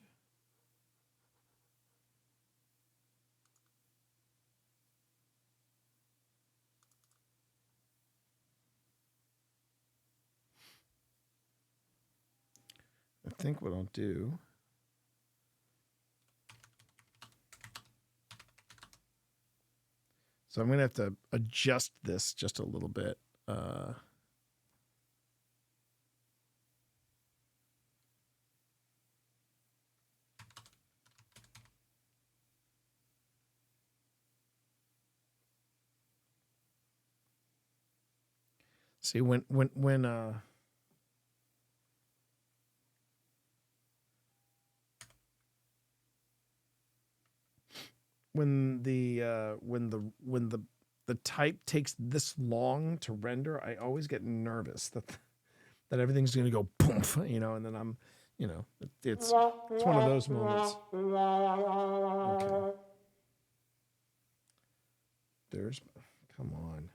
I think what I'll do. So I'm going to have to adjust this just a little bit. See, when the type takes this long to render, I always get nervous that everything's going to go poof, and then I'm, it's one of those moments. Okay. Come on.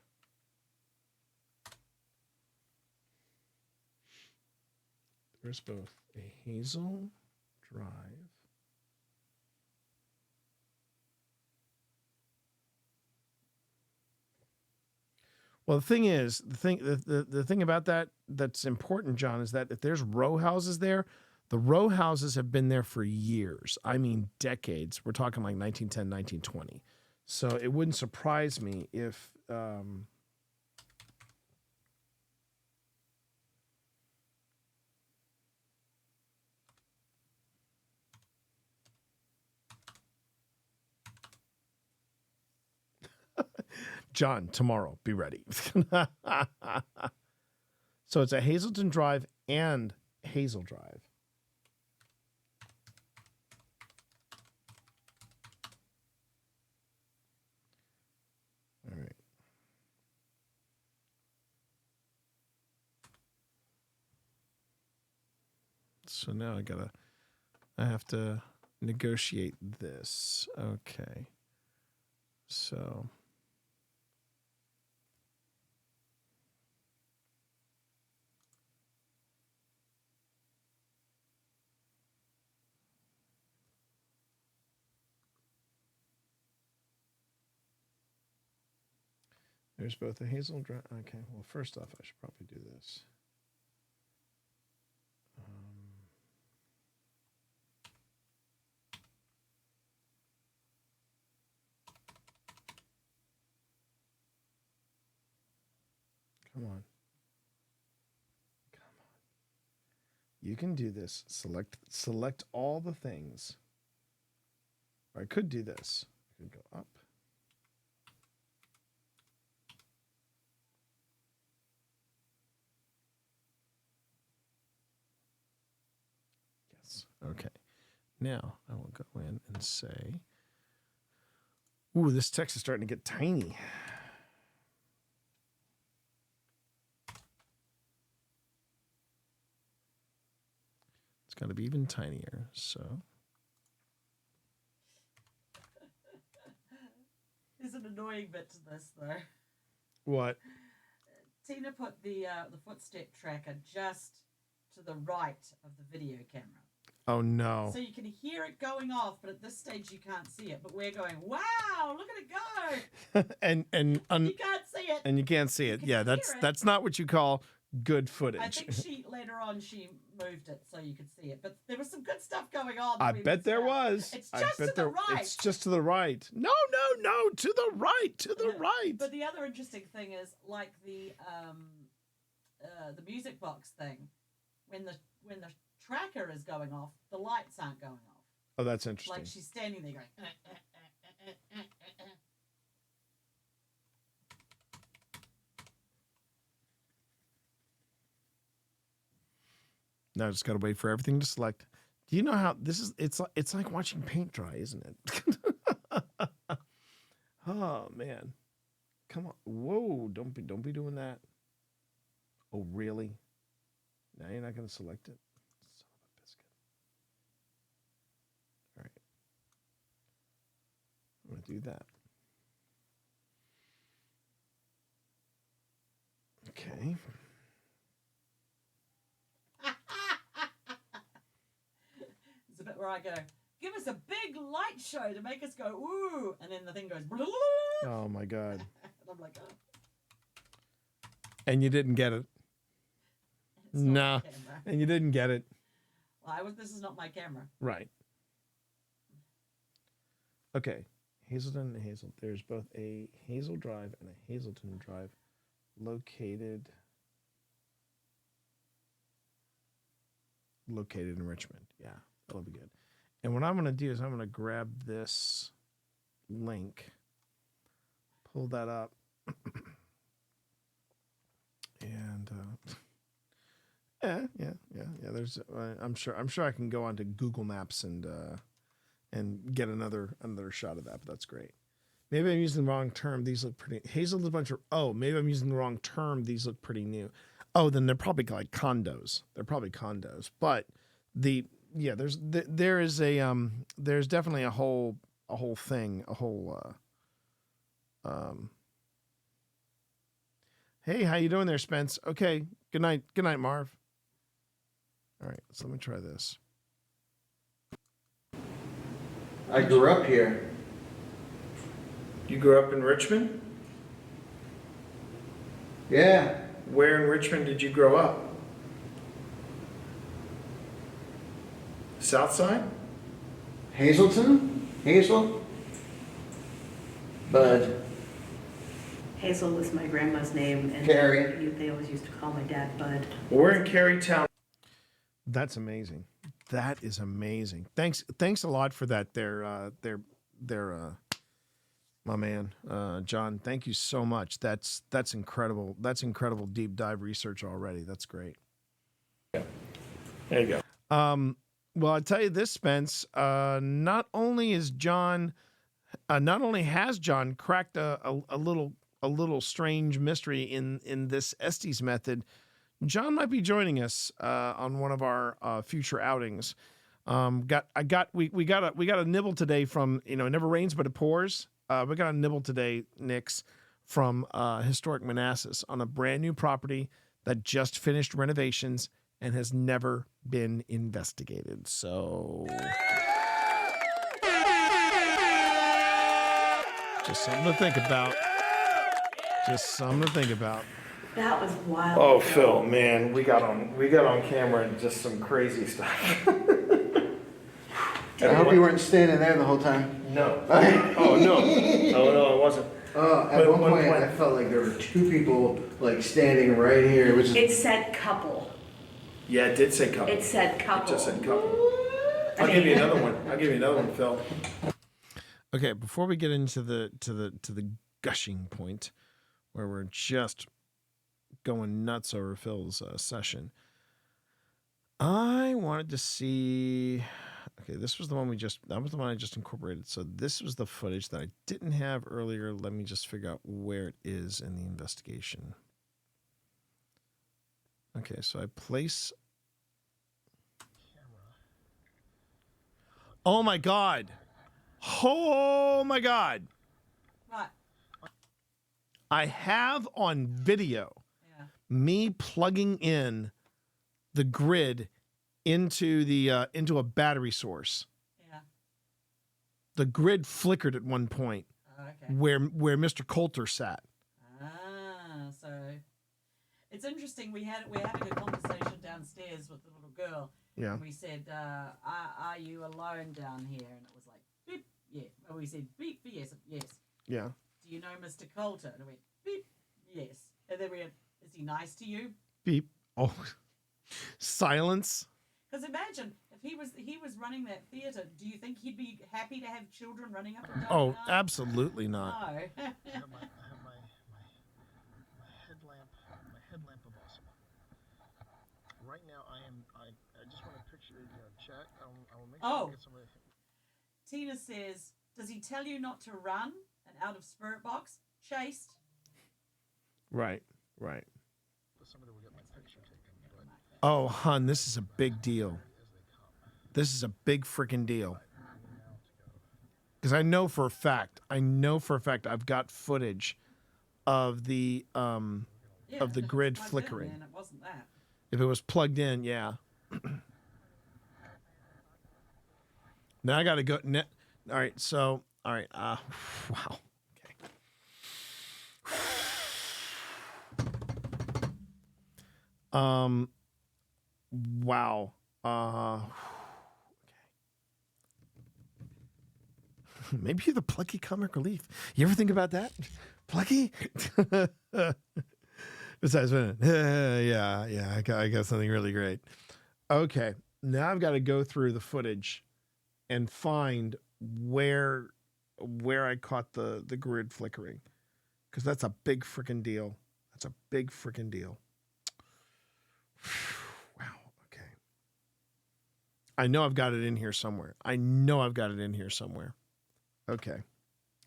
There's both a Hazel Drive. Well, the thing is, the thing about that's important, John, is that if there's row houses there, the row houses have been there for years. I mean, decades. We're talking like 1910, 1920. So it wouldn't surprise me if John, tomorrow, be ready. So it's a Hazelton Drive and Hazel Drive. All right. So now I have to negotiate this. Okay. So There's both a hazel drive. Okay, well, first off, I should probably do this. Come on. You can do this. Select all the things. Or I could do this. I could go up. Yes. Okay. Now I will go in and say, ooh, this text is starting to get tiny. It's got to be even tinier. So There's an annoying bit to this, though. what? Tina put the footstep tracker just to the right of the video camera. Oh no. So you can hear it going off, but at this stage you can't see it. But we're going, wow, look at it go. and you can't see it. And you can't see it. Yeah, that's not what you call good footage. I think later on she moved it so you could see it. But there was some good stuff going on. I bet there was. It's just to the right. It's just to the right. No, to the right, to the right. But the other interesting thing is, like the music box thing, when the tracker is going off, the lights aren't going off. Oh, that's interesting. Like she's standing there going. Now I just gotta wait for everything to select. Do you know how this is? It's like watching paint dry, isn't it? Oh man, come on! Whoa! Don't be doing that. Oh really? Now you're not gonna select it. Son of a biscuit. All right, I'm gonna do that. Okay. There's a bit where I go, give us a big light show to make us go, ooh, and then the thing goes, Oh my god. And I'm like, oh. And you didn't get it. No. And you didn't get it. Well, this is not my camera. Right. Okay. Hazelton and Hazel. There's both a Hazel Drive and a Hazelton Drive located in Richmond. Yeah, that'll be good. And what I'm going to do is I'm going to grab this link, pull that up, and yeah. There's I'm sure I can go onto Google Maps and get another shot of that. But that's great. Maybe I'm using the wrong term. These look pretty. Hazel's a bunch of. Oh, maybe I'm using the wrong term. These look pretty new. Oh, then they're probably like condos. They're probably condos. But there's definitely a whole thing, Hey, how you doing there, Spence? Okay. Good night, Marv. All right, so let me try this. I grew up here. You grew up in Richmond? Yeah. Where in Richmond did you grow up? South Side? Hazelton? Hazel? Bud. Hazel was my grandma's name, and Carrie. they always used to call my dad Bud. We're in Carytown. That's amazing. That is amazing. Thanks a lot for that. My man, John. Thank you so much. That's incredible. That's incredible deep dive research already. That's great. Yeah. There you go. Well, I tell you this, Spence. Not only has John cracked a little strange mystery in this Estes method, John might be joining us on one of our future outings. We got a nibble today from it never rains but it pours. We got a nibble today, Nix, from Historic Manassas on a brand new property that just finished renovations and has never been investigated. So just something to think about. Just something to think about. That was wild. Oh, Phil, man, we got on camera just some crazy stuff. I hope you weren't standing there the whole time. No. Oh no. Oh no, I wasn't. At one point, I felt like there were two people like standing right here, which is. It said couple. Yeah, it did say couple. It said couple. It just said couple. I'll give you another one. Phil. Okay, before we get into the gushing point, where we're just going nuts over Phil's session, I wanted to see. Okay, this was the one that was the one I just incorporated. So this was the footage that I didn't have earlier. Let me just figure out where it is in the investigation. Okay, so I place. Oh my God. Oh my God. What? I have on video me plugging in the grid into a battery source. Yeah. The grid flickered at one point where Mr. Coulter sat. Ah, so it's interesting. We're having a conversation downstairs with the little girl. Yeah. And we said, "Are you alone down here?" And it was like, "Beep, yeah." And we said, "Beep, yes, yes." Yeah. Do you know Mr. Coulter? And I went, "Beep, yes." And then we went, "Is he nice to you?" Beep. Oh, silence. Because imagine if he was running that theater, do you think he'd be happy to have children running up and down? Oh, absolutely not. No. I have my headlamp of awesome. Right now, I just want to picture chat. I will make sure I get some of it. Tina says, "Does he tell you not to run?" And out of Spirit Box, chased. Right, right. Somebody will get my picture taken. Oh, hun, this is a big deal. This is a big freaking deal. Because I know for a fact I've got footage of the grid flickering. It wasn't that. If it was plugged in, yeah. Now I got to go. All right, so all right. Wow. Okay. Wow. Okay. Maybe you're the plucky comic relief. You ever think about that? Plucky? Besides, yeah, I got something really great. Okay. Now I've got to go through the footage and find where I caught the grid flickering. Because that's a big freaking deal. That's a big freaking deal. Wow. Okay. I know I've got it in here somewhere. Okay.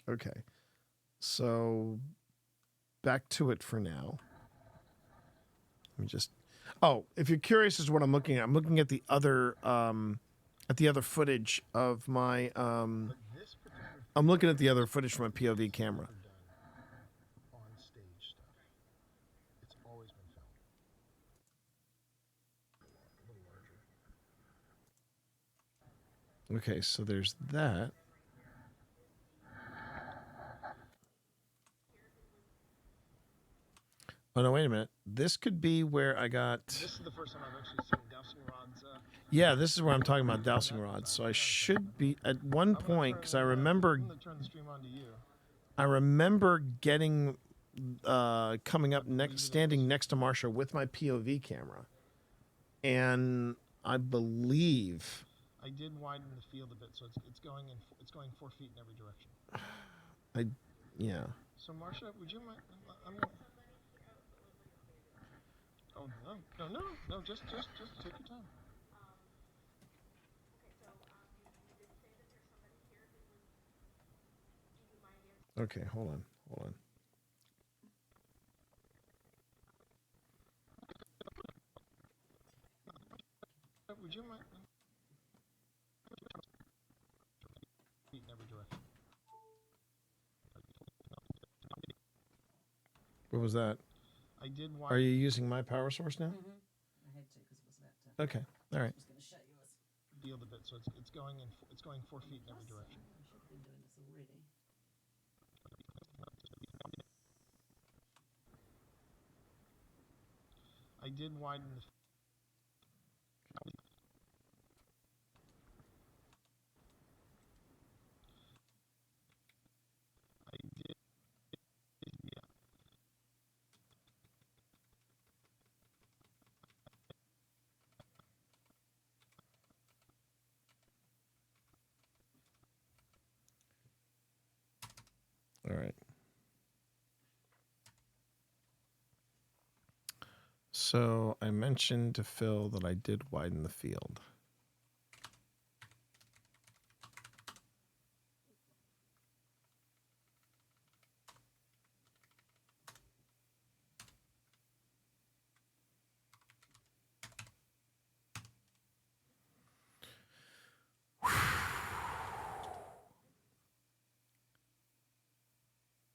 Okay. So back to it for now. Let me just. Oh, if you're curious as to what I'm looking at, I'm looking at the other footage of my. I'm looking at the other footage from my POV camera. Okay, so there's that. Oh, no, wait a minute. This could be where I got... This is the first time I've actually seen dowsing rods. Yeah, this is where I'm talking about dowsing rods. So I should be at one point, because I remember... I'm going to turn the stream on to you. I remember getting... coming up standing next to Marsha with my POV camera. And I believe... I did widen the field a bit, so it's going 4 feet in every direction. Yeah. So Marsha, would you mind? Oh no! Just take your time. Okay, hold on. Would you mind? Feet in every direction. What was that? I did. Are you using my power source now? Mm-hmm. I had to because it was about to. Okay. All right. I was going to show you us. Field a bit, so it's going 4 feet in every direction. I should have been doing this already. I did widen the. I did. Yeah. All right. So I mentioned to Phil that I did widen the field.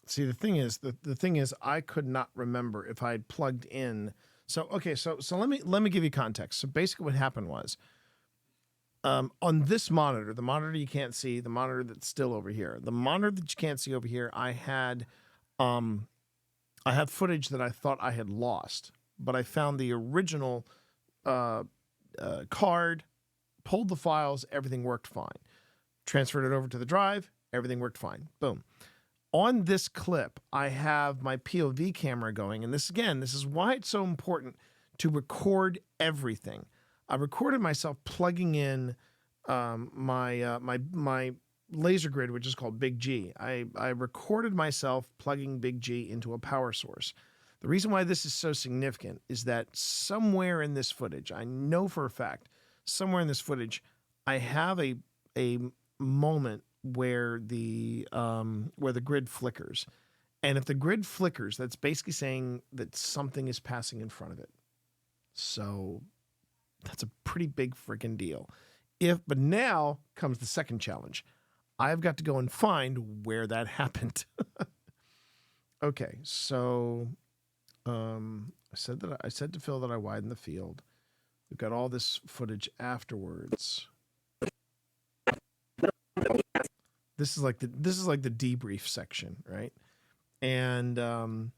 See, the thing is, I could not remember if I had plugged in. So okay, so let me give you context. So basically, what happened was, on this monitor, the monitor you can't see, the monitor that's still over here, the monitor that you can't see over here, I had footage that I thought I had lost, but I found the original card, pulled the files, everything worked fine. Transferred it over to the drive, everything worked fine. Boom. On this clip, I have my POV camera going, and this is why it's so important to record everything. I recorded myself plugging in my laser grid, which is called Big G. I recorded myself plugging Big G into a power source. The reason why this is so significant is that somewhere in this footage, I know for a fact, somewhere in this footage, I have a moment where the grid flickers. And if the grid flickers, that's basically saying that something is passing in front of it. So that's a pretty big freaking deal. But now comes the second challenge. I've got to go and find where that happened. Okay, so I said to Phil that I widened the field. We've got all this footage afterwards. This is like the debrief section, right? And and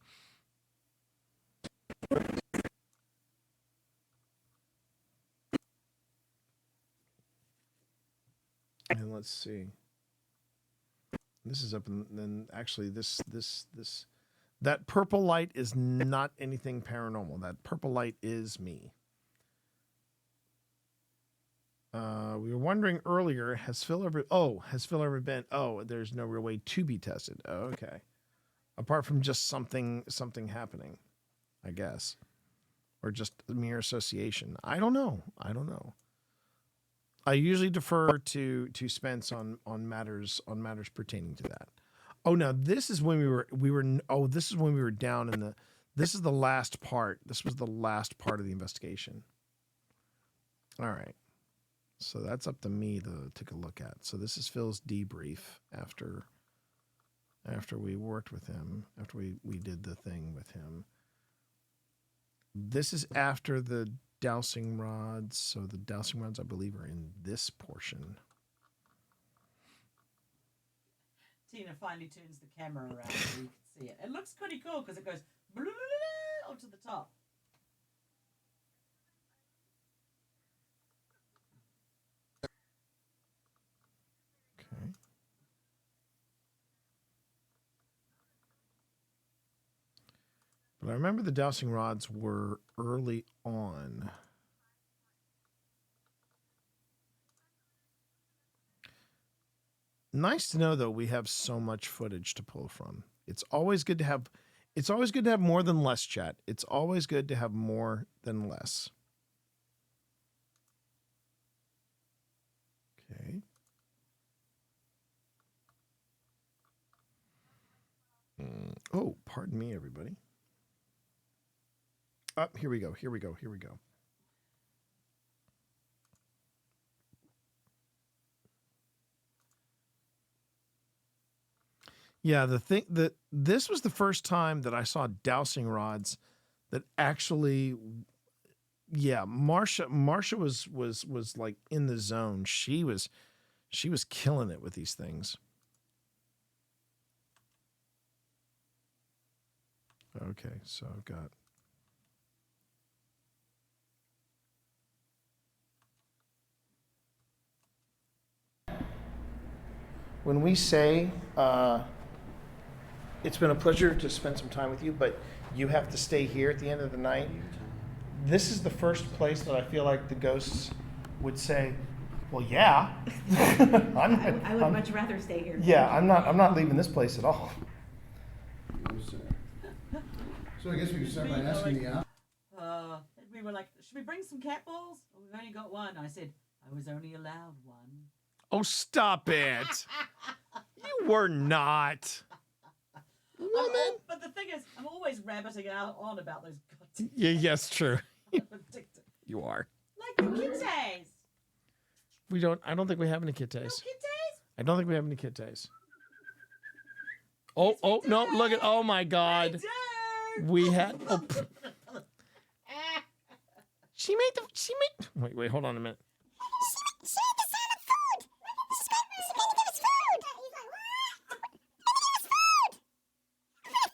let's see. This is up, and then actually this that purple light is not anything paranormal. That purple light is me. We were wondering earlier, has Phil ever been, there's no real way to be tested. Oh, okay. Apart from just something happening, I guess. Or just mere association. I don't know. I usually defer to Spence on matters pertaining to that. Oh, now this is when this is when we were down in this is the last part. This was the last part of the investigation. All right. So that's up to me to take a look at. So this is Phil's debrief after we worked with him, after we did the thing with him. This is after the dowsing rods. So the dowsing rods, I believe, are in this portion. Tina finally turns the camera around so you can see it. It looks pretty cool because it goes onto the top. Okay. But I remember the dowsing rods were early on. Nice to know, though, we have so much footage to pull from. It's always good to have more than less, chat. It's always good to have more than less. Okay. Oh, pardon me, everybody. Here we go. Yeah, this was the first time that I saw dowsing rods that actually, yeah, Marsha was like in the zone. She was killing it with these things. Okay, so I've got when we say it's been a pleasure to spend some time with you, but you have to stay here at the end of the night, this is the first place that I feel like the ghosts would say, well, yeah. I would much rather stay here. Yeah, I'm not leaving this place at all. So I guess we can start by asking the app. We were like, should we bring some cat balls? Oh, we've only got one. I said, I was only allowed one. Oh, stop it. You were not. Woman. But the thing is, I'm always rabbiting out on about those goddamn. Yeah, yes, true. I'm addicted. You are. Like the kitties. We don't. I don't think we have any kitties. No kitties? I don't think we have any kitties. Oh, oh no! Look at. Oh my God. We had. Oh, she made the. She made. Wait. Hold on a minute. She made the sound of food. She's going to give us food. He's like, what? Give us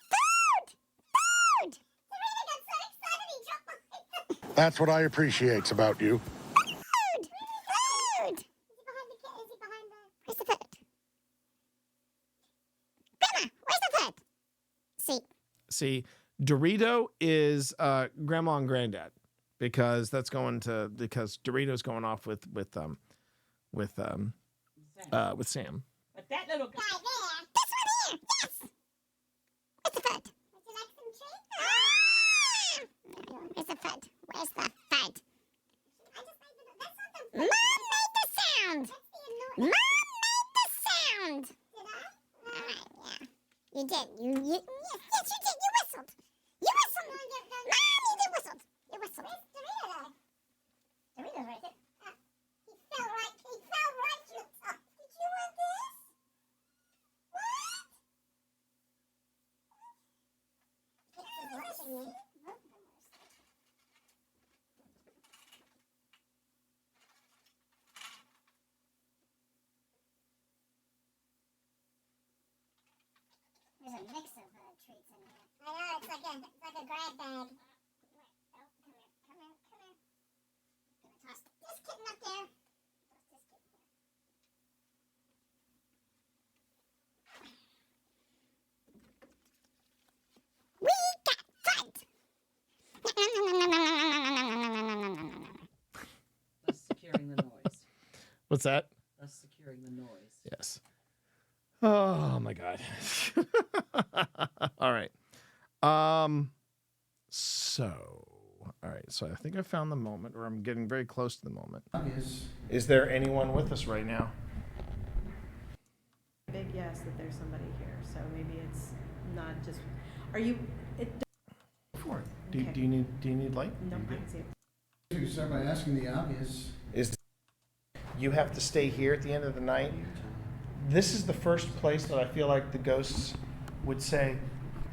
food. Food. Serena got so excited he dropped my. That's what I appreciate about you. Food. Food. Is he behind the? Where's the food? Grandma, where's the food? See, Dorito is grandma and granddad because Dorito's going off with Sam. But that little guy. Right there. This one here. Yes. Where's the food? Would you like some treat? Where's the food? Where's the food? I just made the. That's not the. Mom made the sound. Mom made the sound. Did I? All right. Yeah. You did. Yes, you did. You whistled. You whistled. Mom, you whistled. You whistled. Where's Dorito? Dorito's right there. He fell right to the top. Did you want this? What? This is watching me. There's a mix of treats in here. I know, it's like a grab bag. Oh, come here. Gonna toss this kitten up there. Toss this kitten here. We got food! That's securing the noise. What's that? That's securing the noise. Yes. Oh my God. All right. All right. So I think I found the moment, or I'm getting very close to the moment. Is there anyone with us right now? Big yes that there's somebody here, so maybe it's not just. Are you? For it. Do you need light? No, I can see it. We can start by asking the obvious. Is you have to stay here at the end of the night? This is the first place that I feel like the ghosts would say,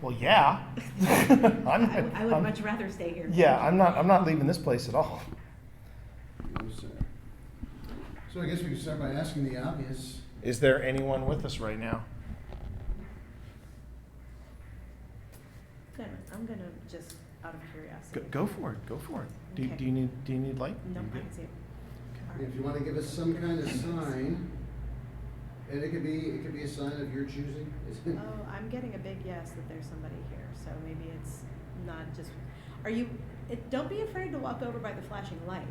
well, yeah. I would much rather stay here. Yeah, I'm not leaving this place at all. So I guess we can start by asking the obvious. Is there anyone with us right now? I'm gonna just out of curiosity. Go for it. Go for it. Okay. Do you need light? No, I can see it. If you want to give us some kind of sign, and it could be a sign of your choosing. Oh, I'm getting a big yes that there's somebody here, so maybe it's not just. Are you? Don't be afraid to walk over by the flashing light.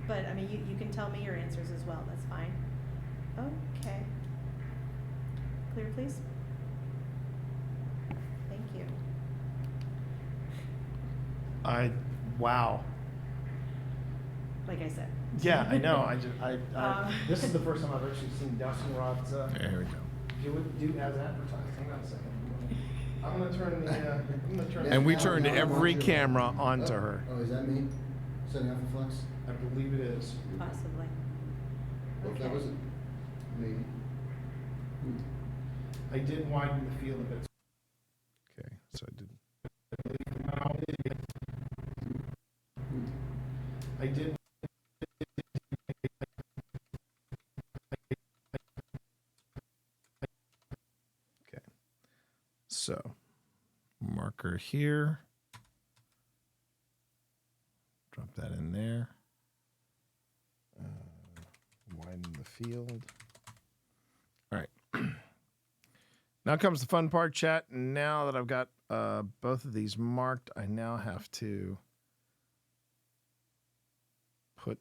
But I mean, you can tell me your answers as well. That's fine. Okay. Clear, please. Thank you. Wow. Like I said. Yeah, I know. This is the first time I've actually seen dowsing rods. Here we go. Do as advertised. Hang on a second. I'm gonna turn the. And we turned every camera onto her. Oh, is that me? Setting off the flux? I believe it is. Possibly. Well, if that wasn't me. I did widen the field a bit. Okay, so I did. I did. Okay. So, marker here. Drop that in there. Widen the field. Now comes the fun part, chat. Now that I've got both of these marked, I now have to put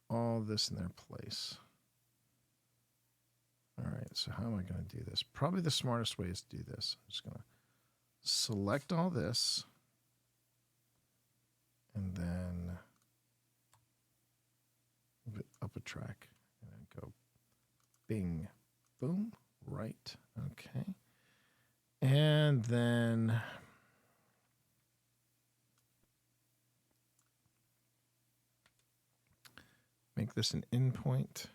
all this in their place. All right, so how am I going to do this? Probably the smartest way is to do this. I'm just going to select all this and then move it up a track and then go bing, boom, right, okay. And then make this an endpoint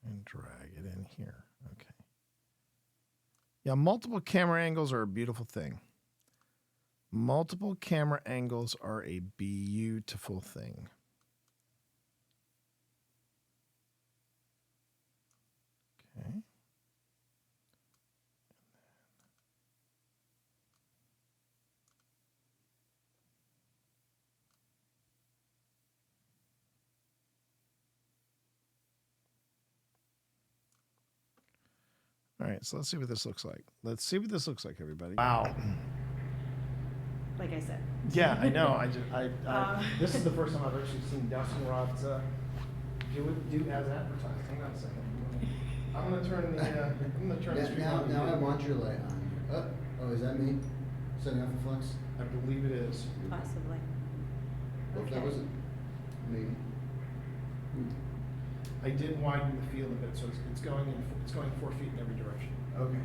and drag it in here. Okay. Yeah, multiple camera angles are a beautiful thing. Multiple camera angles are a beautiful thing. Okay. All right, so let's see what this looks like. Let's see what this looks like, everybody. Wow. Like I said. Yeah, I know. This is the first time I've actually seen Dustin Rods do as advertised. Hang on a second. I'm gonna turn the stream on. Now I want your light on. Oh, is that me? Setting off the flux? I believe it is. Possibly. Well, if that wasn't me. I did widen the field a bit, so it's going 4 feet in every direction. Okay.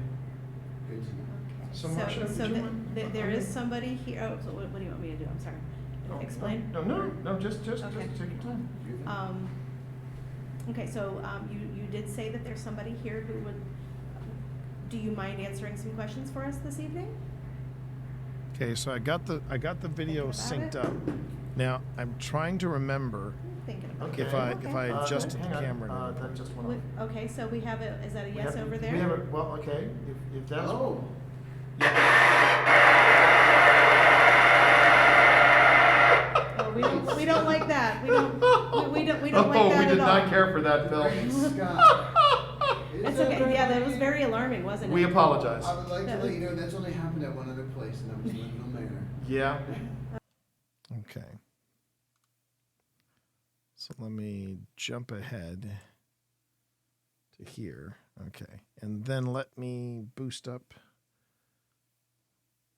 Good to know. So, Marsha, so would you mind? there is somebody here. Oh, so what do you want me to do? I'm sorry. Explain. No. Just take your time. Okay, so you did say that there's somebody here who would. Do you mind answering some questions for us this evening? Okay, so I got the video synced up. Now I'm trying to remember if I adjusted the camera. That just went off. Okay, so we have a. Is that a yes over there? We have a, well, okay. If that's. Oh. Well, we don't like that. We don't like that we at all. did not care for that, Phil. It's okay. Yeah, that was very alarming, wasn't it? We apologize. I would like to let you know that's only happened at one other place, and that was Linville Manor. Yeah. Okay. So let me jump ahead to here. Okay. And then let me boost up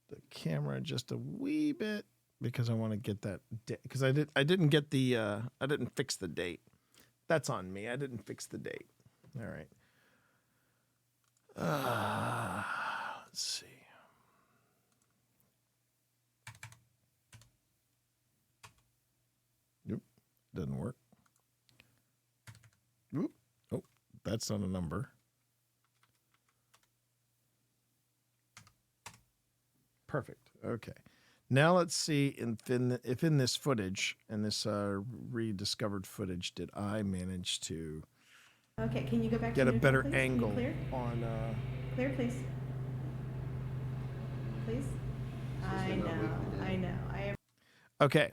the camera just a wee bit because I want to get that because I didn't get the I didn't fix the date. That's on me. I didn't fix the date. All right. Let's see. Nope, doesn't work. Oop. Oh, that's not a number. Perfect. Okay. Now let's see if in this footage, in this rediscovered footage, did I manage to Okay, can you go back get to a neutral, better please? angle Clear? on Clear, please. Please. I know. I am. Okay.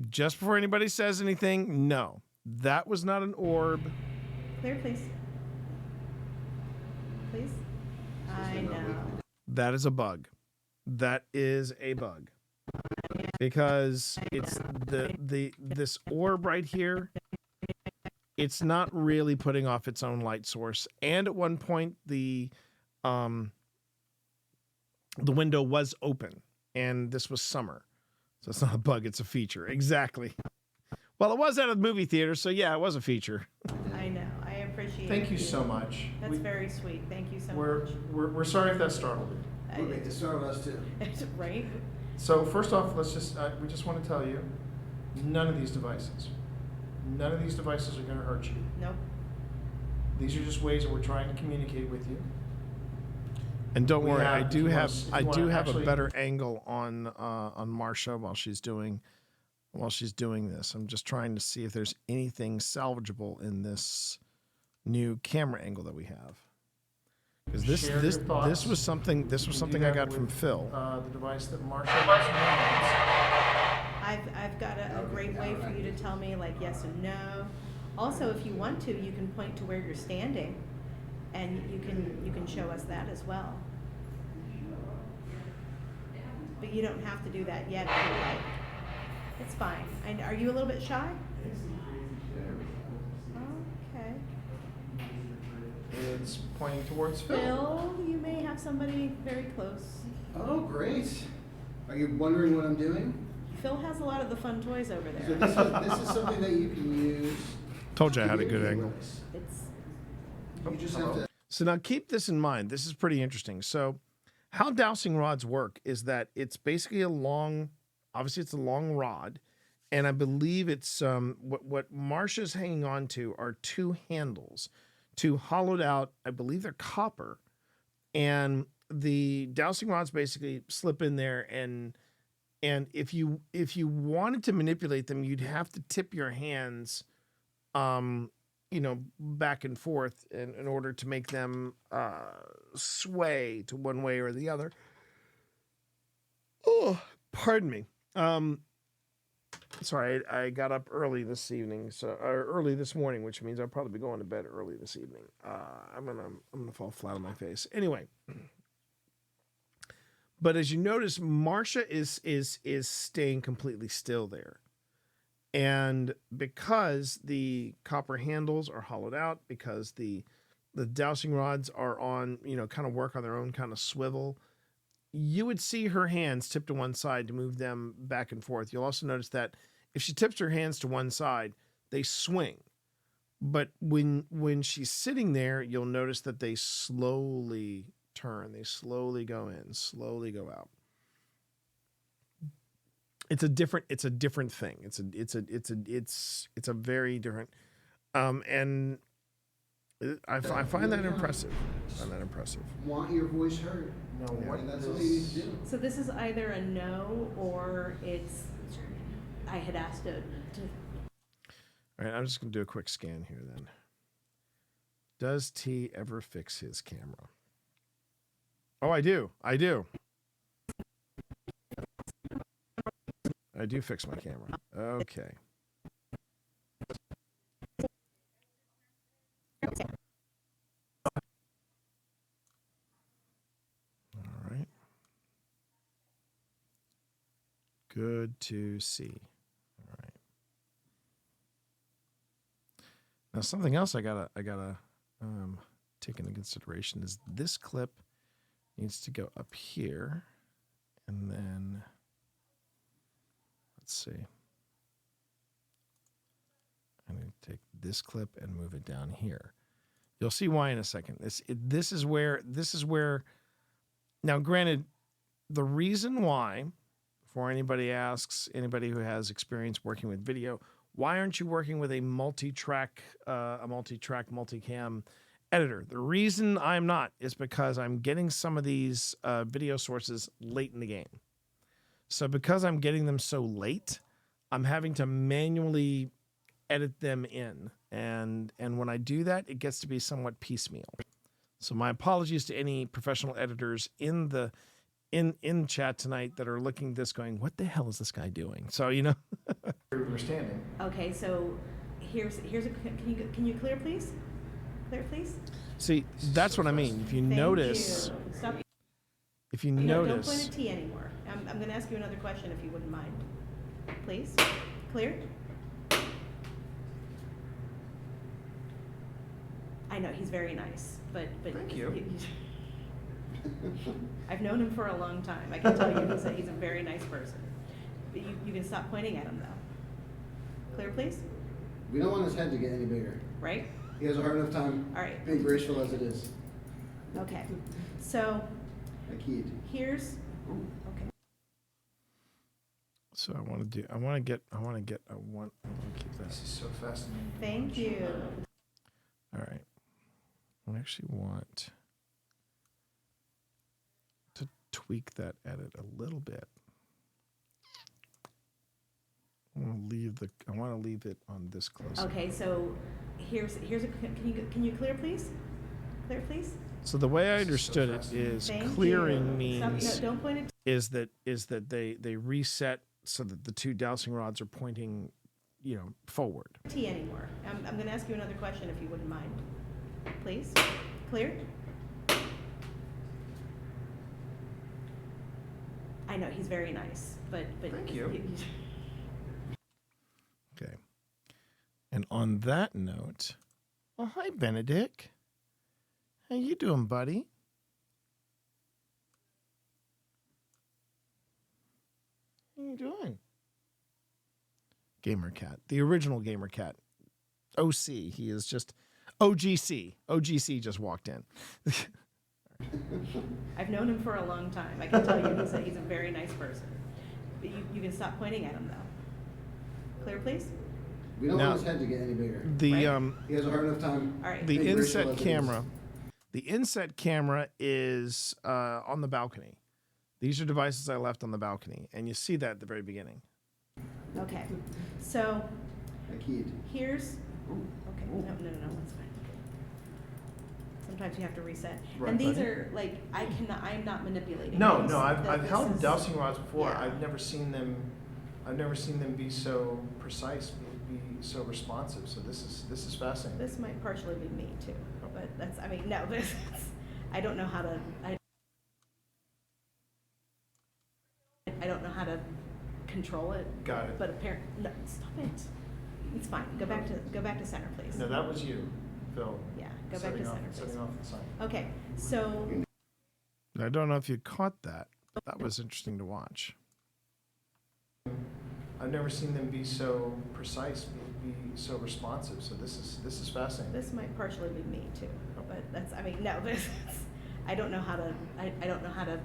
Just before anybody says anything, no. That was not an orb. Clear, please. Please. I know. That is a bug. That is a bug. Because it's this orb right here, it's not really putting off its own light source. And at one point the window was open and this was summer. So it's not a bug, it's a feature. Exactly. Well, it was at a movie theater, so yeah, it was a feature. I know. I appreciate it. Thank you so much. That's very sweet. Thank you so much. We're sorry if that startled you. It startled us too. Right? So first off, we just want to tell you, none of these devices are going to hurt you. Nope. These are just ways that we're trying to communicate with you. And don't worry, I do have a better angle on Marsha while she's doing this. I'm just trying to see if there's anything salvageable in this new camera angle that we have. Because this was something I got from Phil. The device that Marsha I've got a great way for you to tell me like yes and no. Also, if you want to, you can point to where you're standing and you can show us that as well. But you don't have to do that yet if you like. It's fine. And are you a little bit shy? Okay. It's pointing towards Phil. Phil, you may have somebody very close. Oh, great. Are you wondering what I'm doing? Phil has a lot of the fun toys over So there. this is something that you can use. Told you I had a good angle. It's You just have to. So now keep this in mind. This is pretty interesting. So how dowsing rods work is that it's basically a long, obviously it's a long rod, and I believe it's what Marsha's hanging on to are two handles, two hollowed out, I believe they're copper, and the dowsing rods basically slip in there, and if you wanted to manipulate them, you'd have to tip your hands back and forth in order to make them sway to one way or the other. Oh, pardon me. Sorry, I got up early this evening, or early this morning, which means I'll probably be going to bed early this evening. I'm gonna fall flat on my face. Anyway, but as you notice, Marsha is staying completely still there. And because the copper handles are hollowed out, because the dowsing rods are on, kind of work on their own kind of swivel, you would see her hands tip to one side to move them back and forth. You'll also notice that if she tips her hands to one side, they swing. But when she's sitting there, you'll notice that they slowly turn. They slowly go in, slowly go out. It's a different thing. It's a very different, and I find that impressive. Want your voice heard. No, what and that's is- all you need to do. So this is either a no or it's. I had asked it to. All right, I'm just gonna do a quick scan here then. Does T ever fix his camera? Oh, I do. I do fix my camera. Okay. All right. Good to see. All right. Now something else I gotta take into consideration is this clip needs to go up here, and then let's see. I'm going to take this clip and move it down here. You'll see why in a second. This is where. Now, granted, the reason why, before anybody asks, anybody who has experience working with video, why aren't you working with a multi-track, multicam editor? The reason I'm not is because I'm getting some of these video sources late in the game. So because I'm getting them so late, I'm having to manually edit them in. And when I do that, it gets to be somewhat piecemeal. So my apologies to any professional editors in the chat tonight that are looking at this going, what the hell is this guy doing? So, Understanding. Okay, so here's a. Can you clear, please? Clear, please. See, that's what I mean. If you notice, Stop. if you Don't notice, point at T anymore. I'm going to ask you another question if you wouldn't mind. Please. Clear? I know, he's very nice, but Thank you. I've known him for a long time. I can tell you he's a very nice person. But you can stop pointing at him, though. Clear, please? We don't want his head to get any bigger. Right? He has a hard enough time All right. being graceful as it is. Okay. So Akid. here's. Okay. so I want to keep that. This is so fascinating. Thank you. All right. I actually want to tweak that edit a little bit. I want to leave it on this close. Okay, so here's a. Can you clear, please? Clear, please. So the way I understood it is Thank clearing you. Stop. means No, don't point it. is that they reset so that the two dowsing rods are pointing, forward. T anymore. I'm going to ask you another question if you wouldn't mind. Please. Clear? I know he's very nice, but Thank you. Okay. And on that note, oh, hi, Benedict. How you doing, buddy? How you doing? Gamer Cat, the original Gamer Cat. OC, he is just OGC. OGC just walked in. I've known him for a long time. I can tell you he's a very nice person. But you can stop pointing at him though. Clear, please? We don't Now, want his head to get any bigger. The He has a hard enough time. All right. The making racial inset evidence. camera. The inset camera is on the balcony. These are devices I left on the balcony, and you see that at the very beginning. Okay. So I keyed. here's okay. No, that's fine. Sometimes you have to reset. Right, And these buddy. are like I'm not manipulating. No, these. no, I've This held is- dowsing rods before. yeah. I've never seen them be so precise, be so responsive. So this is fascinating. This might partially be me too, but that's no. This I don't know how to. I don't know how to control it. Got it. But apparently, no, stop it. It's fine. Go back to center, please. No, that was you, Phil. Yeah, go back to center, please. Setting off the sign. Okay, so I don't know if you caught that. That was interesting to watch. I've never seen them be so precise, be so responsive. So this is fascinating. this might partially be me too, but that's no. This I don't know how to. I don't know how to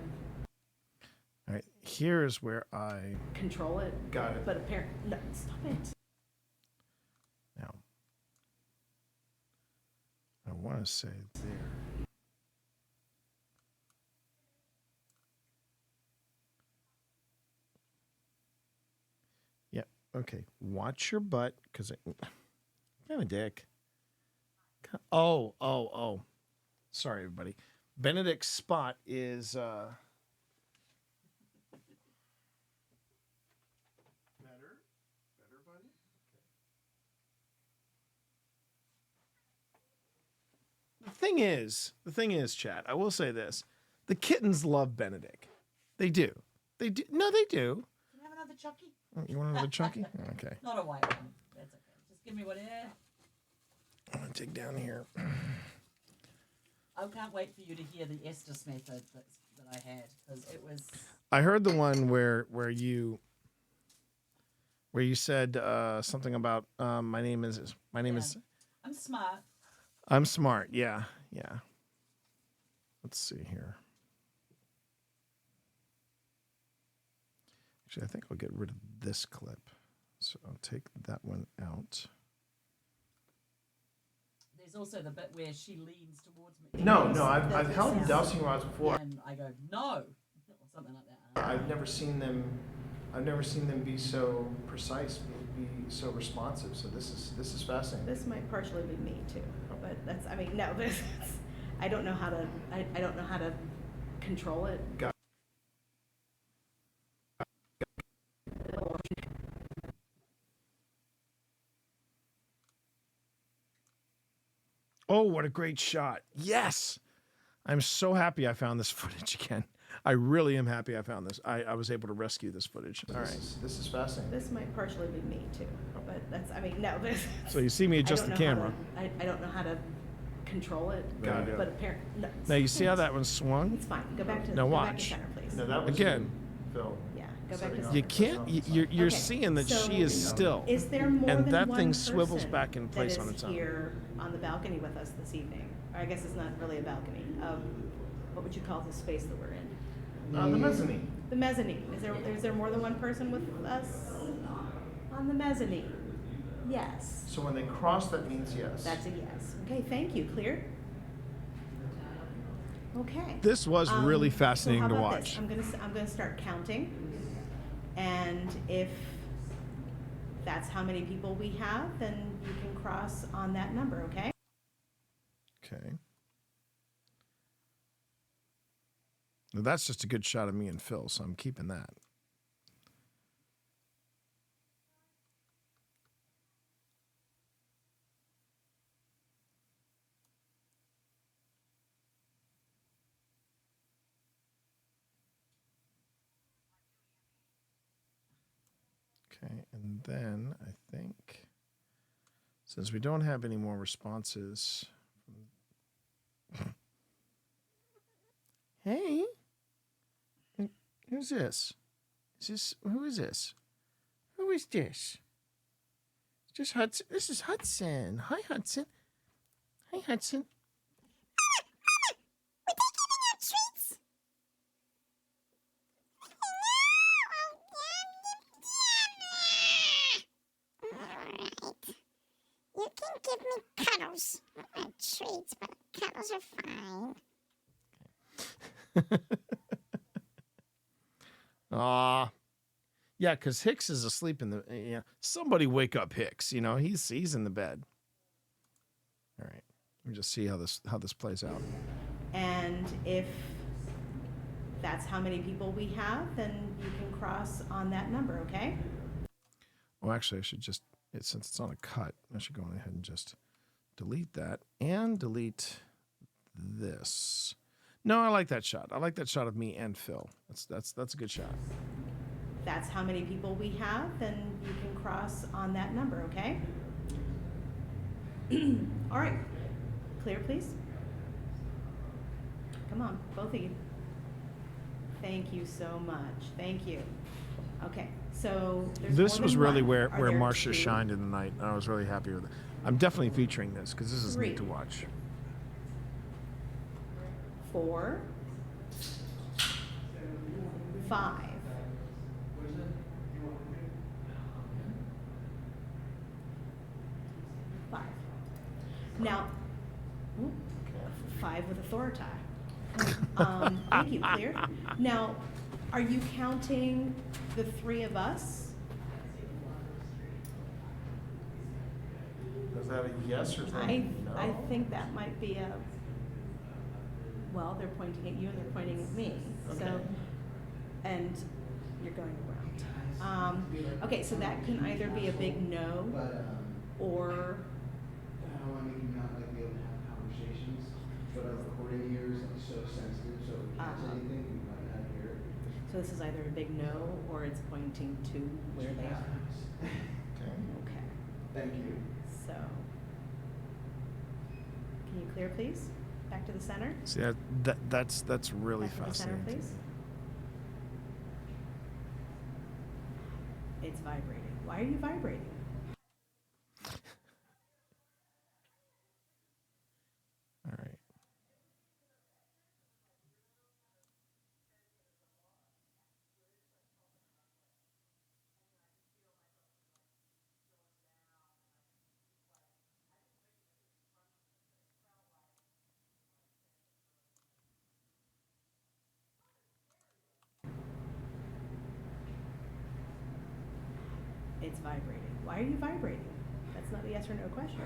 All right, here's where I control it. Got it. But apparently, no, stop it. now. I want to say there. Yep. Okay. Watch your butt, because I'm a dick. Oh. Sorry, everybody. Benedict's spot is better, buddy. The thing is, chat. I will say this: the kittens love Benedict. They do. They do. No, they do. Can you have another Chucky? You want another chunky? Okay. Not a white one. That's okay. Just give me whatever. I'm gonna dig down here. I can't wait for you to hear the Estes method that I had, because it was. I heard the one where you said something about my name is I'm smart. I'm smart. Yeah. Let's see here. Actually, I think I'll get rid of this clip. So I'll take that one out. There's also the bit where she leans towards me. No, I've held dowsing rods before. And I go, no, or something like that. I've never seen them be so precise, be so responsive. So this is fascinating. This might partially be me too, but that's no. This I don't know how to. I don't know how to control it. Got Oh, what a great shot. Yes. I'm so happy I found this footage again. I really am happy I found this. I was able to rescue this footage. All right. This is fascinating. This might partially be me too, but that's no. This So you see me adjust the camera. I don't know how to control it. Got it. But apparently, no, Now you see how that one swung? It's fine. Go back to Now go back to watch. center, please. No, that was Again. you, Phil. Yeah, go back to center. You can't. You're Okay, seeing that so she is still. Is there more and than that one thing swivels person back in place that on is its own. here on the balcony with us this evening? Or I guess it's not really a balcony. What would you call the space that we're in? The mezzanine. The mezzanine. Is there more than one person with us on the mezzanine? Yes. So when they cross, that means yes. That's a yes. Okay, thank you. Clear? Okay. This was really fascinating so how to about watch. This? I'm gonna start counting, and if that's how many people we have, then you can cross on that number. Okay. Okay. Now that's just a good shot of me and Phil, so I'm keeping that. And then I think, since we don't have any more responses, hey, who's this? Who is this? Who is this? It's just Hudson. This is Hudson. Hi, Hudson. Hi, Hudson. Treats. Alright. You can give me cuddles. Not treats, but cuddles are fine. Yeah, because Hicks is asleep in the. Yeah, somebody wake up Hicks. You know, he's in the bed. All right, let me just see how this plays out. And if that's how many people we have, then you can cross on that number, okay? Well, actually, I should just since it's on a cut, I should go ahead and just delete that and delete this. No, I like that shot. I like that shot of me and Phil. That's a good shot. That's how many people we have, then you can cross on that number, okay? All right. Clear, please. Come on, both of you. Thank you so much. Thank you. Okay, so there's This more was than really one. where Are there Marcia two? shined in the night. I was really happy with it. I'm definitely featuring this because this is 3, neat to watch. 4, 5. 5. Now, 5 with authority. Thank you, clear. Now, are you counting the 3 of us? Is that a yes or is that I a no? I think that might be a, well, they're pointing at you and they're pointing at me. Okay. So, and you're going around. Okay, so that can either be a big no or I don't want to make you not like be able to have conversations, but our recording here is like so sensitive, so if it catches anything, you might not hear it. so this is either a big no or it's pointing to where they are. Okay. Okay. Thank you. So, can you clear, please? Back to the center. See that's really Back to the center, fascinating. please. It's vibrating. Why are you vibrating? All right. It's vibrating. Why are you vibrating? That's not a yes or no question.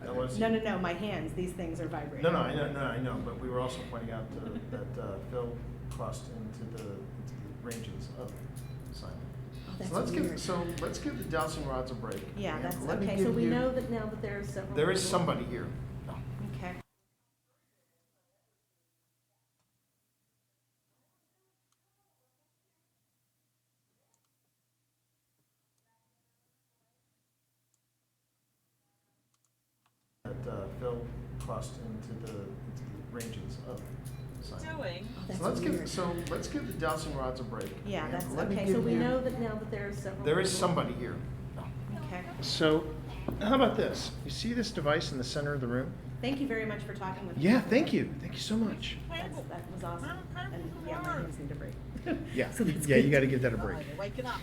That was- No. My hands. These things are vibrating. No, I know. But we were also pointing out that Phil crossed into the ranges of Simon. Oh, that's so weird. let's give the dowsing rods a break. Yeah, And that's let me okay. give So we you- know that now that there are several. There is people. somebody here. Okay. That Phil crossed into the ranges of Simon. Doing. Oh, that's weird. Let's give the dowsing rods a break. Yeah, And that's let me okay. give So we you- know that now that there are several. There is people. somebody here. Okay. So, how about this? You see this device in the center of the room? Thank you very much for talking with me. Yeah, thank you. Thank you so much. That was awesome. And yeah, my hands need a break. Yeah, So that's yeah, you good. got to give that a break. They're waking up.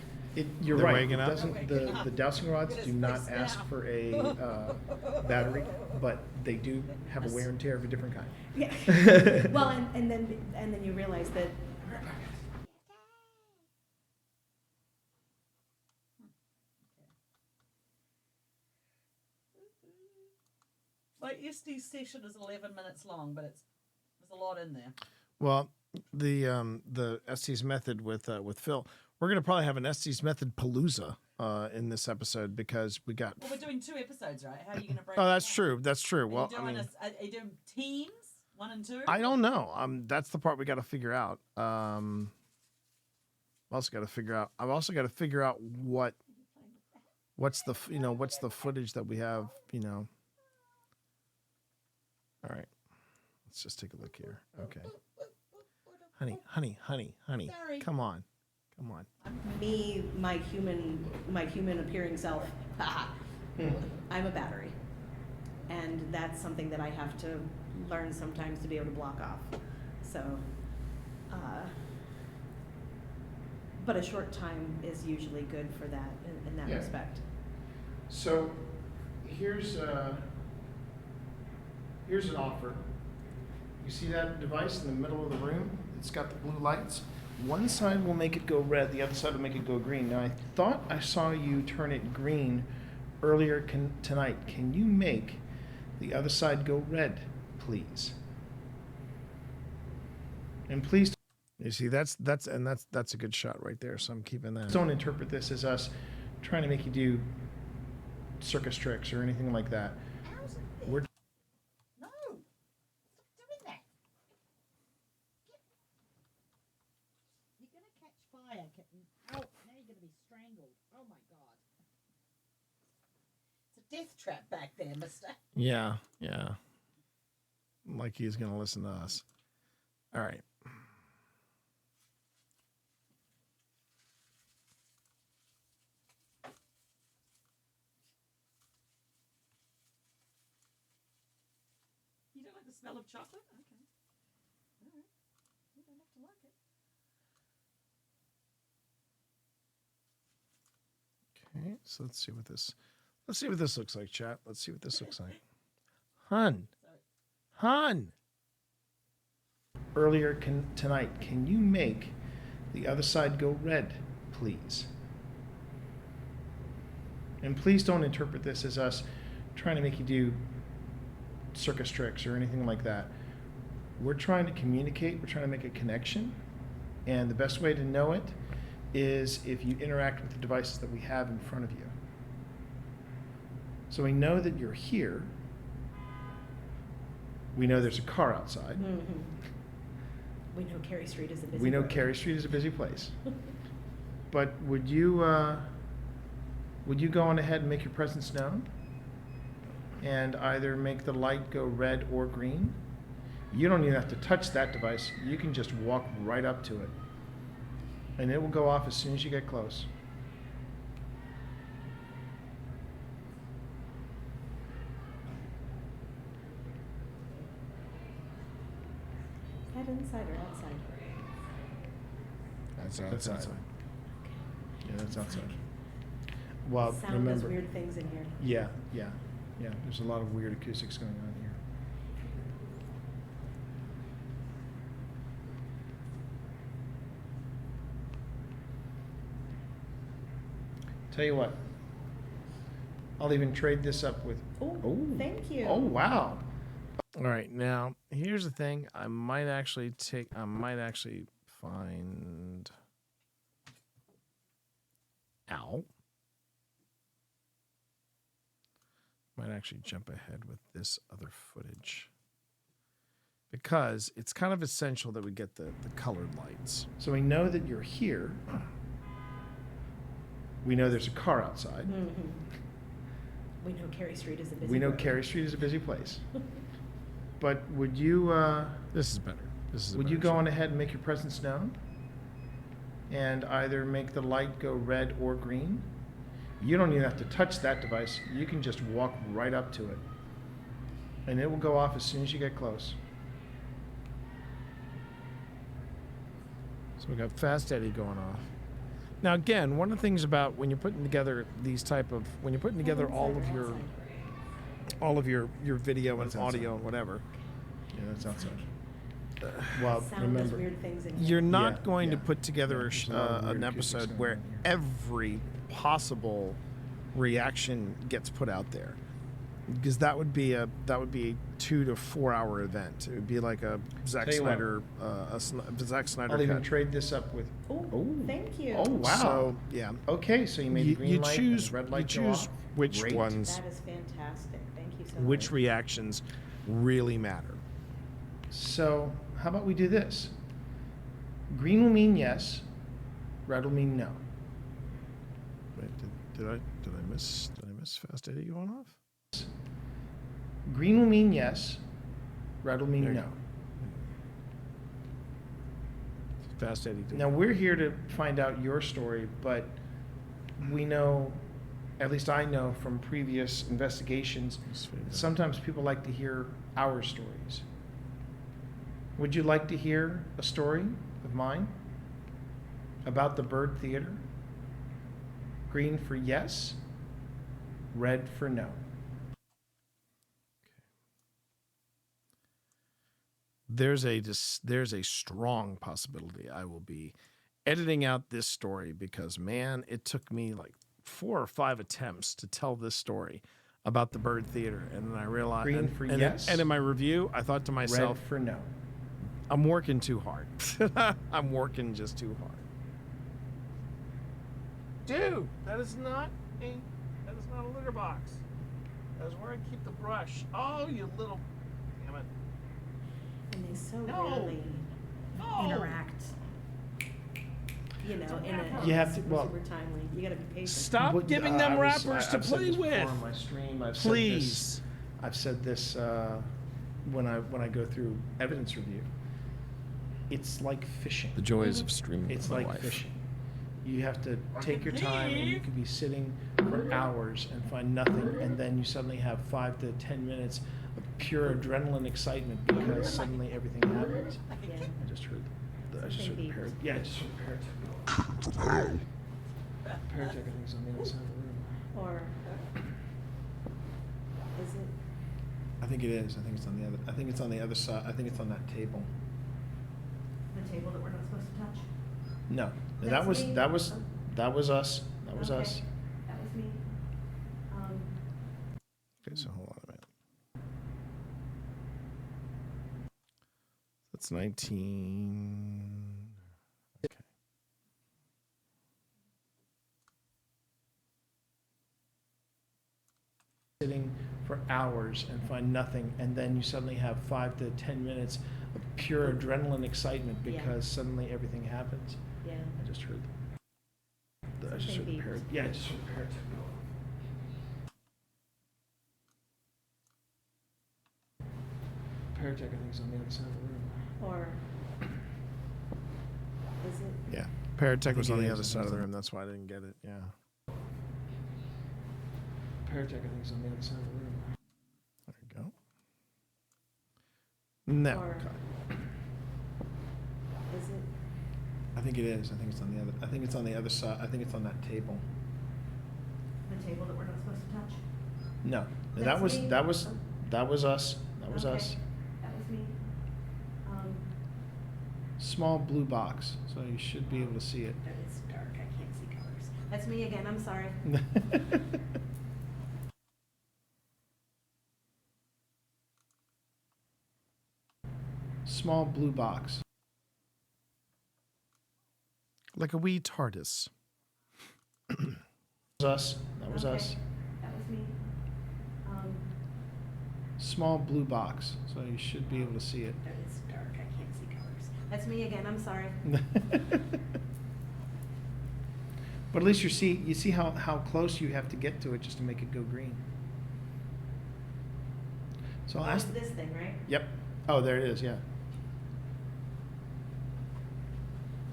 You're They're right. waking It up? doesn't, the dowsing rods do not ask for a battery, but they do have a wear and tear of a different kind. Yeah. Well, and then you realize that. My SD session is 11 minutes long, but there's a lot in there. Well, the Estes method with Phil, we're gonna probably have an Estes method palooza in this episode because we got. Well, we're doing 2 episodes, right? How are you going to break? Oh, it that's down? true. That's true. Are Well, you I doing mean, are you doing teams 1 and 2? I don't know. That's the part we got to figure out. I've also got to figure out what what's the what's the footage that we have, All right. Let's just take a look here. Okay. Honey. Sorry. Come on. Me, my human appearing self. I'm a battery, and that's something that I have to learn sometimes to be able to block off. So, but a short time is usually good for that in that Yeah. respect. So here's an offer. You see that device in the middle of the room? It's got the blue lights. One side will make it go red, the other side will make it go green. Now, I thought I saw you turn it green earlier tonight. Can you make the other side go red, please? And please, you see, that's a good shot right there. So I'm keeping that. Don't interpret this as us trying to make you do circus tricks or anything like that. We're No, stop doing that. You're gonna catch fire, kitten. Oh, now you're gonna be strangled. Oh my god. It's a death trap back there, mister. Yeah. Like he's gonna listen to us. All right. You don't like the smell of chocolate? Okay. All right. You don't have to like it. Okay, so let's see what this looks like, chat. Let's see what this looks like. Hun. Earlier tonight, can you make the other side go red, please? And please don't interpret this as us trying to make you do circus tricks or anything like that. We're trying to communicate, we're trying to make a connection, and the best way to know it is if you interact with the devices that we have in front of you. So we know that you're here. We know there's a car outside. Mm-hmm. We know Carey Street is a busy We know road. Carey Street is a busy place. But would you go on ahead and make your presence known? And either make the light go red or green? You don't even have to touch that device. You can just walk right up to it. And it will go off as soon as you get close. Is that inside or outside? That's outside. Yeah, that's outside. Well, Sound remember. does weird things in here. Yeah. There's a lot of weird acoustics going on here. Tell you what. I'll even trade this up with. Oh, thank you. Oh, wow. All right, now here's the thing. I might actually find. Ow. Might actually jump ahead with this other footage because it's kind of essential that we get the colored lights. So we know that you're here. We know there's a car outside. Mm-hmm. We know Carey Street is a busy We know road. Carey Street is a busy place. But would you? This is better. Would you go on ahead and make your presence known? And either make the light go red or green? You don't even have to touch that device. You can just walk right up to it. And it will go off as soon as you get close. So we got Fast Eddie going off. Now again, one of the things about when you're putting together all of your video and audio and whatever. Yeah, that's outside. Well, Sound remember, does weird things in here. you're not going to put together an episode where every possible reaction gets put out there, because that would be a 2 to 4 hour event. It would be like a Zack Snyder I'll cut. even trade this up with. Oh, thank you. Oh, wow. So yeah. Okay, so you made the green light and the red light you go choose off. which Great. ones, That is fantastic. Thank you so much. which reactions really matter. So how about we do this? Green will mean yes, red will mean no. Wait, Did I miss Fast Eddie going off? Green will mean yes. Red will mean no. Fast Eddie. Now we're here to find out your story, but we know, at least I know from previous investigations, sometimes people like to hear our stories. Would you like to hear a story of mine about the Byrd Theater? Green for yes, red for no. There's a strong possibility I will be editing out this story because, man, it took me like 4 or 5 attempts to tell this story about the Byrd Theater, and then I realized. Green for yes, and in my review, I thought to myself, red for no. I'm working too hard. I'm working just too hard. Dude, that is not a litter box. That is where I keep the brush. Oh, you little, damn it. And they so No. rarely interact. You know, in a You have to- super, well, super timely. You gotta be patient. Stop giving them rappers to I've said play this before with. on my stream. Please. I've said this when I go through evidence review. It's like fishing. The joys of streaming. It's with my like wife. fishing. You have to take your time, and you could be sitting for hours and find nothing, and then you suddenly have 5 to 10 minutes of pure adrenaline excitement because suddenly everything happens. Yeah. I just heard the parrot. Yeah, I just heard the parrot. From hell. Parrot, I think, is on the other side of the room. Or is it? I think it is. I think it's on the other. I think it's on the other side. I think it's on that table. The table that we're not supposed to touch? No, That's that was me. that was that was us. That was Okay. us. That was me. Okay, so hold on a minute. That's 19. Okay. Sitting for hours and find nothing, and then you suddenly have 5 to 10 minutes of pure adrenaline excitement Yeah. because suddenly everything happens. Yeah. I just heard the parrot. Yeah, I just heard the parrot. Parrot, I think, is on the other side of the room. Or is it? Yeah. Paratech was think on it the is. other side of the room. That's why I didn't get it. Yeah. Parrot, I think, is on the other side of the room. There we go. No. Or is it? I think it is. I think it's on the other. I think it's on the other side. I think it's on that table. The table that we're not supposed to touch? No, That's that was me. that was that was us. That was Okay. us. That was me. Small blue box, so you should be able to see it. It's dark. I can't see colors. That's me again. I'm sorry. Small blue box. Like a wee TARDIS. That was us. That was Okay. us. That was me. Small blue box, so you should be able to see it. It's dark. I can't see colors. That's me again. I'm sorry. But at least you see how close you have to get to it just to make it go green. So I'll ask. This thing, right? Yep. Oh, there it is. Yeah.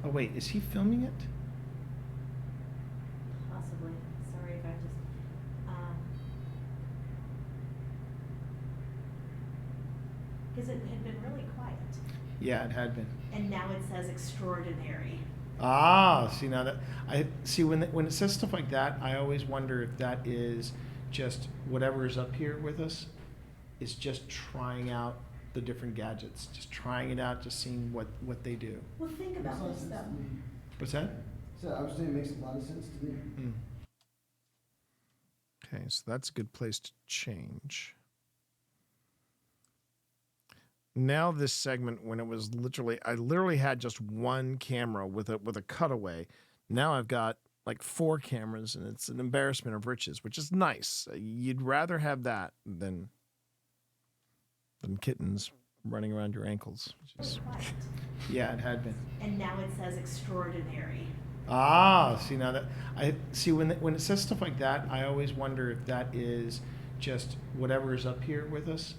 Oh wait, is he filming it? Possibly. Sorry if I just. Because it had been really quiet. Yeah, it had been. And now it says extraordinary. Ah, see now that I see when it says stuff like that, I always wonder if that is just whatever is up here with us is just trying out the different gadgets, just trying it out, just seeing what they do. Well, think about this though. What's that? So I was saying it makes a lot of sense to me. Mm. Okay, so that's a good place to change. Now this segment, when it was I literally had just one camera with a cutaway. Now I've got like 4 cameras, and it's an embarrassment of riches, which is nice. You'd rather have that than kittens running around your ankles. Which is, yeah, it had been. And now it says extraordinary. Ah, see now that I see when it says stuff like that, I always wonder if that is just whatever is up here with us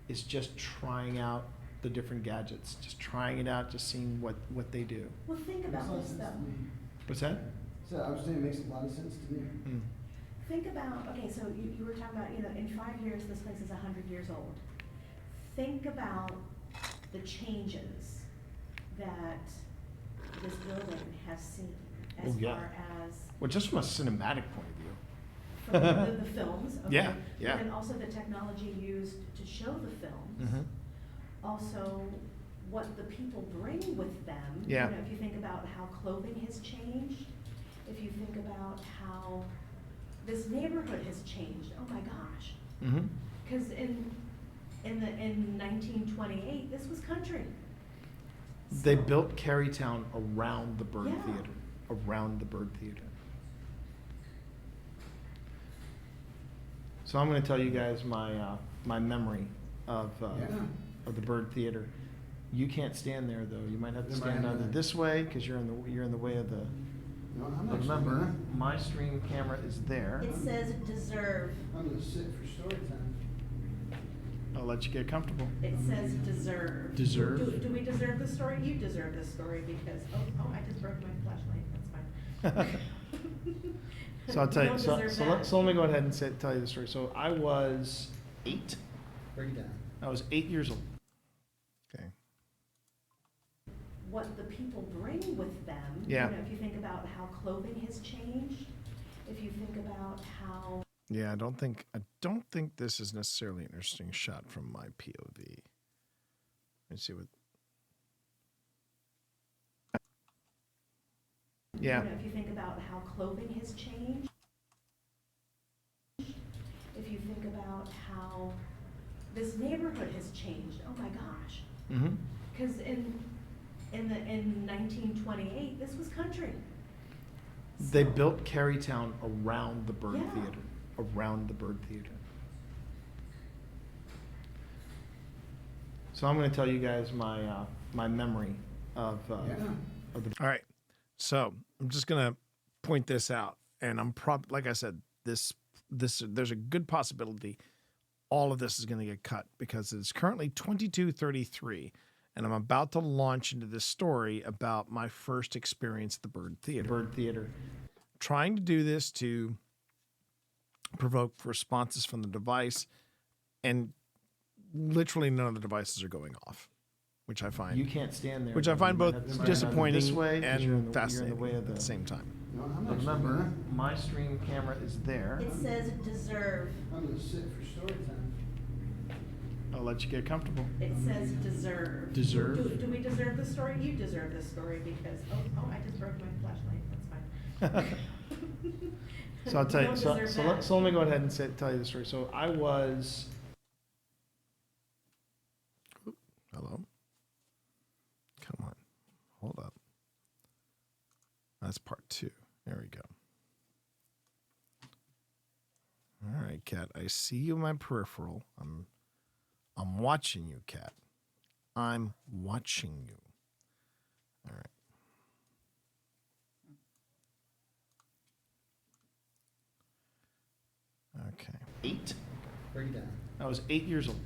is just trying out the different gadgets, just trying it out, just seeing what they do. Well, think about this though. What's that? So I was saying it makes a lot of sense to me. Mm. Think about, okay, so you were talking about, in 5 years, this place is 100 years old. Think about the changes that this building has seen as far as. Well, just from a cinematic point of view. From the films, okay. Yeah, yeah. And also the technology used to show the films. Mm-hmm. Also, what the people bring with them. Yeah. If you think about how clothing has changed, if you think about how this neighborhood has changed, oh my gosh. Mm-hmm. Because in 1928, this was country. They built Carytown around the Byrd Yeah. Theater. Around the Byrd Theater. So I'm going to tell you guys my memory of the Byrd Theater. You can't stand there though. You might have to stand either this way because you're in the way of the. No, I'm not. Remember, my stream camera is there. It says deserve. I'm gonna sit for story time. I'll let you get comfortable. It says deserve. Deserve? Do we deserve this story? You deserve this story because, oh, I just broke my flashlight. That's fine. So I'll tell you. don't So, deserve so let me go ahead and tell you the story. So I was 8. Break it down. I was 8 years old. Okay. What the people bring with them. Yeah. If you think about how clothing has changed, if you think about how. Yeah, I don't think this is necessarily an interesting shot from my POV. Let's see what. Yeah. If you think about how clothing has changed, if you think about how this neighborhood has changed, oh my gosh. Mm-hmm. Because in 1928, this was country. They built Carytown around the Byrd Yeah. Theater. Around the Byrd Theater. So I'm going to tell you guys my memory of the. All right. So I'm just going to point this out, and I'm like I said, this there's a good possibility all of this is going to get cut because it's currently 22:33, and I'm about to launch into this story about my first experience at the Byrd Theater. Trying to do this to provoke responses from the device, and literally none of the devices are going off, which I find You can't stand there. which I find both You might have to disappointing this way 'cause you're in and the fascinating way of at the same time. No, I'm But not. remember, my stream camera is there. It says deserve. I'm gonna sit for story time. I'll let you get comfortable. It says deserve. Deserve? Do we deserve this story? You deserve this story because, oh, I just broke my flashlight. That's fine. So I'll tell you. don't So, deserve so, that. let me go ahead and tell you the story. So I was. Oop, hello. Come on, hold up. That's part 2. There we go. All right, Kat. I see you in my peripheral. I'm watching you, Kat. I'm watching you. All right. Okay. 8. Break it down. I was 8 years old.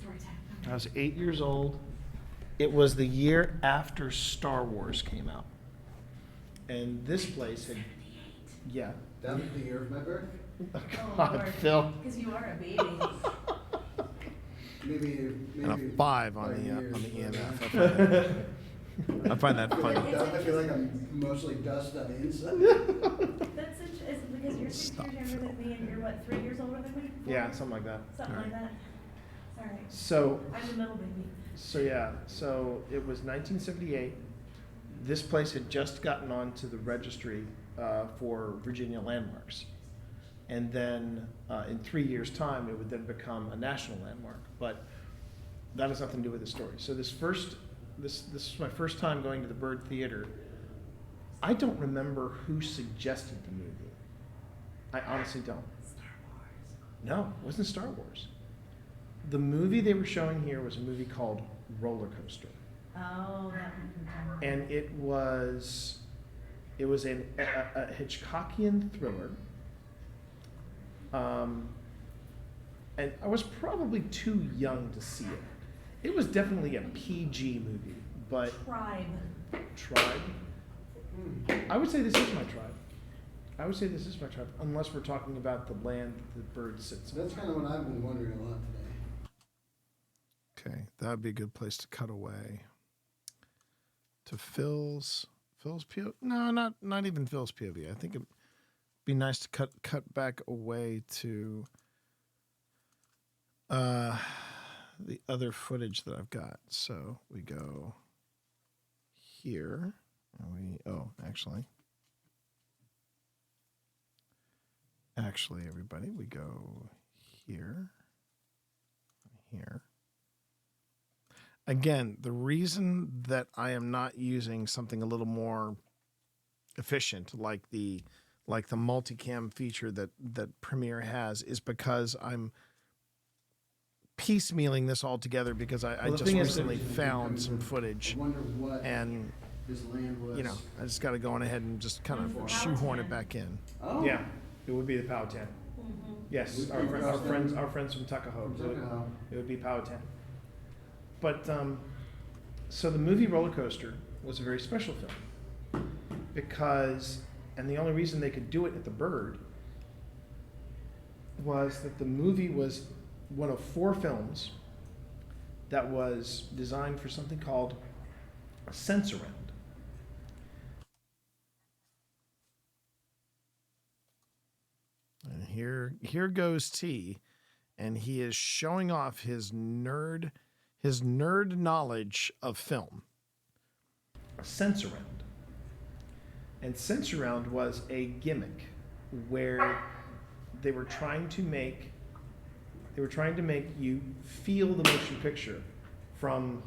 Story time. I was 8 years old. It was the year after Star Wars came out. And this place had. Yeah. That was the year of my birth. Oh, God, Phil. Because you are a baby. Maybe And a 5 on the years, EMF. I find that funny. I feel like I'm mostly dust on the inside. That's is it because you're 6 years younger than me and you're what, 3 years older than me? Yeah, something like that. Something All like right. that. Sorry. So. I'm the middle baby. So yeah, so it was 1978. This place had just gotten onto the registry for Virginia landmarks, and then in 3 years' time, it would then become a national landmark. But that has nothing to do with the story. So this is my first time going to the Byrd Theater. I don't remember who suggested the movie. I honestly don't. Star Wars. No, it wasn't Star Wars. The movie they were showing here was a movie called Roller Coaster. Oh, that one. And it was It was a Hitchcockian thriller. And I was probably too young to see it. It was definitely a PG movie, but Tribe. I would say this is my tribe. I would say this is my tribe, unless we're talking about the land that the bird sits on. That's kind of what I've been wondering a lot today. Okay, that would be a good place to cut away. To Phil's POV? No, not even Phil's POV. I think it'd be nice to cut back away to the other footage that I've got. So we go here, and actually, everybody, we go here, here. Again, the reason that I am not using something a little more efficient, like the multicam feature that Premiere has, is because I'm piecemealing this all together because I just recently found some footage, and This land was. I just got to go on ahead and just kind of shoehorn it back in. Oh. Yeah, it would be the Powhatan. Yes, our friends from Tuckahoe. It would be Powhatan. But so the movie Roller Coaster was a very special film because, and the only reason they could do it at the Byrd was that the movie was one of 4 films that was designed for something called a sense-around. And here goes T, and he is showing off his nerd knowledge of film. A sense-around. And sense-around was a gimmick where they were trying to make you feel the motion picture from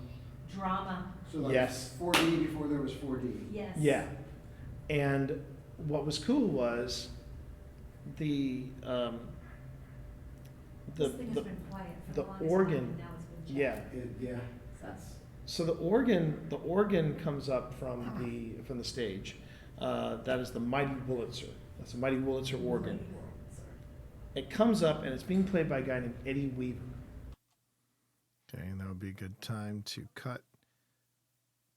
Drama. So like yes. 4D before there was 4D. Yes. Yeah. And what was cool was the This thing has been quiet for the the longest organ. time, and now it's been checked. Yeah. So the organ comes up from the stage. That is the Mighty Wurlitzer. That's a Mighty Wurlitzer organ. It comes up and it's being played by a guy named Eddie Weaver. Okay, and that would be a good time to cut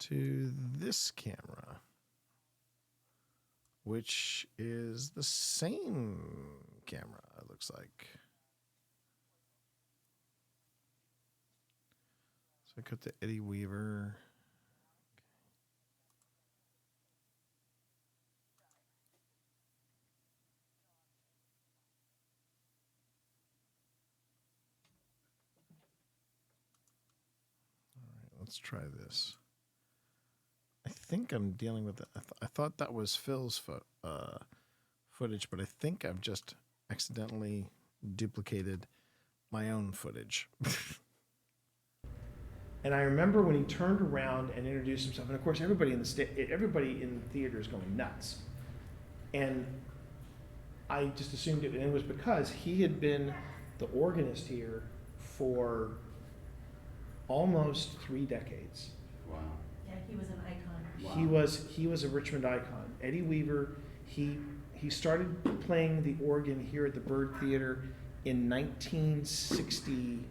to this camera, which is the same camera, it looks like. So I cut to Eddie Weaver. Let's try this. I think I'm dealing with it. I thought that was Phil's footage, but I think I've just accidentally duplicated my own footage. And I remember when he turned around and introduced himself, and of course everybody in the theater is going nuts. And I just assumed it, and it was because he had been the organist here for almost 3 decades. Wow. Yeah, he was an icon. Wow. He was a Richmond icon. Eddie Weaver, he started playing the organ here at the Byrd Theater in 1960.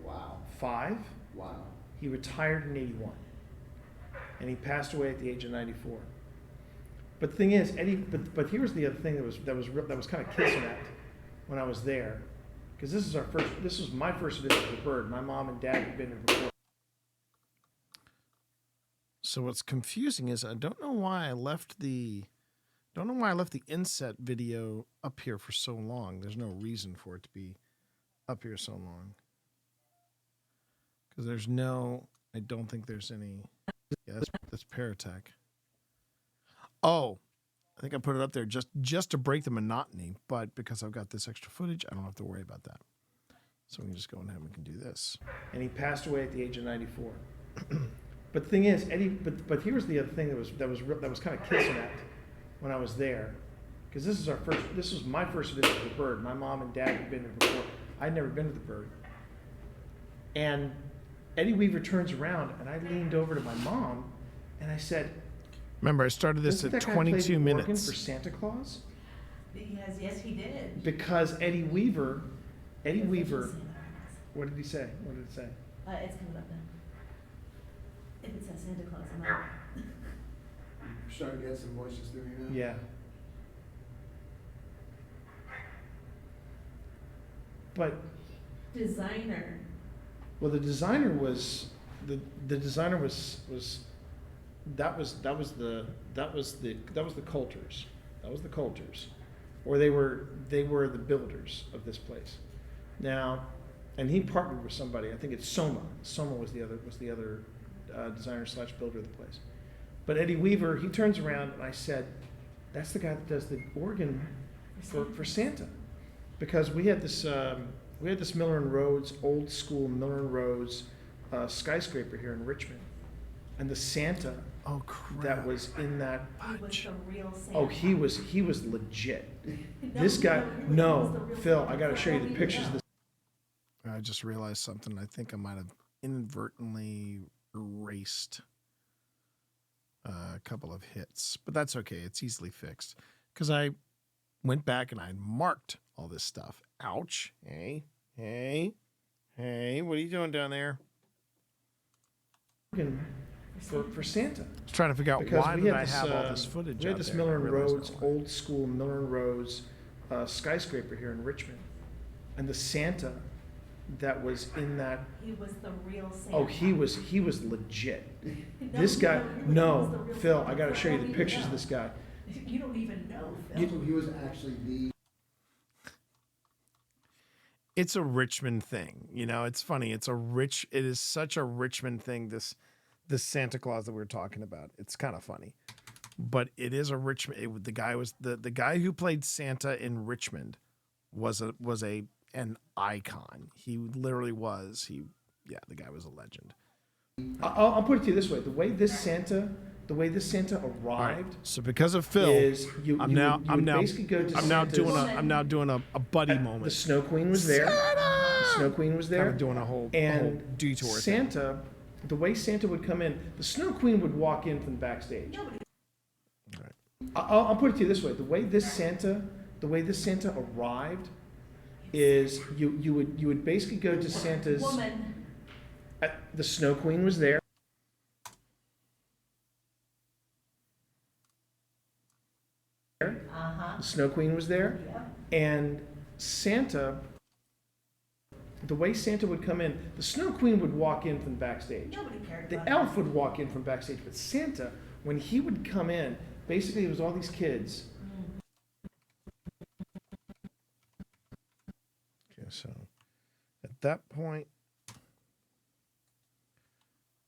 Wow. 5. Wow. He retired in 81. And he passed away at the age of 94. But the thing is, Eddie, but here's the other thing that was kind of kissing at when I was there. Because this was my first visit to the Byrd. My mom and dad had been there before. So what's confusing is I don't know why I left the inset video up here for so long. There's no reason for it to be up here so long. Because I don't think there's any. Yeah, that's Paratech. Oh, I think I put it up there just to break the monotony, but because I've got this extra footage, I don't have to worry about that. So we can just go ahead and we can do this. And he passed away at the age of 94. But the thing is, Eddie, but here's the other thing that was kind of kissing at when I was there. Because this was my first visit to the Byrd. My mom and dad had been there before. I'd never been to the Byrd. And Eddie Weaver turns around, and I leaned over to my mom, and I said, Remember, I started this Doesn't at that guy play 22 the organ minutes. for Santa Claus? Yes, he did. Because Eddie Weaver, what did he say? What did it say? It's coming up now. If it says Santa Claus, I'm out. You're starting to get some voices through you now? Yeah. But Designer. well, the designer was the designer was that was the Coulters. That was the Coulters, or they were the builders of this place. Now, and he partnered with somebody. I think it's Soma. Soma was the other designer / builder of the place. But Eddie Weaver, he turns around and I said, "That's the guy that does the organ for Santa," because we had this Miller and Rhodes, old school Miller and Rhodes skyscraper here in Richmond, and the Santa that was in that. He was the real Santa. Oh, he was legit. This guy, no, Phil, I got to show you the pictures of this. I just realized something. I think I might have inadvertently erased a couple of hits, but that's okay. It's easily fixed because I went back and I marked all this stuff. Ouch. Hey, what are you doing down there? For Santa. I was trying to figure out Because why we did had I this, have all this footage We had out this there. Miller I and realized Rhodes, that one. old school Miller and Rhodes skyscraper here in Richmond, and the Santa that was in that. He was the real Santa. Oh, he was legit. This guy, no, Phil, I got to show you the pictures of this guy. You don't even know, Phil. He was actually the. It's a Richmond thing, you know. It's funny. It is such a Richmond thing. This Santa Claus that we were talking about. It's kind of funny, but it is a Richmond. The guy who played Santa in Richmond was an icon. He literally was. The guy was a legend. I'll put it to you this way: the way this Santa arrived. Right. So because of Phil, I'm now doing a buddy moment. The Snow Queen was there. The Snow Queen was there. Kind of doing a whole detour. Santa, the way Santa would come in, the Snow Queen would walk in from backstage. Right. I'll put it to you this way: the way this Santa arrived is you would basically go to Santa's. Woman. The Snow Queen was there. The Snow Queen was there, and Santa. The way Santa would come in, the Snow Queen would walk in from backstage. Nobody cared The about elf would walk in from backstage, but Santa, when he would come in, basically it was all these kids. Okay, so at that point,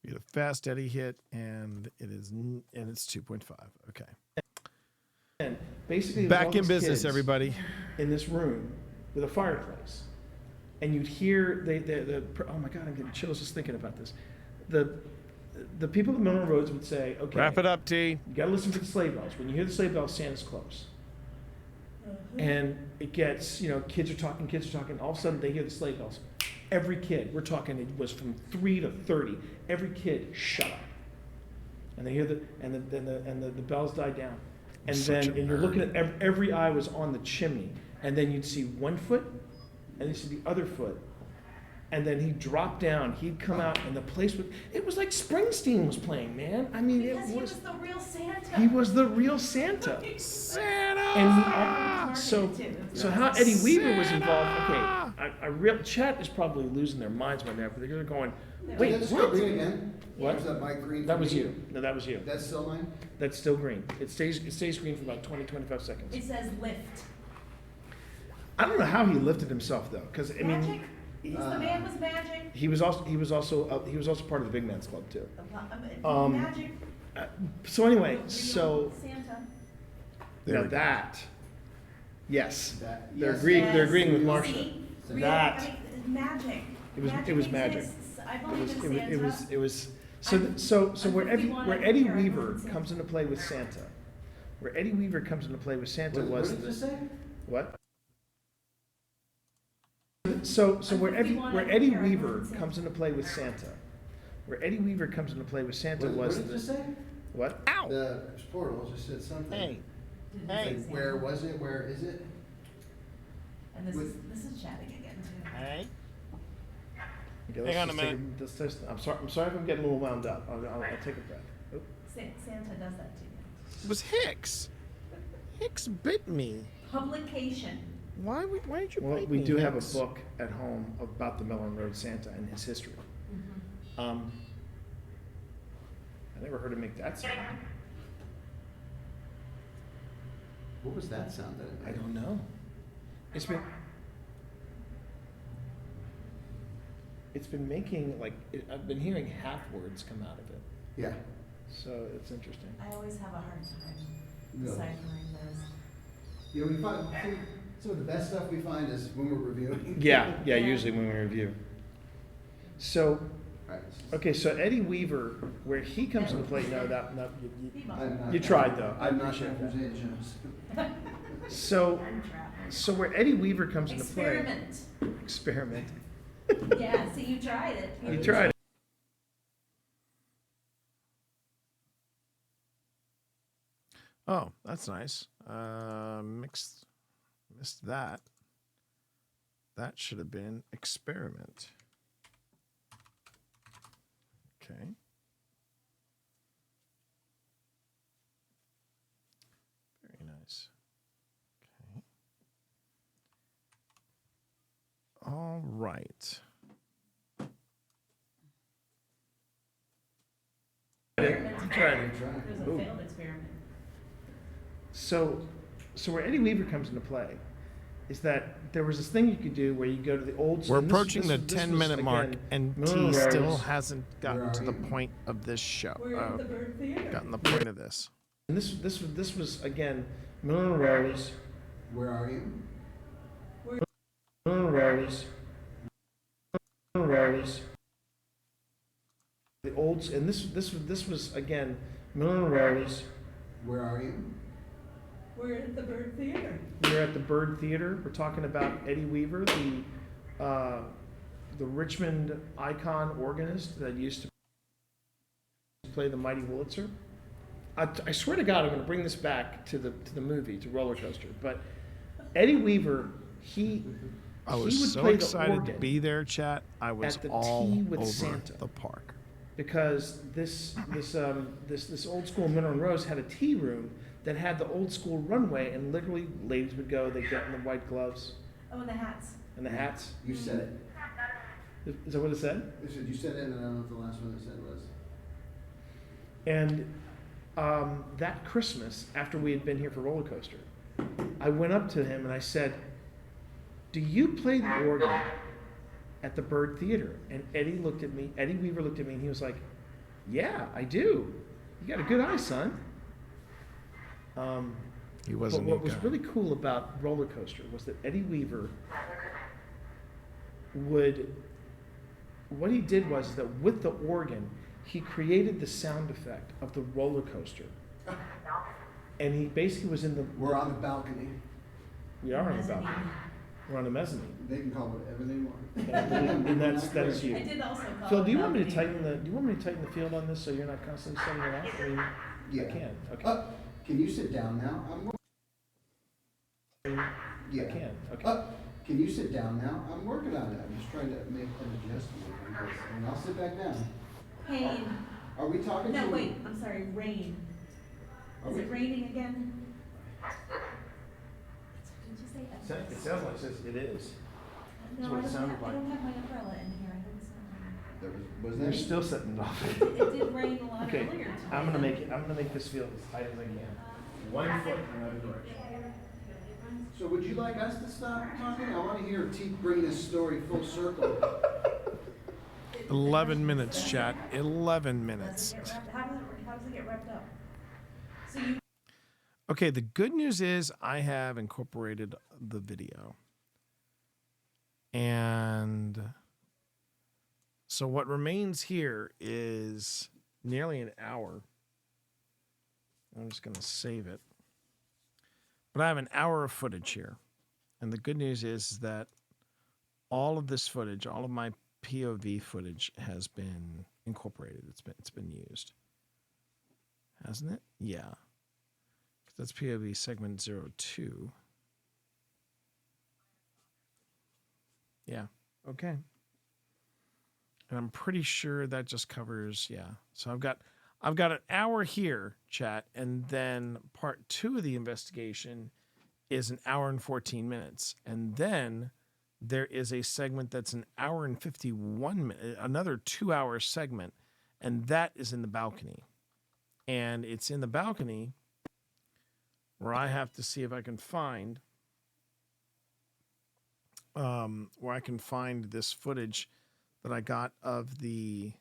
we had a Fast Eddie hit, and it's 2.5. Okay. And basically, it was Back all in these business, kids everybody. in this room with a fireplace, and you'd hear oh my God, I'm getting chills just thinking about this. The people at Miller Roads would say, okay, Wrap it up, T. you got to listen to the sleigh bells. When you hear the sleigh bells, Santa's close. And it gets, kids are talking. All of a sudden, they hear the sleigh bells. Every kid, we're talking, it was from 3 to 30. Every kid, shut up. And they hear the bells die down. And you're looking at every eye was on the chimney, and then you'd see one foot, and you'd see the other foot, and then he'd drop down. He'd come out, and the place it was like Springsteen was playing, man. I mean, because he was the real Santa. He was the real Santa. Santa. And so how Eddie Weaver was involved? Okay, chat is probably losing their minds right now, because they're going, wait, Is that what? still green again? What? Or is that Mike green? That was you. No, that was you. That's still mine? That's still green. It stays green for about 20-25 seconds. It says lift. I don't know how he lifted himself though, because I mean, Magic. The man was magic. he was also part of the Big Man's Club too. Magic. So anyway, Real so Santa. now that, yes, they're yes. agreeing with Marsha. See? That magic. it was magic. Exists. I believe in Santa. It was so where Eddie Weaver comes into play with Santa, where Eddie Weaver comes into play with Santa was What did you say? what? So where Eddie Weaver comes into play with Santa, where Eddie Weaver comes into play with Santa was What did you say? What? Ow! The portal just said something. Hey. Did it Hey. say Like, Santa? where was it? Where is it? And this is chatting again too. Hey. Okay, Hang on a just take minute. I'm sorry if I'm getting a little wound up. I'll take a breath. Oop. Santa does that to you. It was Hicks. Hicks bit me. Publication. Why did you Well, bite we me, do have a Hicks? book at home about the Mellon Road Santa and his history. Mm-hmm. I never heard him make that sound. What was that sound that it I made? don't know. It's been making like I've been hearing half words come out of it. Yeah. So it's interesting. I always have a hard time Really? deciphering those. You know, we find some of the best stuff we find is when we're reviewing. Yeah, usually when we review. So, Right. okay, so Eddie Weaver, where he comes into play, I'm not- you tried though. I I'm not appreciate that. representing Jones. So where Eddie Weaver comes into play. Experiment. Experiment. Yeah, see, you tried it. You tried it. Oh, that's nice. Missed that. That should have been experiment. Okay. Very nice. Okay. All right. You tried it. There's a Ooh. failed experiment. So where Eddie Weaver comes into play is that there was this thing you could do where you go to the old. We're and this- approaching this- the this was, 10-minute mark, again, and Moon T still Rose. hasn't gotten Where to are the you? point of this show. We're at the Byrd Theater. Gotten the point of this. And this was again Moon Rose. Where are you? Moon Rose. Moon Rose. The old and this was again Moon Rose. Where are you? We're at the Byrd Theater. We're at the Byrd Theater. We're talking about Eddie Weaver, the Richmond icon organist that used to play the Mighty Wurlitzer. I swear to God, I'm going to bring this back to the movie, to Roller Coaster. But Eddie Weaver, I he was would so play the excited to organ be there, chat. I was at the all Tea with over Santa. the park. because this old school Mineral Rose had a tea room that had the old school runway, and literally ladies would go, they'd get in the white gloves Oh, and the hats. and the hats. You said it. Is that what it said? You said you said it, and I don't know what the last one that said was. And that Christmas, after we had been here for Roller Coaster, I went up to him and I said, "Do you play the organ at the Byrd Theater?" And Eddie Weaver looked at me, and he was like, "Yeah, I do. You got a good eye, son." He was a But neat what was guy. really cool about Roller Coaster was that Eddie Weaver what he did was that with the organ, he created the sound effect of the roller coaster. And he basically was in the... We're on the balcony. We are on the balcony. We're on the mezzanine. They can call it whatever they want. And that is you. I did also call Phil, it do you want me to balcony. tighten the field on this so you're not constantly setting it off? I mean, Yeah. I can. Okay. Can you sit down now? Yeah. I can. Okay. Can you sit down now? I'm working on it. I'm just trying to make an adjustment. And I'll sit back down. Pain. Are we talking No, to... wait, I'm sorry, rain. Is it raining again? Did you say that? It sounds like it is. No, That's what it sounded I like. don't have my umbrella in here. I hope it's not raining. Was They're still setting it off. It did rain a lot Okay, earlier today. I'm gonna make this field as tight as I can. 1 foot in another direction. So would you like us to stop talking? I want to hear Teeth bring this story full circle. 11 minutes, chat. 11 minutes. How does it get wrapped up? So you Okay, the good news is I have incorporated the video. And so what remains here is nearly an hour. I'm just going to save it. But I have an hour of footage here. And the good news is that all of this footage, all of my POV footage has been incorporated. It's been used. Hasn't it? Yeah. That's POV segment 02. Yeah. Okay. And I'm pretty sure that just covers, yeah. So I've got an hour here, chat, and then part 2 of the investigation is an hour and 14 minutes. And then there is a segment that's an hour and 51 minutes, another 2-hour segment, and that is in the balcony. And it's in the balcony where I have to see if I can find this footage that I got of the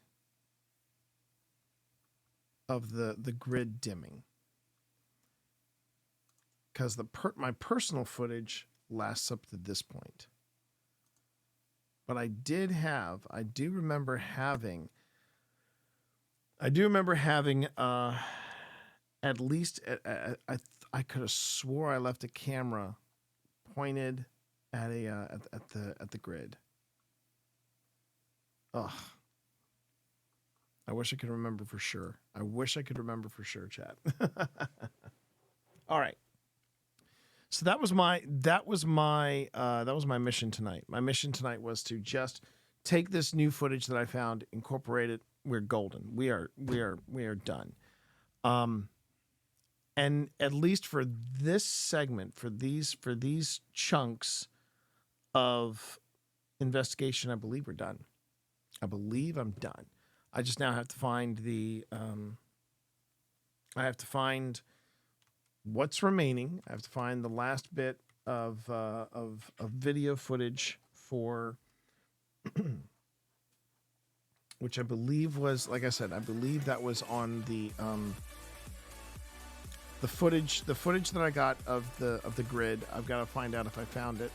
grid dimming, because my personal footage lasts up to this point. But I do remember having at least I could have swore I left a camera pointed at the grid. Ugh. I wish I could remember for sure. Chat. All right. So that was my mission tonight. My mission tonight was to just take this new footage that I found, incorporate it. We're golden. We are done. And at least for this segment, for these chunks of investigation, I believe we're done. I believe I'm done. I just now have to find what's remaining. I have to find the last bit of video footage for, which I believe was, like I said, I believe that was on the footage that I got of the grid. I've got to find out if I found it,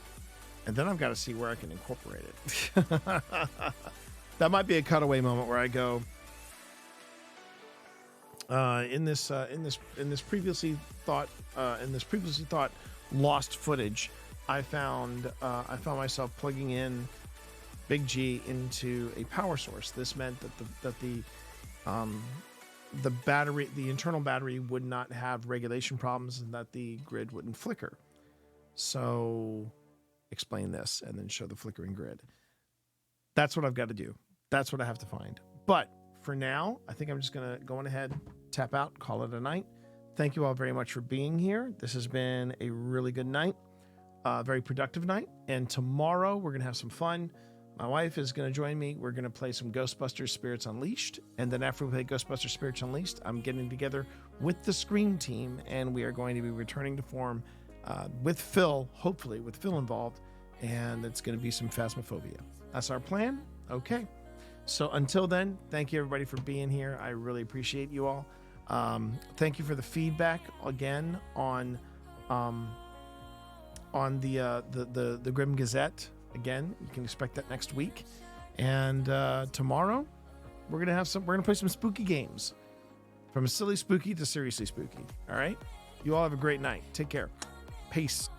and then I've got to see where I can incorporate it. That might be a cutaway moment where I go, in this previously thought lost footage, I found myself plugging in Big G into a power source. This meant that the battery, the internal battery, would not have regulation problems and that the grid wouldn't flicker. So explain this and then show the flickering grid. That's what I've got to do. That's what I have to find. But for now, I think I'm just going to go on ahead, tap out, call it a night. Thank you all very much for being here. This has been a really good night, very productive night. And tomorrow we're going to have some fun. My wife is going to join me. We're going to play some Ghostbusters Spirits Unleashed. And then after we play Ghostbusters Spirits Unleashed, I'm getting together with the Scream team, and we are going to be returning to form with Phil, hopefully with Phil involved. And it's going to be some Phasmophobia. That's our plan. Okay. So until then, thank you everybody for being here. I really appreciate you all. Thank you for the feedback again on the Grim Gazette. Again, you can expect that next week. And tomorrow, we're gonna play some spooky games, from silly spooky to seriously spooky. All right. You all have a great night. Take care. Peace.